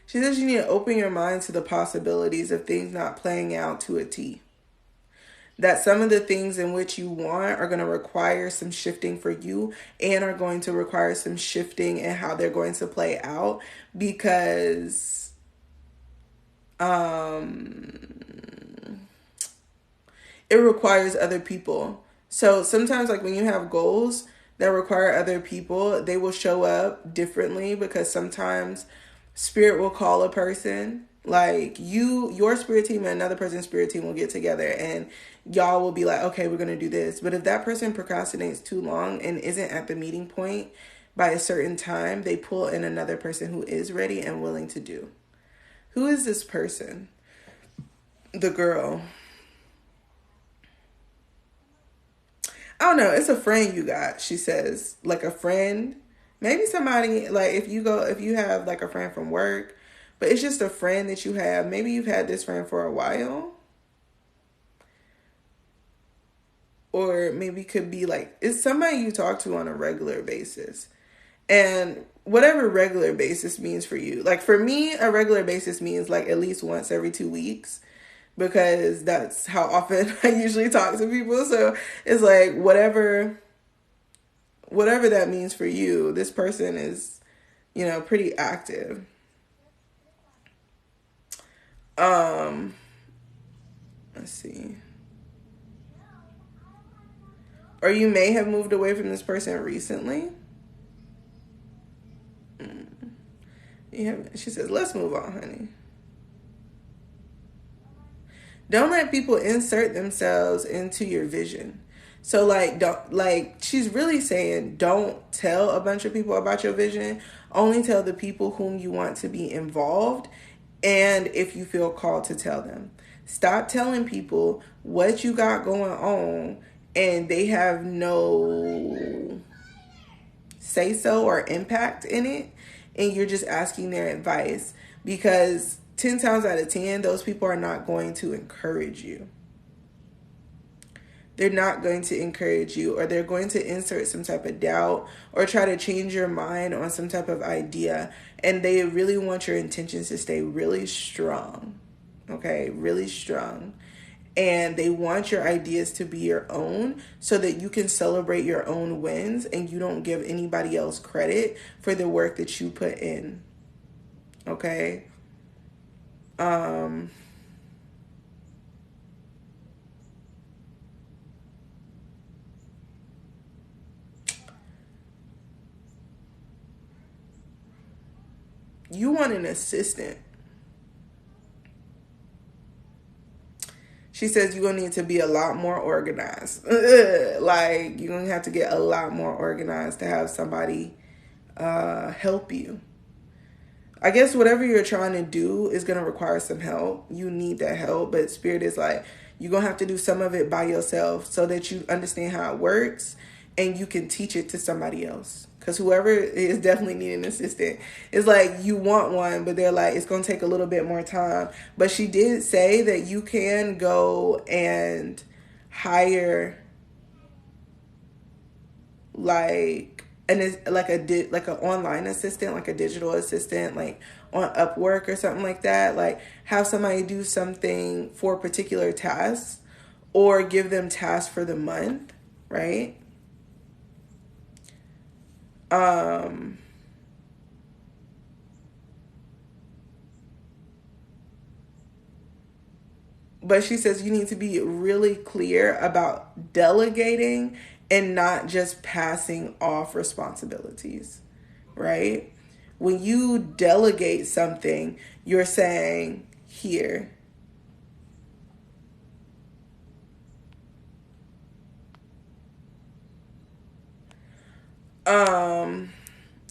She says you need to open your mind to the possibilities of things not playing out to a T. that some of the things in which you want are going to require some shifting for you, and are going to require some shifting in how they're going to play out, because it requires other people. So sometimes, like when you have goals that require other people, they will show up differently, because sometimes spirit will call a person, like your spirit team and another person's spirit team will get together, and y'all will be like, okay, we're going to do this. But if that person procrastinates too long and isn't at the meeting point by a certain time, they pull in another person who is ready and willing to do. Who is this person? The girl. I don't know. It's a friend you got, she says. Like a friend. Maybe somebody, like if you have like a friend from work, but it's just a friend that you have. Maybe you've had this friend for a while. Or maybe could be like, it's somebody you talk to on a regular basis. And whatever regular basis means for you. Like for me, a regular basis means like at least once every 2 weeks, because that's how often I usually talk to people. So it's like whatever that means for you, this person is, pretty active. Let's see. Or you may have moved away from this person recently. Yeah, she says, let's move on, honey. Don't let people insert themselves into your vision. So she's really saying, don't tell a bunch of people about your vision. Only tell the people whom you want to be involved, and if you feel called to tell them. Stop telling people what you got going on and they have no say so or impact in it, and you're just asking their advice, because 10 times out of 10, those people are not going to encourage you. They're not going to encourage you, or they're going to insert some type of doubt or try to change your mind on some type of idea. And they really want your intentions to stay really strong. Okay, really strong. And they want your ideas to be your own, so that you can celebrate your own wins and you don't give anybody else credit for the work that you put in. Okay? You want an assistant. She says you're going to need to be a lot more organized. Like, you're going to have to get a lot more organized to have somebody help you. I guess whatever you're trying to do is going to require some help. You need that help. But Spirit is like, you're going to have to do some of it by yourself, so that you understand how it works and you can teach it to somebody else. Because whoever is definitely needing an assistant. It's like you want one, but they're like, it's going to take a little bit more time. But she did say that you can go and hire like an online assistant, like a digital assistant, like on Upwork or something like that. Like have somebody do something for particular tasks, or give them tasks for the month, right? But she says you need to be really clear about delegating and not just passing off responsibilities, right? When you delegate something, you're saying, here.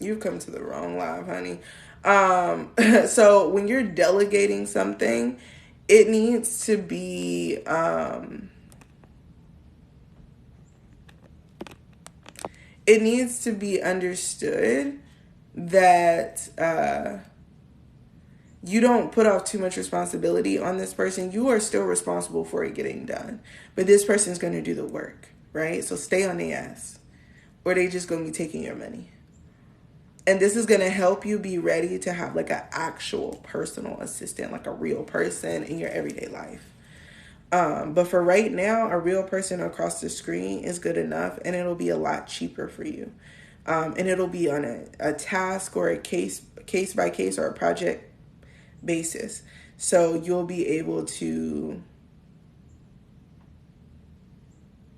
You've come to the wrong live, honey. So when you're delegating something, it needs to be, understood that you don't put off too much responsibility on this person. You are still responsible for it getting done, but this person's going to do the work, right? So stay on their ass, or they just going to be taking your money. And this is going to help you be ready to have like an actual personal assistant, like a real person in your everyday life. But for right now, a real person across the screen is good enough, and it'll be a lot cheaper for you. And it'll be on a task or a case by case or a project basis. So you'll be able to,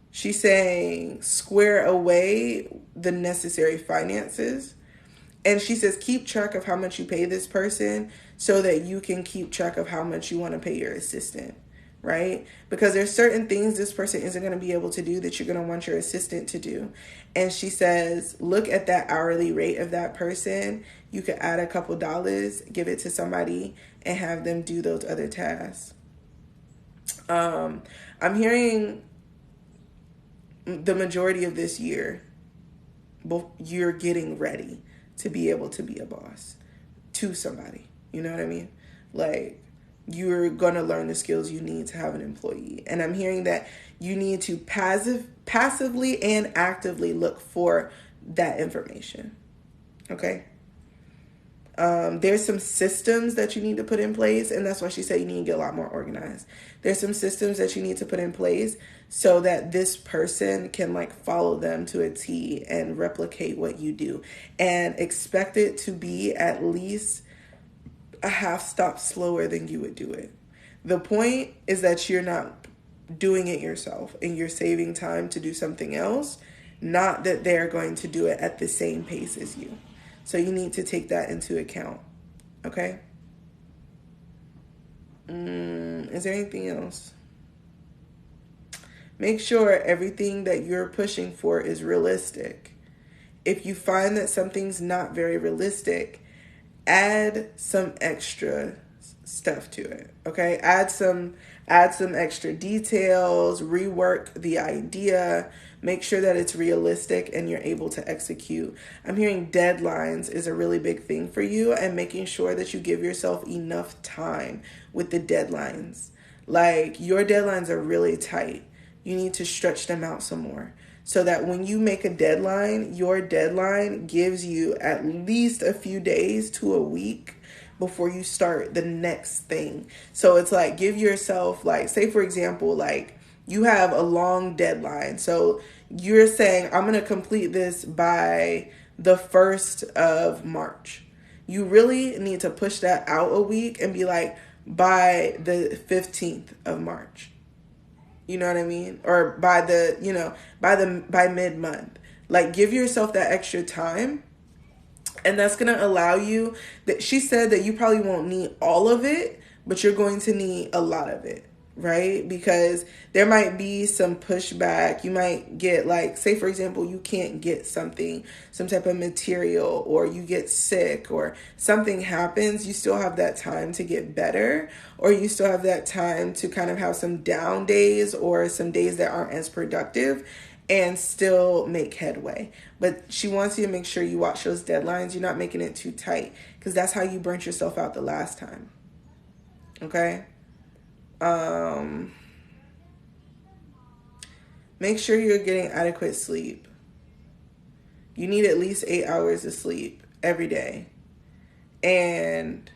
she's saying, square away the necessary finances. And she says, keep track of how much you pay this person so that you can keep track of how much you want to pay your assistant, right? Because there's certain things this person isn't going to be able to do that you're going to want your assistant to do. And she says, look at that hourly rate of that person. You could add a couple dollars, give it to somebody, and have them do those other tasks. I'm hearing the majority of this year, you're getting ready to be able to be a boss to somebody. You know what I mean? Like, you're going to learn the skills you need to have an employee. And I'm hearing that you need to passively and actively look for that information. Okay? There's some systems that you need to put in place, and that's why she said you need to get a lot more organized. There's some systems that you need to put in place so that this person can like follow them to a T and replicate what you do, and expect it to be at least a half stop slower than you would do it. The point is that you're not doing it yourself and you're saving time to do something else, not that they're going to do it at the same pace as you. So you need to take that into account. Okay? Is there anything else? Make sure everything that you're pushing for is realistic. If you find that something's not very realistic, add some extra stuff to it. Okay? Add some extra details, rework the idea, make sure that it's realistic and you're able to execute. I'm hearing deadlines is a really big thing for you, and making sure that you give yourself enough time with the deadlines. Like, your deadlines are really tight. You need to stretch them out some more, so that when you make a deadline, your deadline gives you at least a few days to a week before you start the next thing. So it's like, give yourself, like, say for example, like, you have a long deadline. So you're saying, I'm going to complete this by the 1st of March. You really need to push that out a week and be like, by the 15th of March. You know what I mean? Or by by mid-month. Like, give yourself that extra time. And that's going to allow you, that she said that you probably won't need all of it, but you're going to need a lot of it, right? Because there might be some pushback. You might get, like, say for example, you can't get some type of material, or you get sick or something happens. You still have that time to get better, or you still have that time to kind of have some down days or some days that aren't as productive and still make headway. But she wants you to make sure you watch those deadlines. You're not making it too tight, because that's how you burnt yourself out the last time. Okay? Make sure you're getting adequate sleep. You need at least 8 hours of sleep every day. And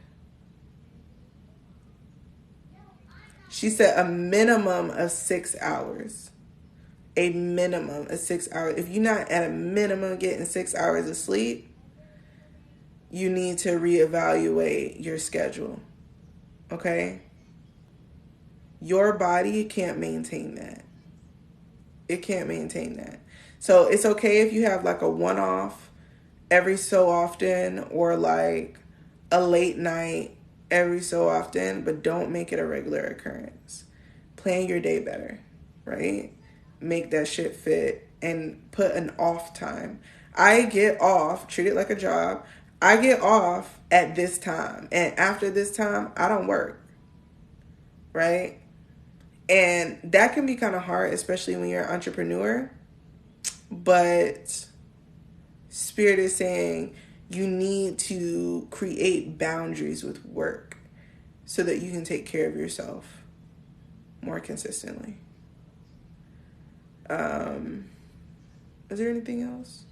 she said a minimum of 6 hours. A minimum of 6 hours. If you're not at a minimum getting 6 hours of sleep, you need to reevaluate your schedule. Okay? Your body can't maintain that. It can't maintain that. So it's okay if you have like a one-off every so often, or like a late night every so often, but don't make it a regular occurrence. Plan your day better, right? Make that shit fit and put an off time. I get off, treat it like a job. I get off at this time, and after this time, I don't work, right? And that can be kind of hard, especially when you're an entrepreneur. But Spirit is saying you need to create boundaries with work so that you can take care of yourself more consistently. Is there anything else?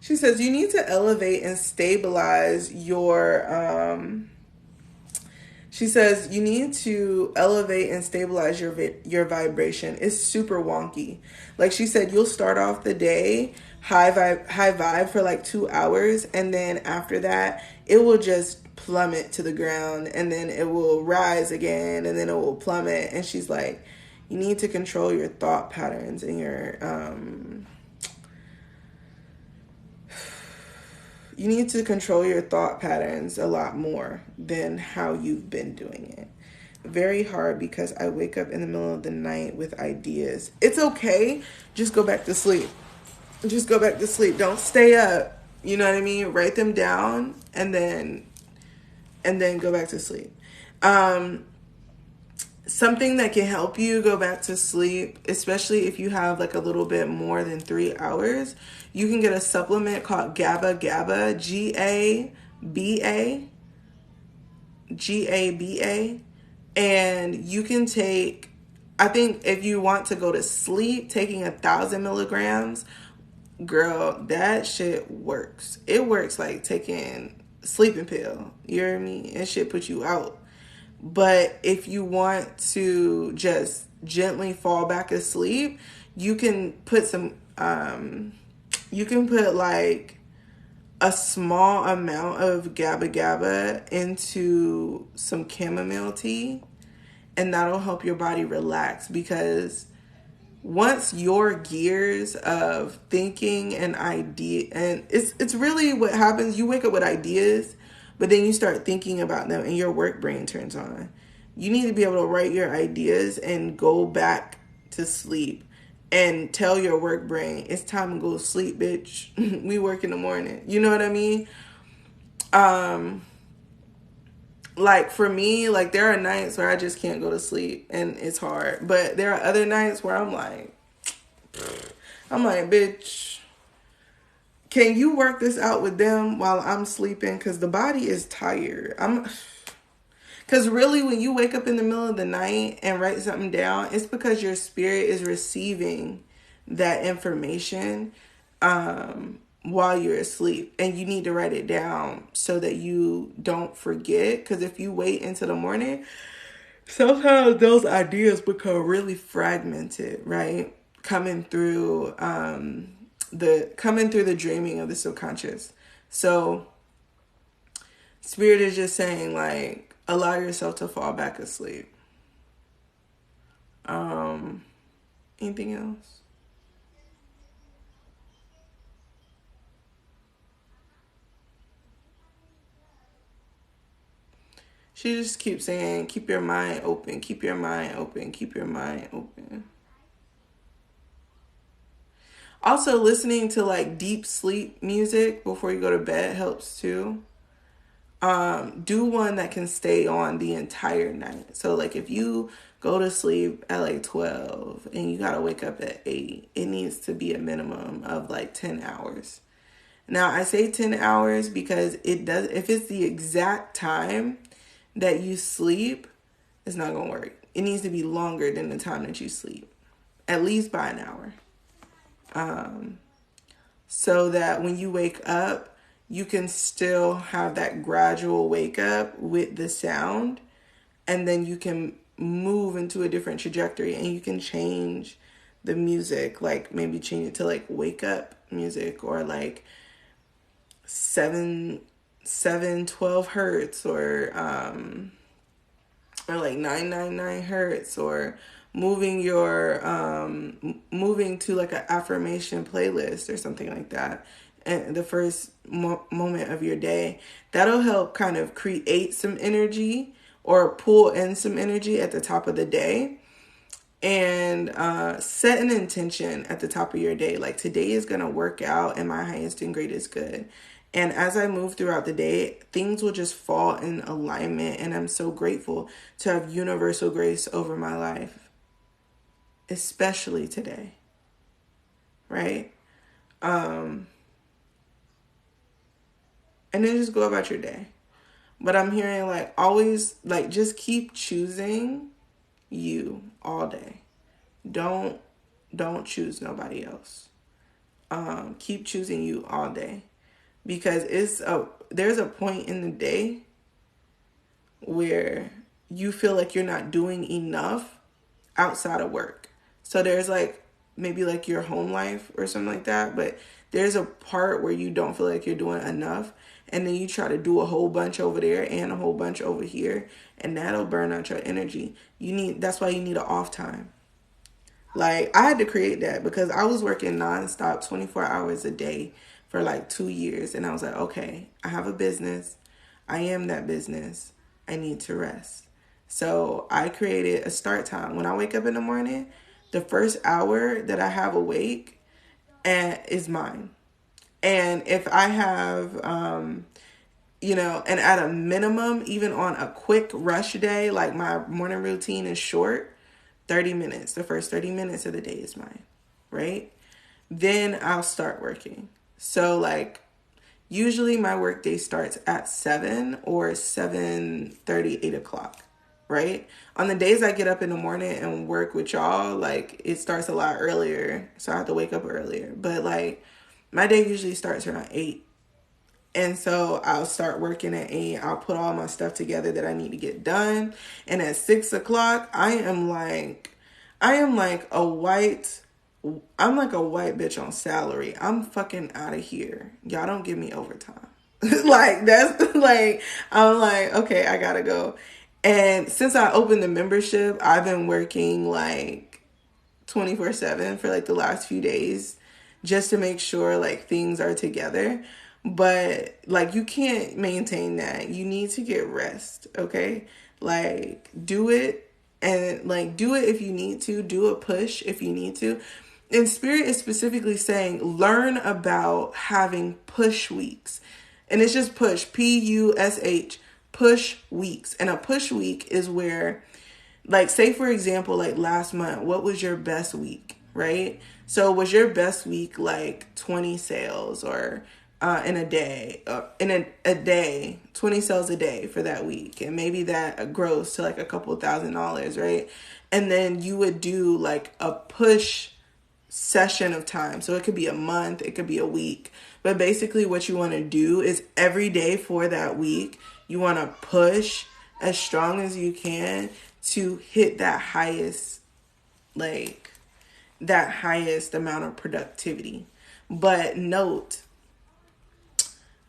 She says you need to elevate and stabilize your she says you need to elevate and stabilize your vibration. It's super wonky. Like she said, you'll start off the day high vibe for like 2 hours, and then after that, it will just plummet to the ground, and then it will rise again, and then it will plummet. And she's like, you need to control your thought patterns and your you need to control your thought patterns a lot more than how you've been doing it. Very hard because I wake up in the middle of the night with ideas. It's okay. Just go back to sleep. Just go back to sleep. Don't stay up. You know what I mean? Write them down and then go back to sleep. Something that can help you go back to sleep, especially if you have like a little bit more than 3 hours, you can get a supplement called GABA, GABA, and you can take, I think if you want to go to sleep, taking 1,000 milligrams, girl, that shit works. It works like taking a sleeping pill. You hear me? And shit put you out. But if you want to just gently fall back asleep, you can put some, you can put like a small amount of GABA into some chamomile tea, and that'll help your body relax, because once your gears of thinking and idea, and it's really what happens, you wake up with ideas, but then you start thinking about them and your work brain turns on. You need to be able to write your ideas and go back to sleep and tell your work brain, it's time to go to sleep, bitch. We work in the morning. You know what I mean? Like for me, like there are nights where I just can't go to sleep and it's hard. But there are other nights where I'm like, bitch, can you work this out with them while I'm sleeping? Because the body is tired. Because really, when you wake up in the middle of the night and write something down, it's because your spirit is receiving that information while you're asleep. And you need to write it down so that you don't forget. Because if you wait until the morning, sometimes those ideas become really fragmented, right? Coming through the dreaming of the subconscious. So spirit is just saying, like, allow yourself to fall back asleep. Anything else? She just keeps saying, keep your mind open, keep your mind open, keep your mind open. Also, listening to like deep sleep music before you go to bed helps too. Do one that can stay on the entire night. So like if you go to sleep at like 12 and you gotta wake up at 8, it needs to be a minimum of like 10 hours. Now I say 10 hours because it does, if it's the exact time that you sleep, it's not gonna work. It needs to be longer than the time that you sleep, at least by an hour. So that when you wake up, you can still have that gradual wake up with the sound, and then you can move into a different trajectory and you can change the music, like maybe change it to like wake up music, or like 712 hertz, or like 999 hertz, or moving to like an affirmation playlist or something like that, and the first moment of your day. That'll help kind of create some energy or pull in some energy at the top of the day. And set an intention at the top of your day, like today is going to work out in my highest and greatest good. And as I move throughout the day, things will just fall in alignment, and I'm so grateful to have universal grace over my life, especially today, right? And then just go about your day. But I'm hearing like always, like just keep choosing you all day. Don't choose nobody else. keep choosing you all day, because there's a point in the day where you feel like you're not doing enough outside of work. So there's like maybe like your home life or something like that, but there's a part where you don't feel like you're doing enough, and then you try to do a whole bunch over there and a whole bunch over here, and that'll burn out your energy. That's why you need an off time. Like, I had to create that because I was working nonstop 24 hours a day for like 2 years. And I was like, okay, I have a business. I am that business. I need to rest. So I created a start time. When I wake up in the morning, the first hour that I have awake is mine. And if I have, and at a minimum, even on a quick rush day, like my morning routine is short, 30 minutes. The first 30 minutes of the day is mine, right? Then I'll start working. So like usually my work day starts at 7 or 7:30, 8 o'clock, right? On the days I get up in the morning and work with y'all, like it starts a lot earlier. So I have to wake up earlier. But like my day usually starts around 8. And so I'll start working at 8. I'll put all my stuff together that I need to get done. And at 6 o'clock, I'm like a white bitch on salary. I'm fucking out of here. Y'all don't give me overtime. Like, that's like, I'm like, okay, I gotta go. And since I opened the membership, I've been working like 24/7 for like the last few days just to make sure like things are together. But like you can't maintain that. You need to get rest, okay? Like do it, and like do it if you need to, do a push if you need to. And Spirit is specifically saying learn about having push weeks. And it's just push, PUSH, push weeks. And a push week is where, like, say for example, like last month, what was your best week, right? So was your best week like 20 sales, or in a day, a day, 20 sales a day for that week? And maybe that grows to like a couple $1,000s, right? And then you would do like a push session of time. So it could be a month, it could be a week. But basically what you want to do is every day for that week, you want to push as strong as you can to hit that highest amount of productivity. But note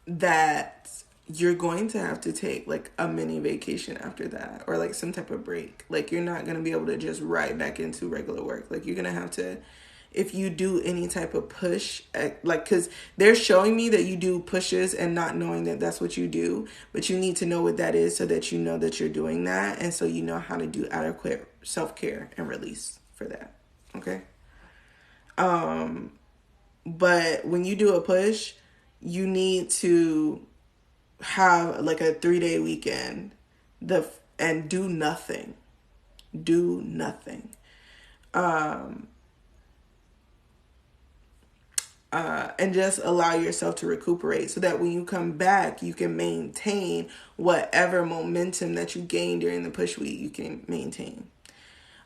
that you're going to have to take like a mini vacation after that, or like some type of break. Like you're not going to be able to just right back into regular work. Like you're going to have to, if you do any type of push, like, because they're showing me that you do pushes and not knowing that that's what you do, but you need to know what that is so that you know that you're doing that, and so you know how to do adequate self-care and release for that, okay? But when you do a push, you need to have like a 3-day weekend and do nothing. Do nothing. And just allow yourself to recuperate so that when you come back, you can maintain whatever momentum that you gained during the push week, you can maintain.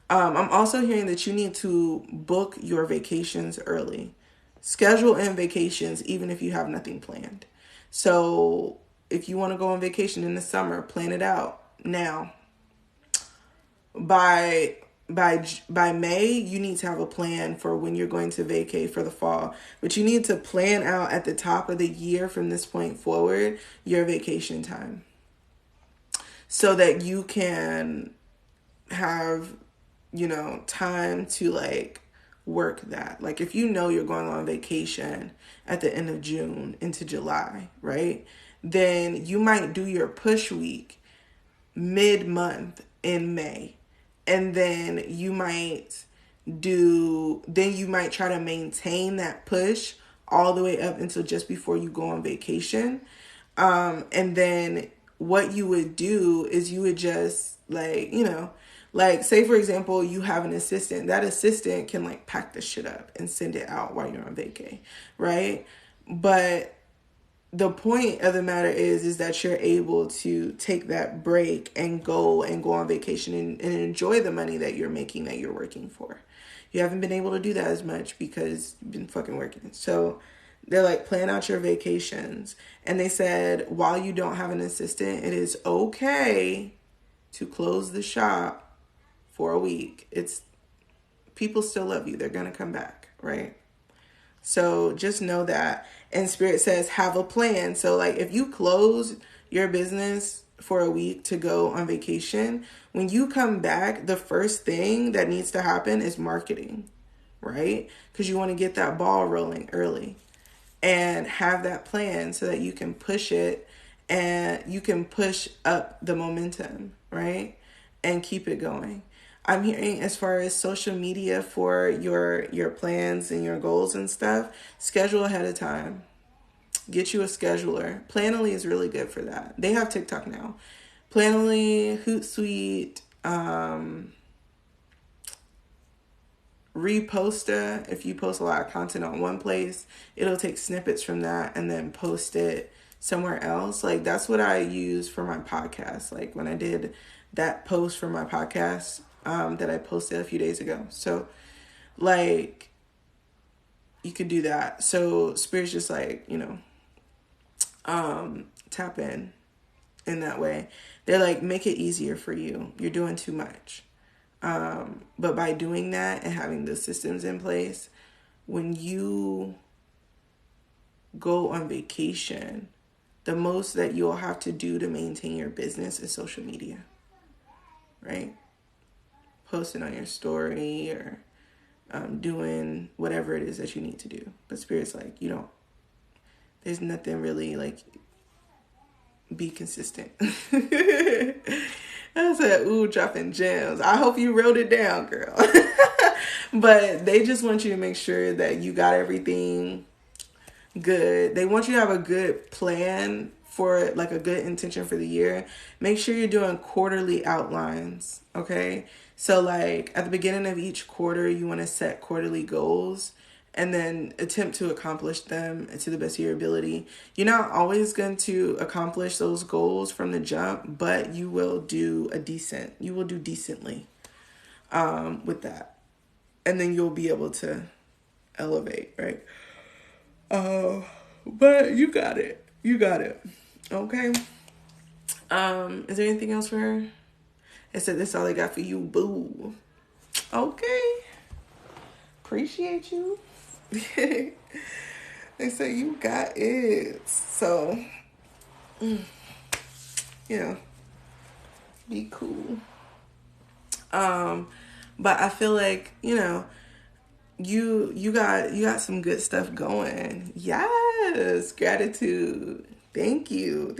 I'm also hearing that you need to book your vacations early. Schedule in vacations even if you have nothing planned. So if you want to go on vacation in the summer, plan it out now. By May, you need to have a plan for when you're going to vacate for the fall. But you need to plan out at the top of the year from this point forward your vacation time, so that you can have, time to like work that. Like if you know you're going on vacation at the end of June into July, right? Then you might do your push week mid-month in May. And then you might try to maintain that push all the way up until just before you go on vacation. And then what you would do is you would just like say for example, you have an assistant. That assistant can like pack the shit up and send it out while you're on vacay, right? But the point of the matter is that you're able to take that break and go on vacation and enjoy the money that you're making, that you're working for. You haven't been able to do that as much because you've been fucking working. So they're like, plan out your vacations. And they said, while you don't have an assistant, it is okay to close the shop for a week. People still love you. They're going to come back, right? So just know that. And Spirit says, have a plan. So like, if you close your business for a week to go on vacation, when you come back, the first thing that needs to happen is marketing, right? Because you want to get that ball rolling early and have that plan so that you can push it and you can push up the momentum, right? And keep it going. I'm hearing, as far as social media for your plans and your goals and stuff, schedule ahead of time. Get you a scheduler. Planoly is really good for that. They have TikTok now. Planoly, Hootsuite, Reposta. If you post a lot of content on one place, it'll take snippets from that and then post it somewhere else. Like, that's what I use for my podcast. Like, when I did that post for my podcast, that I posted a few days ago. So, like, you could do that. So Spirit's just like, tap in that way. They're like, make it easier for you. You're doing too much. But by doing that and having the systems in place, when you go on vacation, the most that you'll have to do to maintain your business is social media, right? Posting on your story or doing whatever it is that you need to do. But Spirit's like, there's nothing really, like, be consistent. I said, ooh, dropping gems. I hope you wrote it down, girl. But they just want you to make sure that you got everything good. They want you to have a good plan for, like, a good intention for the year. Make sure you're doing quarterly outlines, okay? So, like, at the beginning of each quarter, you want to set quarterly goals and then attempt to accomplish them to the best of your ability. You're not always going to accomplish those goals from the jump, but you will do decently with that. And then you'll be able to elevate, right? But you got it. Okay. Is there anything else for her? I said, that's all I got for you, boo. Okay. Appreciate you. They say you got it. So, be cool. But I feel like, you got some good stuff going. Yes, gratitude. Thank you.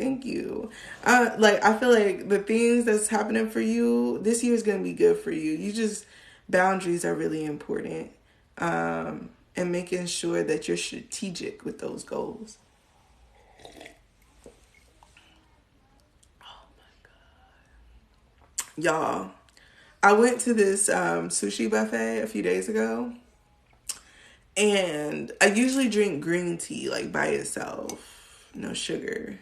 I feel like the things that's happening for you this year is gonna be good for you. Boundaries are really important. And making sure that you're strategic with those goals. Oh my God. Y'all, I went to this sushi buffet a few days ago. And I usually drink green tea, like, by itself. No sugar.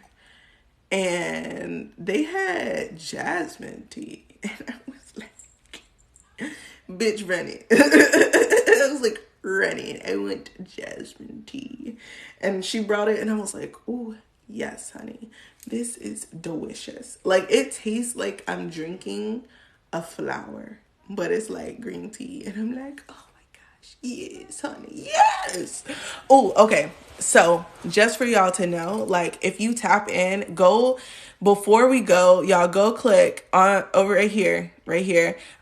And they had jasmine tea. And I was like, bitch, run it. I was like, run it. I want jasmine tea. And she brought it and I was like, ooh, yes, honey. This is delicious. Like, it tastes like I'm drinking a flower, but it's like green tea. And I'm like, oh. Yes, honey. Yes. Oh, okay. So just for y'all to know, like, if you tap in, before we go, y'all go click on over right here.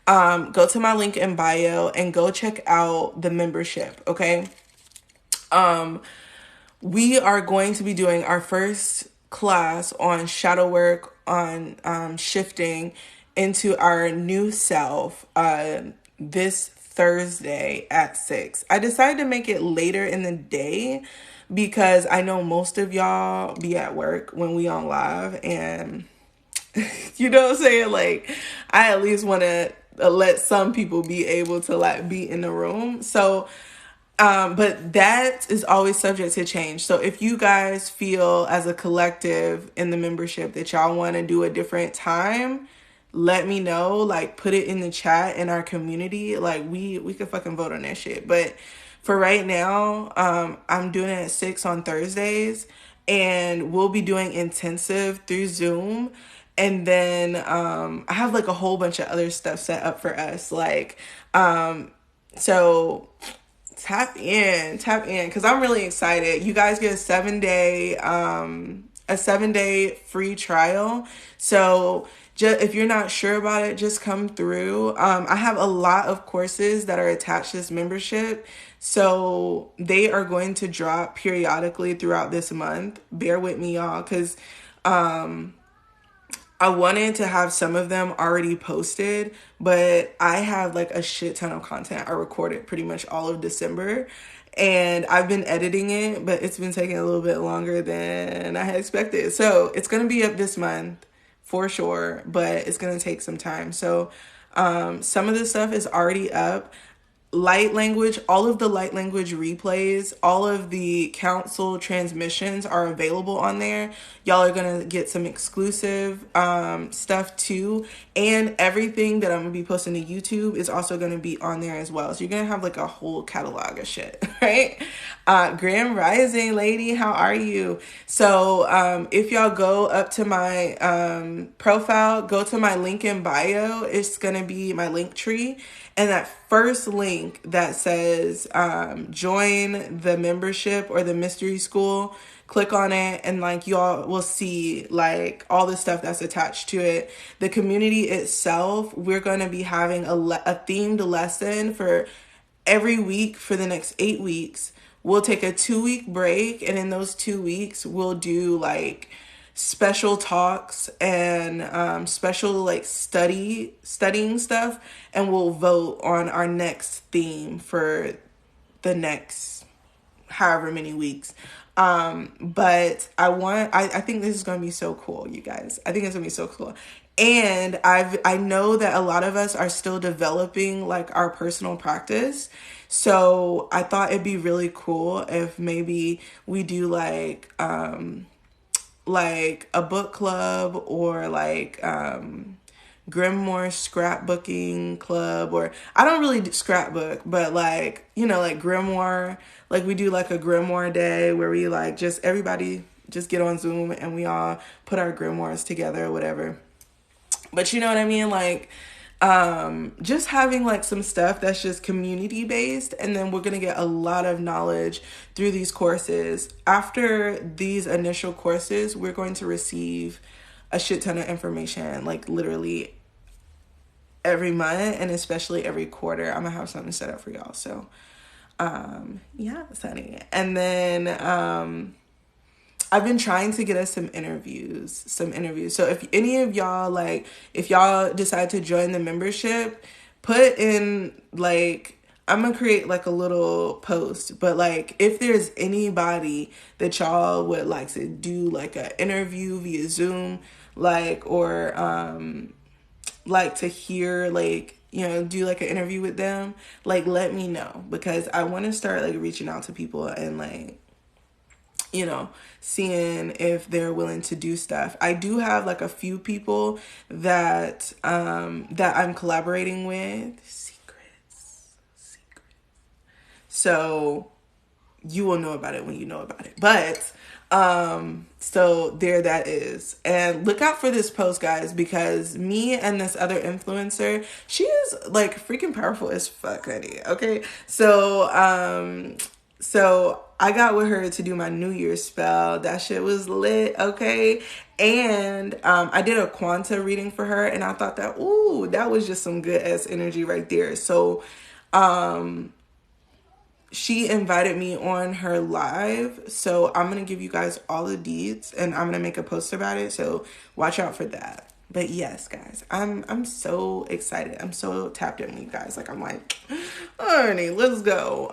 Go to my link in bio and go check out the membership. Okay. We are going to be doing our first class on shadow work, on shifting into our new self, this Thursday at 6. I decided to make it later in the day because I know most of y'all be at work when we on live, and you know what I'm saying? Like, I at least want to let some people be able to, like, be in the room. So But that is always subject to change. So if you guys feel as a collective in the membership that y'all want to do a different time, let me know. Like, put it in the chat in our community. Like, we could fucking vote on that shit. But for right now, I'm doing it at 6 on Thursdays, and we'll be doing intensive through Zoom. And then I have like a whole bunch of other stuff set up for us. Like, so tap in, because I'm really excited. You guys get a 7-day free trial. So just if you're not sure about it, just come through. I have a lot of courses that are attached to this membership, so they are going to drop periodically throughout this month. Bear with me, y'all, because I wanted to have some of them already posted, but I have like a shit ton of content. I recorded pretty much all of December, and I've been editing it, but it's been taking a little bit longer than I had expected. So it's going to be up this month for sure, but it's going to take some time. So some of the stuff is already up. Light language, all of the light language replays, all of the council transmissions are available on there. Y'all are gonna get some exclusive stuff too, and everything that I'm gonna be posting to YouTube is also gonna be on there as well. So you're gonna have like a whole catalog of shit, right? Grand Rising lady, how are you? So if y'all go up to my profile, go to my link in bio. It's gonna be my link tree. And that first link that says join the membership or the mystery school, click on it, and like y'all will see like all the stuff that's attached to it. The community itself, we're going to be having a themed lesson for every week for the next 8 weeks. We'll take a 2-week break, and in those 2 weeks we'll do like special talks and special like studying stuff, and we'll vote on our next theme for the next however many weeks. But I think this is gonna be so cool, you guys. I think it's gonna be so cool. And I know that a lot of us are still developing like our personal practice. So I thought it'd be really cool if maybe we do like a book club, or like grimoire scrapbooking club, or I don't really do scrapbook, but like, you know, like grimoire, like we do like a grimoire day where we like just everybody just get on Zoom and we all put our grimoires together or whatever. But you know what I mean? Like just having like some stuff that's just community based, and then we're going to get a lot of knowledge through these courses. After these initial courses, we're going to receive a shit ton of information, like literally every month, and especially every quarter. I'm gonna have something set up for y'all. So yeah, Sunny. And then I've been trying to get us some interviews. So if any of y'all, like, if y'all decide to join the membership, put in, like, I'm going to create, like, a little post. But, like, if there's anybody that y'all would like to do, like, an interview via Zoom, like, or, like, to hear, like, you know, do, like, an interview with them, like, let me know. Because I want to start, like, reaching out to people and, like, you know, seeing if they're willing to do stuff. I do have like a few people that that I'm collaborating with. Secrets. So you will know about it when you know about it. But so there that is. And look out for this post, guys, because me and this other influencer, she is like freaking powerful as fuck, honey. Okay. So I got with her to do my New Year's spell. That shit was lit, okay? And I did a Quanta reading for her, and I thought that, ooh, that was just some good ass energy right there. So she invited me on her live. So I'm going to give you guys all the deets, and I'm going to make a post about it. So watch out for that. But yes, guys, I'm so excited. I'm so tapped in with you guys. Like, I'm like, honey, let's go.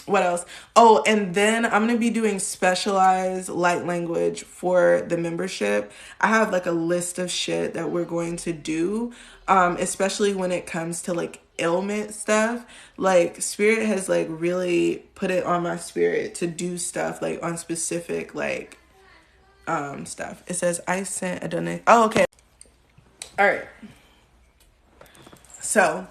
what else? Oh, and then I'm going to be doing specialized light language for the membership. I have like a list of shit that we're going to do, especially when it comes to like ailment stuff. Like spirit has like really put it on my spirit to do stuff like on specific like stuff. It says I sent a donation. Oh, okay. All right. So,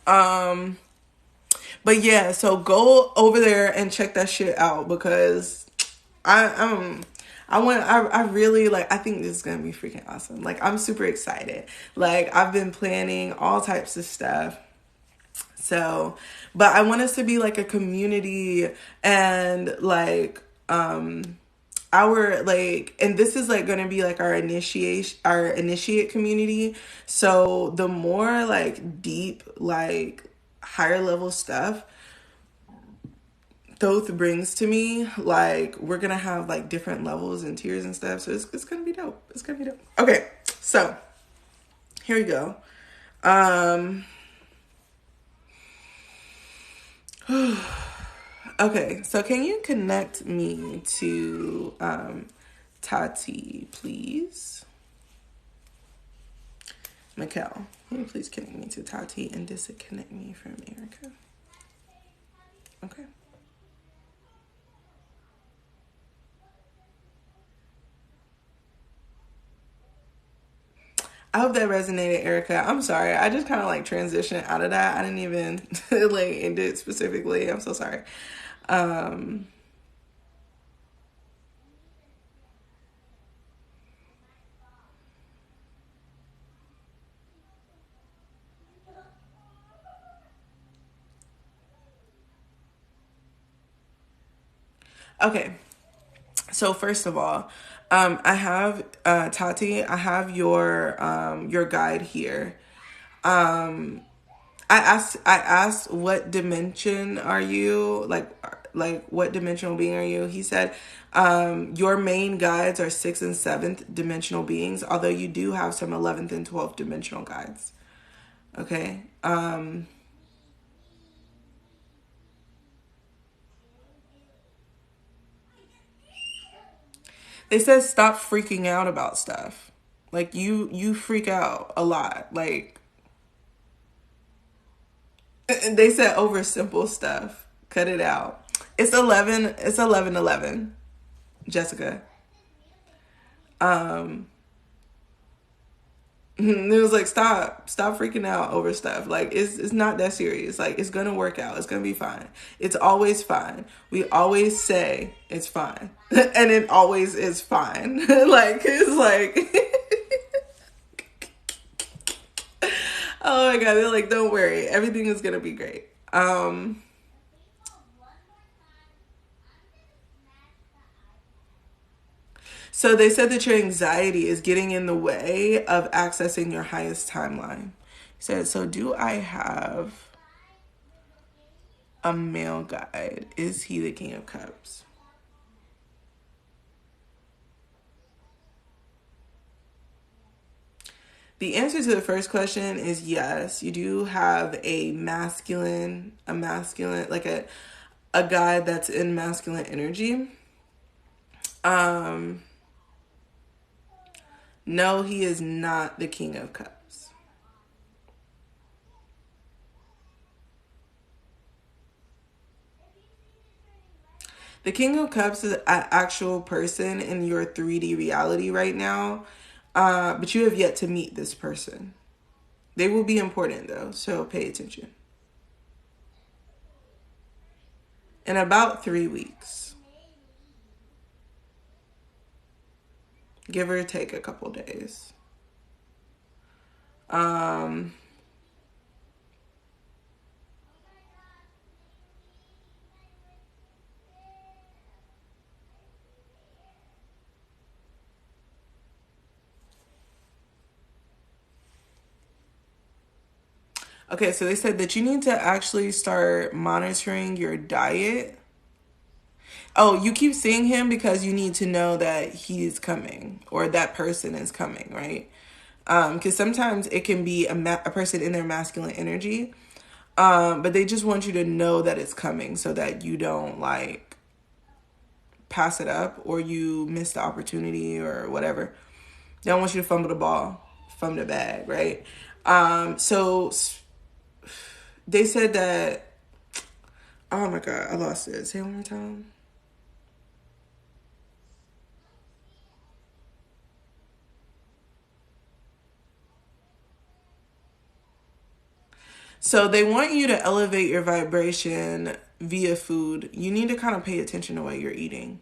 but yeah, so go over there and check that shit out because I really like, I think this is gonna be freaking awesome. Like I'm super excited. Like I've been planning all types of stuff. So, but I want us to be like a community and like our like, and this is like gonna be like our initiate community. So the more like deep like higher level stuff Thoth brings to me, like we're gonna have like different levels and tiers and stuff, so it's gonna be dope. It's gonna be dope. Okay, so here we go. Okay, so can you connect me to Tati, please? Mikkel, can you please connect me to Tati and disconnect me from Erica? Okay. I hope that resonated, Erica. I'm sorry. I just kind of like transitioned out of that. I didn't even like end it specifically. I'm so sorry. Okay. So first of all, I have Tati. I have your guide here. I asked what dimension are you, like what dimensional being are you? He said your main guides are 6th and 7th dimensional beings, although you do have some 11th and 12th dimensional guides. Okay. They said stop freaking out about stuff. Like you freak out a lot. Like they said over simple stuff. Cut it out. It's 11. It's 11:11. Jessica. It was like stop freaking out over stuff. Like it's not that serious. Like it's gonna work out. It's gonna be fine. It's always fine. We always say it's fine, and it always is fine. Like it's like, oh my god, they're like, don't worry, everything is gonna be great. So they said that your anxiety is getting in the way of accessing your highest timeline. He said, so do I have a male guide? Is he the King of Cups? The answer to the first question is yes. You do have a masculine, like a guy that's in masculine energy. No, he is not the King of Cups. The King of Cups is an actual person in your 3D reality right now, but you have yet to meet this person. They will be important though, so pay attention. In about 3 weeks. Give or take a couple days. Okay, so they said that you need to actually start monitoring your diet. Oh, you keep seeing him because you need to know that he's coming or that person is coming, right? Because sometimes it can be a person in their masculine energy. But they just want you to know that it's coming so that you don't like pass it up or you miss the opportunity or whatever. They don't want you to fumble the ball, fumble the bag, right? So they said that, oh my God, I lost it. Say it one more time. So they want you to elevate your vibration via food. You need to kind of pay attention to what you're eating.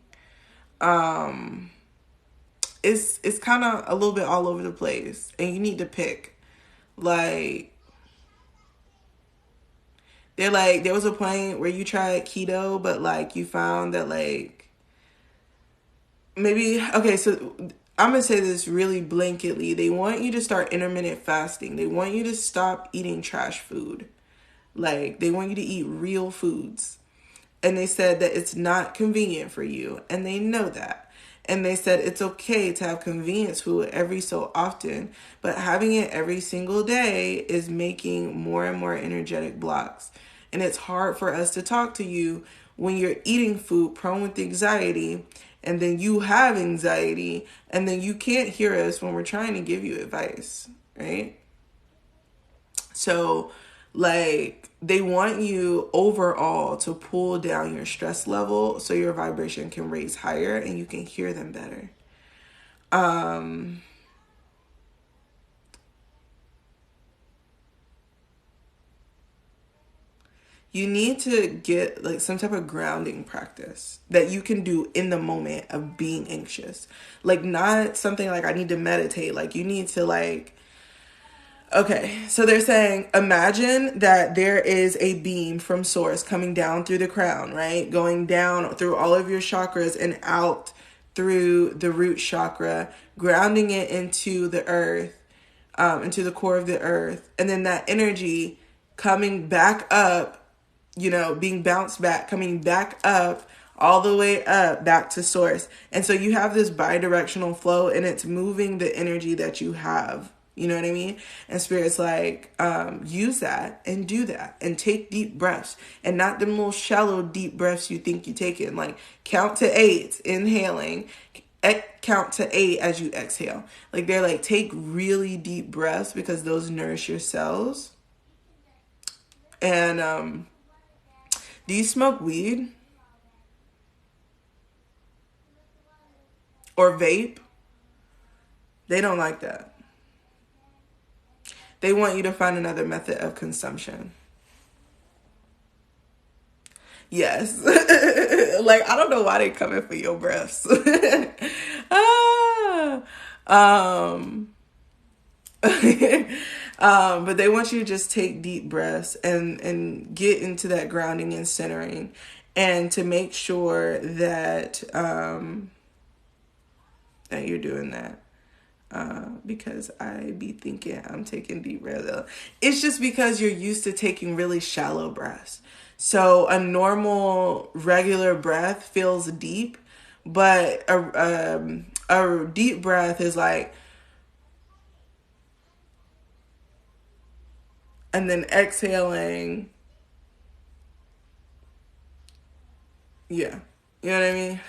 It's kind of a little bit all over the place, and you need to pick. Like, they're like, there was a point where you tried keto, but like you found that like maybe, okay, so I'm gonna say this really blanketly. They want you to start intermittent fasting. They want you to stop eating trash food. Like, they want you to eat real foods. And they said that it's not convenient for you, and they know that. And they said it's okay to have convenience food every so often, but having it every single day is making more and more energetic blocks. And it's hard for us to talk to you when you're eating food prone with anxiety, and then you have anxiety, and then you can't hear us when we're trying to give you advice, right? So, like, they want you overall to pull down your stress level so your vibration can raise higher and you can hear them better. You need to get like some type of grounding practice that you can do in the moment of being anxious. Like, not something like I need to meditate. Like, you need to like, okay, so they're saying, imagine that there is a beam from source coming down through the crown, right? Going down through all of your chakras and out through the root chakra, grounding it into the earth, into the core of the earth. And then that energy coming back up, being bounced back, coming back up, all the way up back to source. And so you have this bi-directional flow, and it's moving the energy that you have. You know what I mean? And Spirit's like, use that and do that and take deep breaths, and not them little shallow deep breaths you think you take in. Like, count to 8, inhaling, count to 8 as you exhale. Like, they're like, take really deep breaths because those nourish your cells. And do you smoke weed or vape? They don't like that. They want you to find another method of consumption. Yes. Like, I don't know why they coming for your breaths. ah. But they want you to just take deep breaths and get into that grounding and centering, and to make sure that that you're doing that. Because I be thinking I'm taking deep breaths. It's just because you're used to taking really shallow breaths. So a normal, regular breath feels deep, but a deep breath is like, and then exhaling. Yeah. You know what I mean?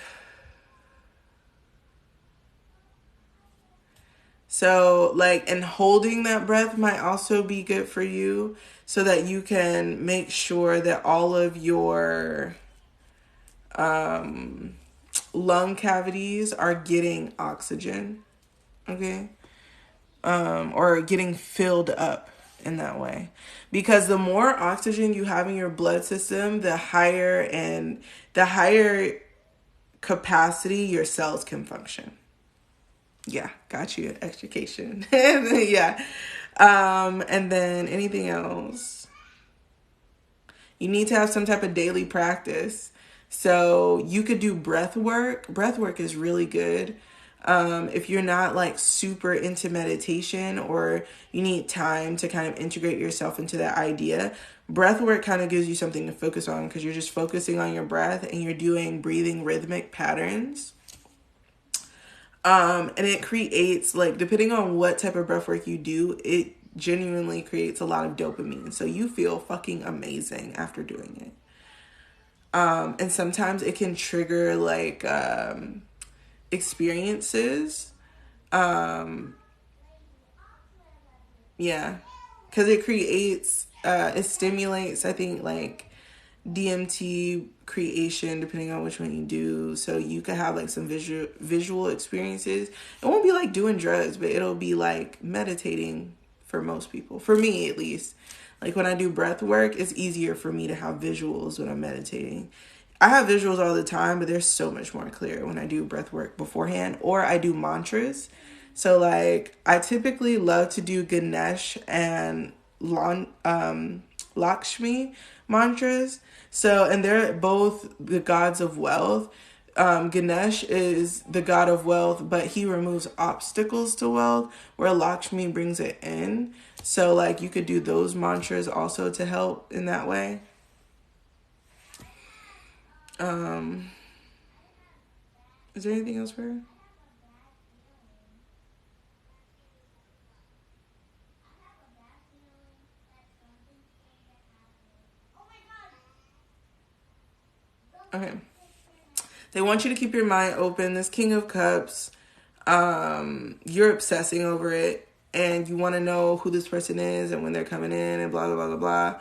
So, like, and holding that breath might also be good for you so that you can make sure that all of your lung cavities are getting oxygen, okay? Or getting filled up in that way. Because the more oxygen you have in your blood system, the higher capacity your cells can function. Yeah, got you. Education. Yeah. And then anything else? You need to have some type of daily practice. So you could do breath work. Breath work is really good. If you're not like super into meditation, or you need time to kind of integrate yourself into that idea, breath work kind of gives you something to focus on, because you're just focusing on your breath and you're doing breathing rhythmic patterns. And it creates, like, depending on what type of breath work you do, it genuinely creates a lot of dopamine. So you feel fucking amazing after doing it. And sometimes it can trigger like experiences. Yeah. Because it creates, it stimulates, I think, like DMT creation, depending on which one you do. So you could have like some visual experiences. It won't be like doing drugs, but it'll be like meditating for most people. For me, at least. Like when I do breath work, it's easier for me to have visuals when I'm meditating. I have visuals all the time, but they're so much more clear when I do breath work beforehand, or I do mantras. So like I typically love to do Ganesh and Lakshmi mantras. So, and they're both the gods of wealth. Ganesh is the god of wealth, but he removes obstacles to wealth, where Lakshmi brings it in. So like you could do those mantras also to help in that way. Is there anything else for her? Okay. They want you to keep your mind open. This King of Cups, you're obsessing over it and you want to know who this person is and when they're coming in and blah, blah, blah, blah, blah.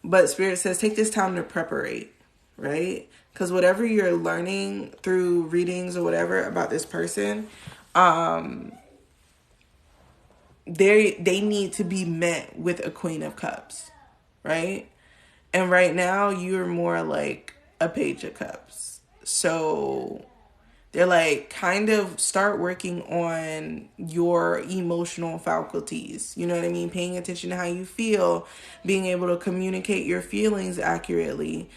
But Spirit says take this time to preparate, right? Because whatever you're learning through readings or whatever about this person, they need to be met with a Queen of Cups, right? And right now you're more like a Page of Cups. So they're like, kind of start working on your emotional faculties. You know what I mean? Paying attention to how you feel, being able to communicate your feelings accurately,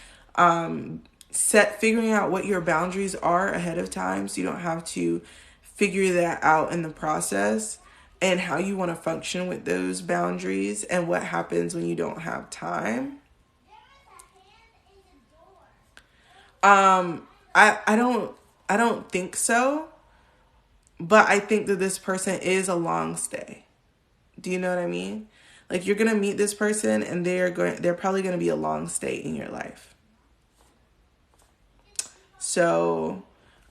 figuring out what your boundaries are ahead of time so you don't have to figure that out in the process, and how you want to function with those boundaries and what happens when you don't have time. I don't think so, but I think that this person is a long stay. Do you know what I mean? Like you're going to meet this person and they're probably going to be a long stay in your life. So,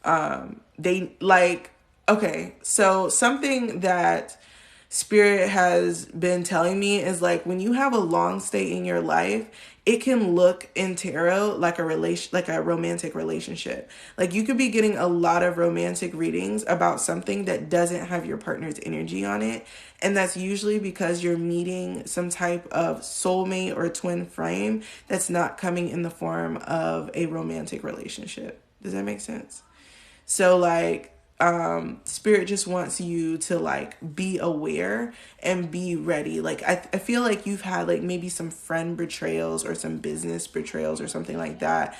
they like, okay, so something that Spirit has been telling me is like when you have a long stay in your life, it can look in tarot like a romantic relationship. Like you could be getting a lot of romantic readings about something that doesn't have your partner's energy on it, and that's usually because you're meeting some type of soulmate or twin flame that's not coming in the form of a romantic relationship. Does that make sense? So like Spirit just wants you to like be aware and be ready. Like I feel like you've had like maybe some friend betrayals or some business betrayals or something like that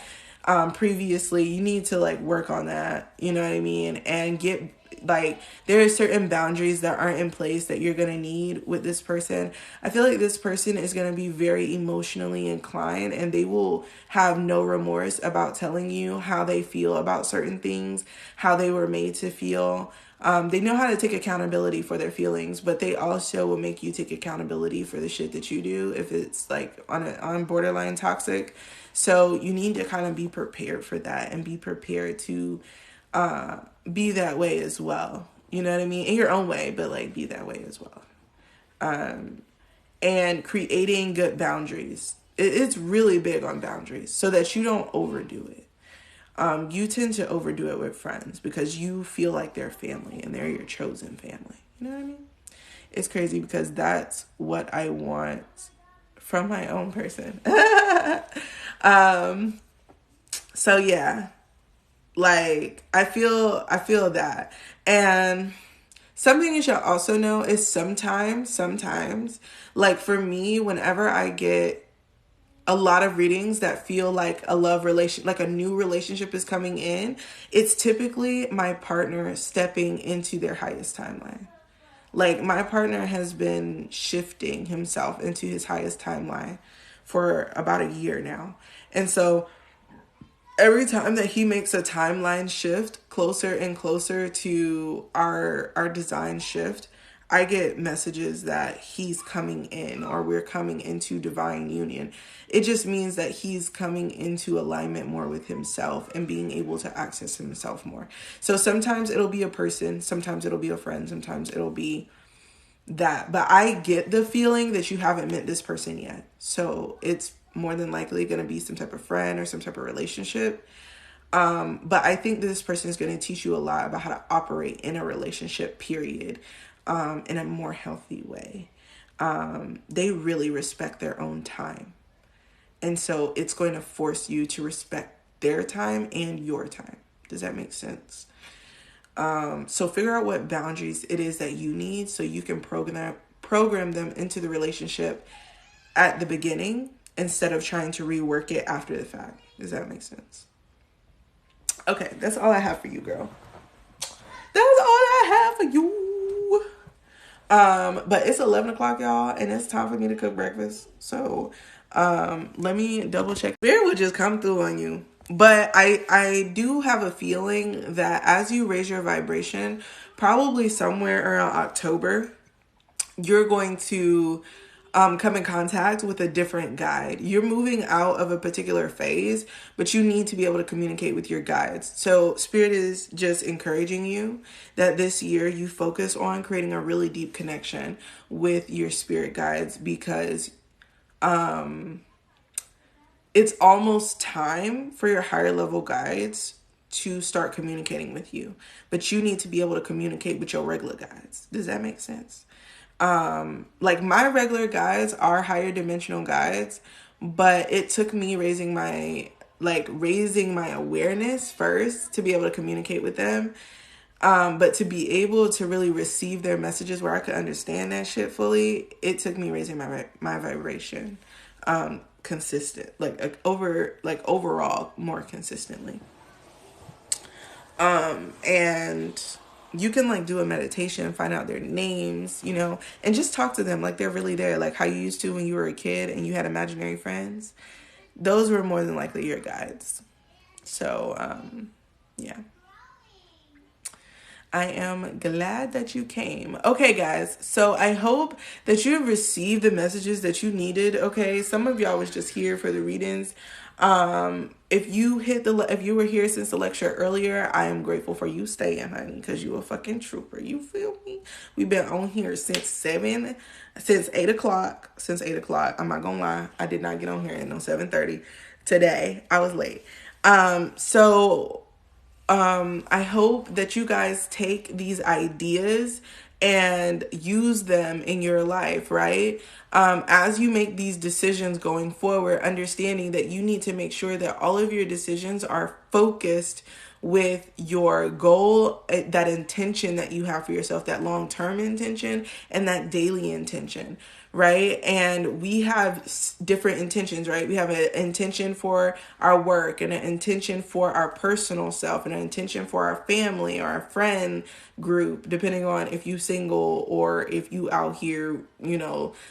previously. You need to like work on that, you know what I mean, and get like there are certain boundaries that aren't in place that you're gonna need with this person. I feel like this person is gonna be very emotionally inclined and they will have no remorse about telling you how they feel about certain things, how they were made to feel. They know how to take accountability for their feelings, but they also will make you take accountability for the shit that you do if it's like on borderline toxic. So you need to kind of be prepared for that and be prepared to be that way as well. You know what I mean? In your own way, but like be that way as well. And creating good boundaries. It's really big on boundaries so that you don't overdo it. You tend to overdo it with friends because you feel like they're family and they're your chosen family. You know what I mean? It's crazy because that's what I want from my own person. So yeah, like I feel that. And something you should also know is sometimes, like for me, whenever I get a lot of readings that feel like a love relation, like a new relationship is coming in, it's typically my partner stepping into their highest timeline. Like my partner has been shifting himself into his highest timeline for about a year now. And so every time that he makes a timeline shift closer and closer to our design shift, I get messages that he's coming in or we're coming into divine union. It just means that he's coming into alignment more with himself and being able to access himself more. So sometimes it'll be a person, sometimes it'll be a friend, sometimes it'll be that. But I get the feeling that you haven't met this person yet. So it's more than likely going to be some type of friend or some type of relationship. But I think this person is going to teach you a lot about how to operate in a relationship, period, in a more healthy way. They really respect their own time. And so it's going to force you to respect their time and your time. Does that make sense? So figure out what boundaries it is that you need so you can program them into the relationship at the beginning instead of trying to rework it after the fact. Does that make sense? Okay, that's all I have for you, girl. That's all I have for you. But it's 11 o'clock, y'all, and it's time for me to cook breakfast. So let me double check. Spirit would just come through on you. But I do have a feeling that as you raise your vibration, probably somewhere around October, you're going to come in contact with a different guide. You're moving out of a particular phase, but you need to be able to communicate with your guides. So Spirit is just encouraging you that this year you focus on creating a really deep connection with your spirit guides, because it's almost time for your higher level guides to start communicating with you. But you need to be able to communicate with your regular guides. Does that make sense? Like my regular guides are higher dimensional guides, but it took me raising my awareness first to be able to communicate with them. But to be able to really receive their messages where I could understand that shit fully, it took me raising my vibration, overall more consistently. And you can do a meditation, find out their names, and just talk to them like they're really there, like how you used to when you were a kid and you had imaginary friends. Those were more than likely your guides. So, yeah. I am glad that you came. Okay, guys. So I hope that you have received the messages that you needed. Okay. Some of y'all was just here for the readings. If you were here since the lecture earlier, I am grateful for you staying, honey, because you a fucking trooper. You feel me? We've been on here since 8 o'clock. Since 8 o'clock. I'm not gonna lie. I did not get on here at 7:30 today. I was late. I hope that you guys take these ideas and use them in your life, right? As you make these decisions going forward, understanding that you need to make sure that all of your decisions are focused with your goal, that intention that you have for yourself, that long-term intention and that daily intention, right? And we have different intentions, right? We have an intention for our work and an intention for our personal self and an intention for our family or our friend group, depending on if you single or if you out here,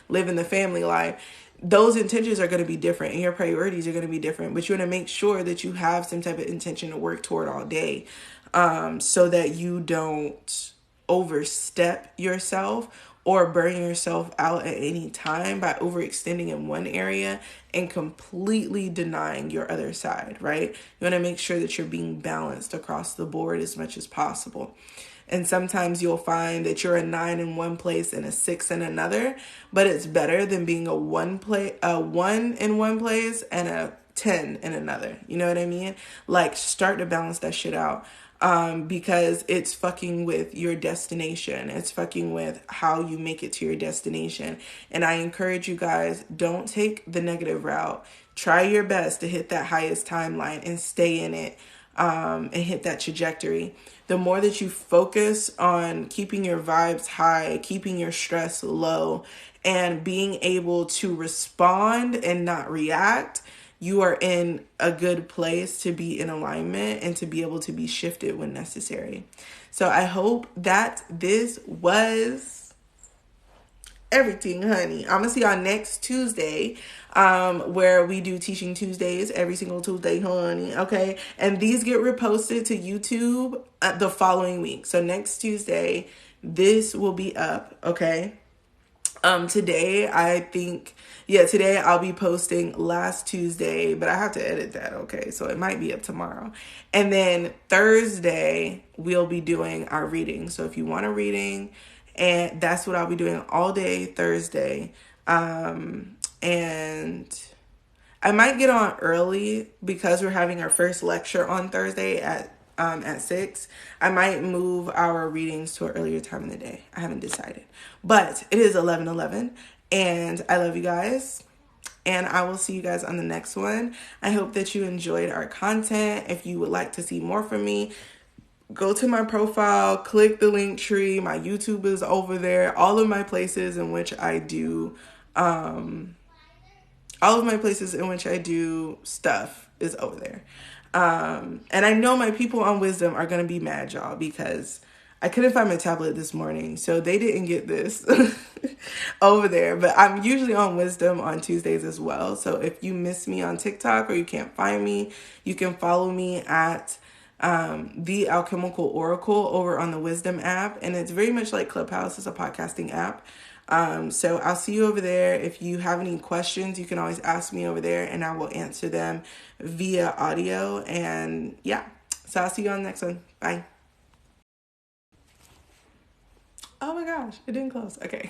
living the family life. Those intentions are going to be different and your priorities are going to be different, but you want to make sure that you have some type of intention to work toward all day, so that you don't overstep yourself or burn yourself out at any time by overextending in one area and completely denying your other side, right? You want to make sure that you're being balanced across the board as much as possible. And sometimes you'll find that you're a 9 in one place and a 6 in another, but it's better than being a 1 in one place and a 10 in another. You know what I mean? Start to balance that shit out. Because it's fucking with your destination. It's fucking with how you make it to your destination. And I encourage you guys, don't take the negative route. Try your best to hit that highest timeline and stay in it, and hit that trajectory. The more that you focus on keeping your vibes high, keeping your stress low, and being able to respond and not react, you are in a good place to be in alignment and to be able to be shifted when necessary. So I hope that this was everything, honey. I'm gonna see y'all next Tuesday, where we do Teaching Tuesdays every single Tuesday, honey. Okay, and these get reposted to YouTube the following week. So next Tuesday, this will be up, okay? Today, I think, yeah, today I'll be posting last Tuesday, but I have to edit that, okay? So it might be up tomorrow. And then Thursday, we'll be doing our reading. So if you want a reading, and that's what I'll be doing all day Thursday. And I might get on early because we're having our first lecture on Thursday at 6. I might move our readings to an earlier time in the day. I haven't decided. But it is 11:11 and I love you guys. And I will see you guys on the next one. I hope that you enjoyed our content. If you would like to see more from me, go to my profile, click the link tree. My YouTube is over there. All of my places in which I do stuff is over there. And I know my people on Wisdom are going to be mad, y'all, because I couldn't find my tablet this morning, so they didn't get this over there. But I'm usually on Wisdom on Tuesdays as well. So if you miss me on TikTok or you can't find me, you can follow me at The Alchemical Oracle over on the Wisdom app. And it's very much like Clubhouse. It's a podcasting app. So I'll see you over there. If you have any questions, you can always ask me over there and I will answer them via audio. And yeah, so I'll see you on the next one. Bye. Oh my gosh, it didn't close. Okay.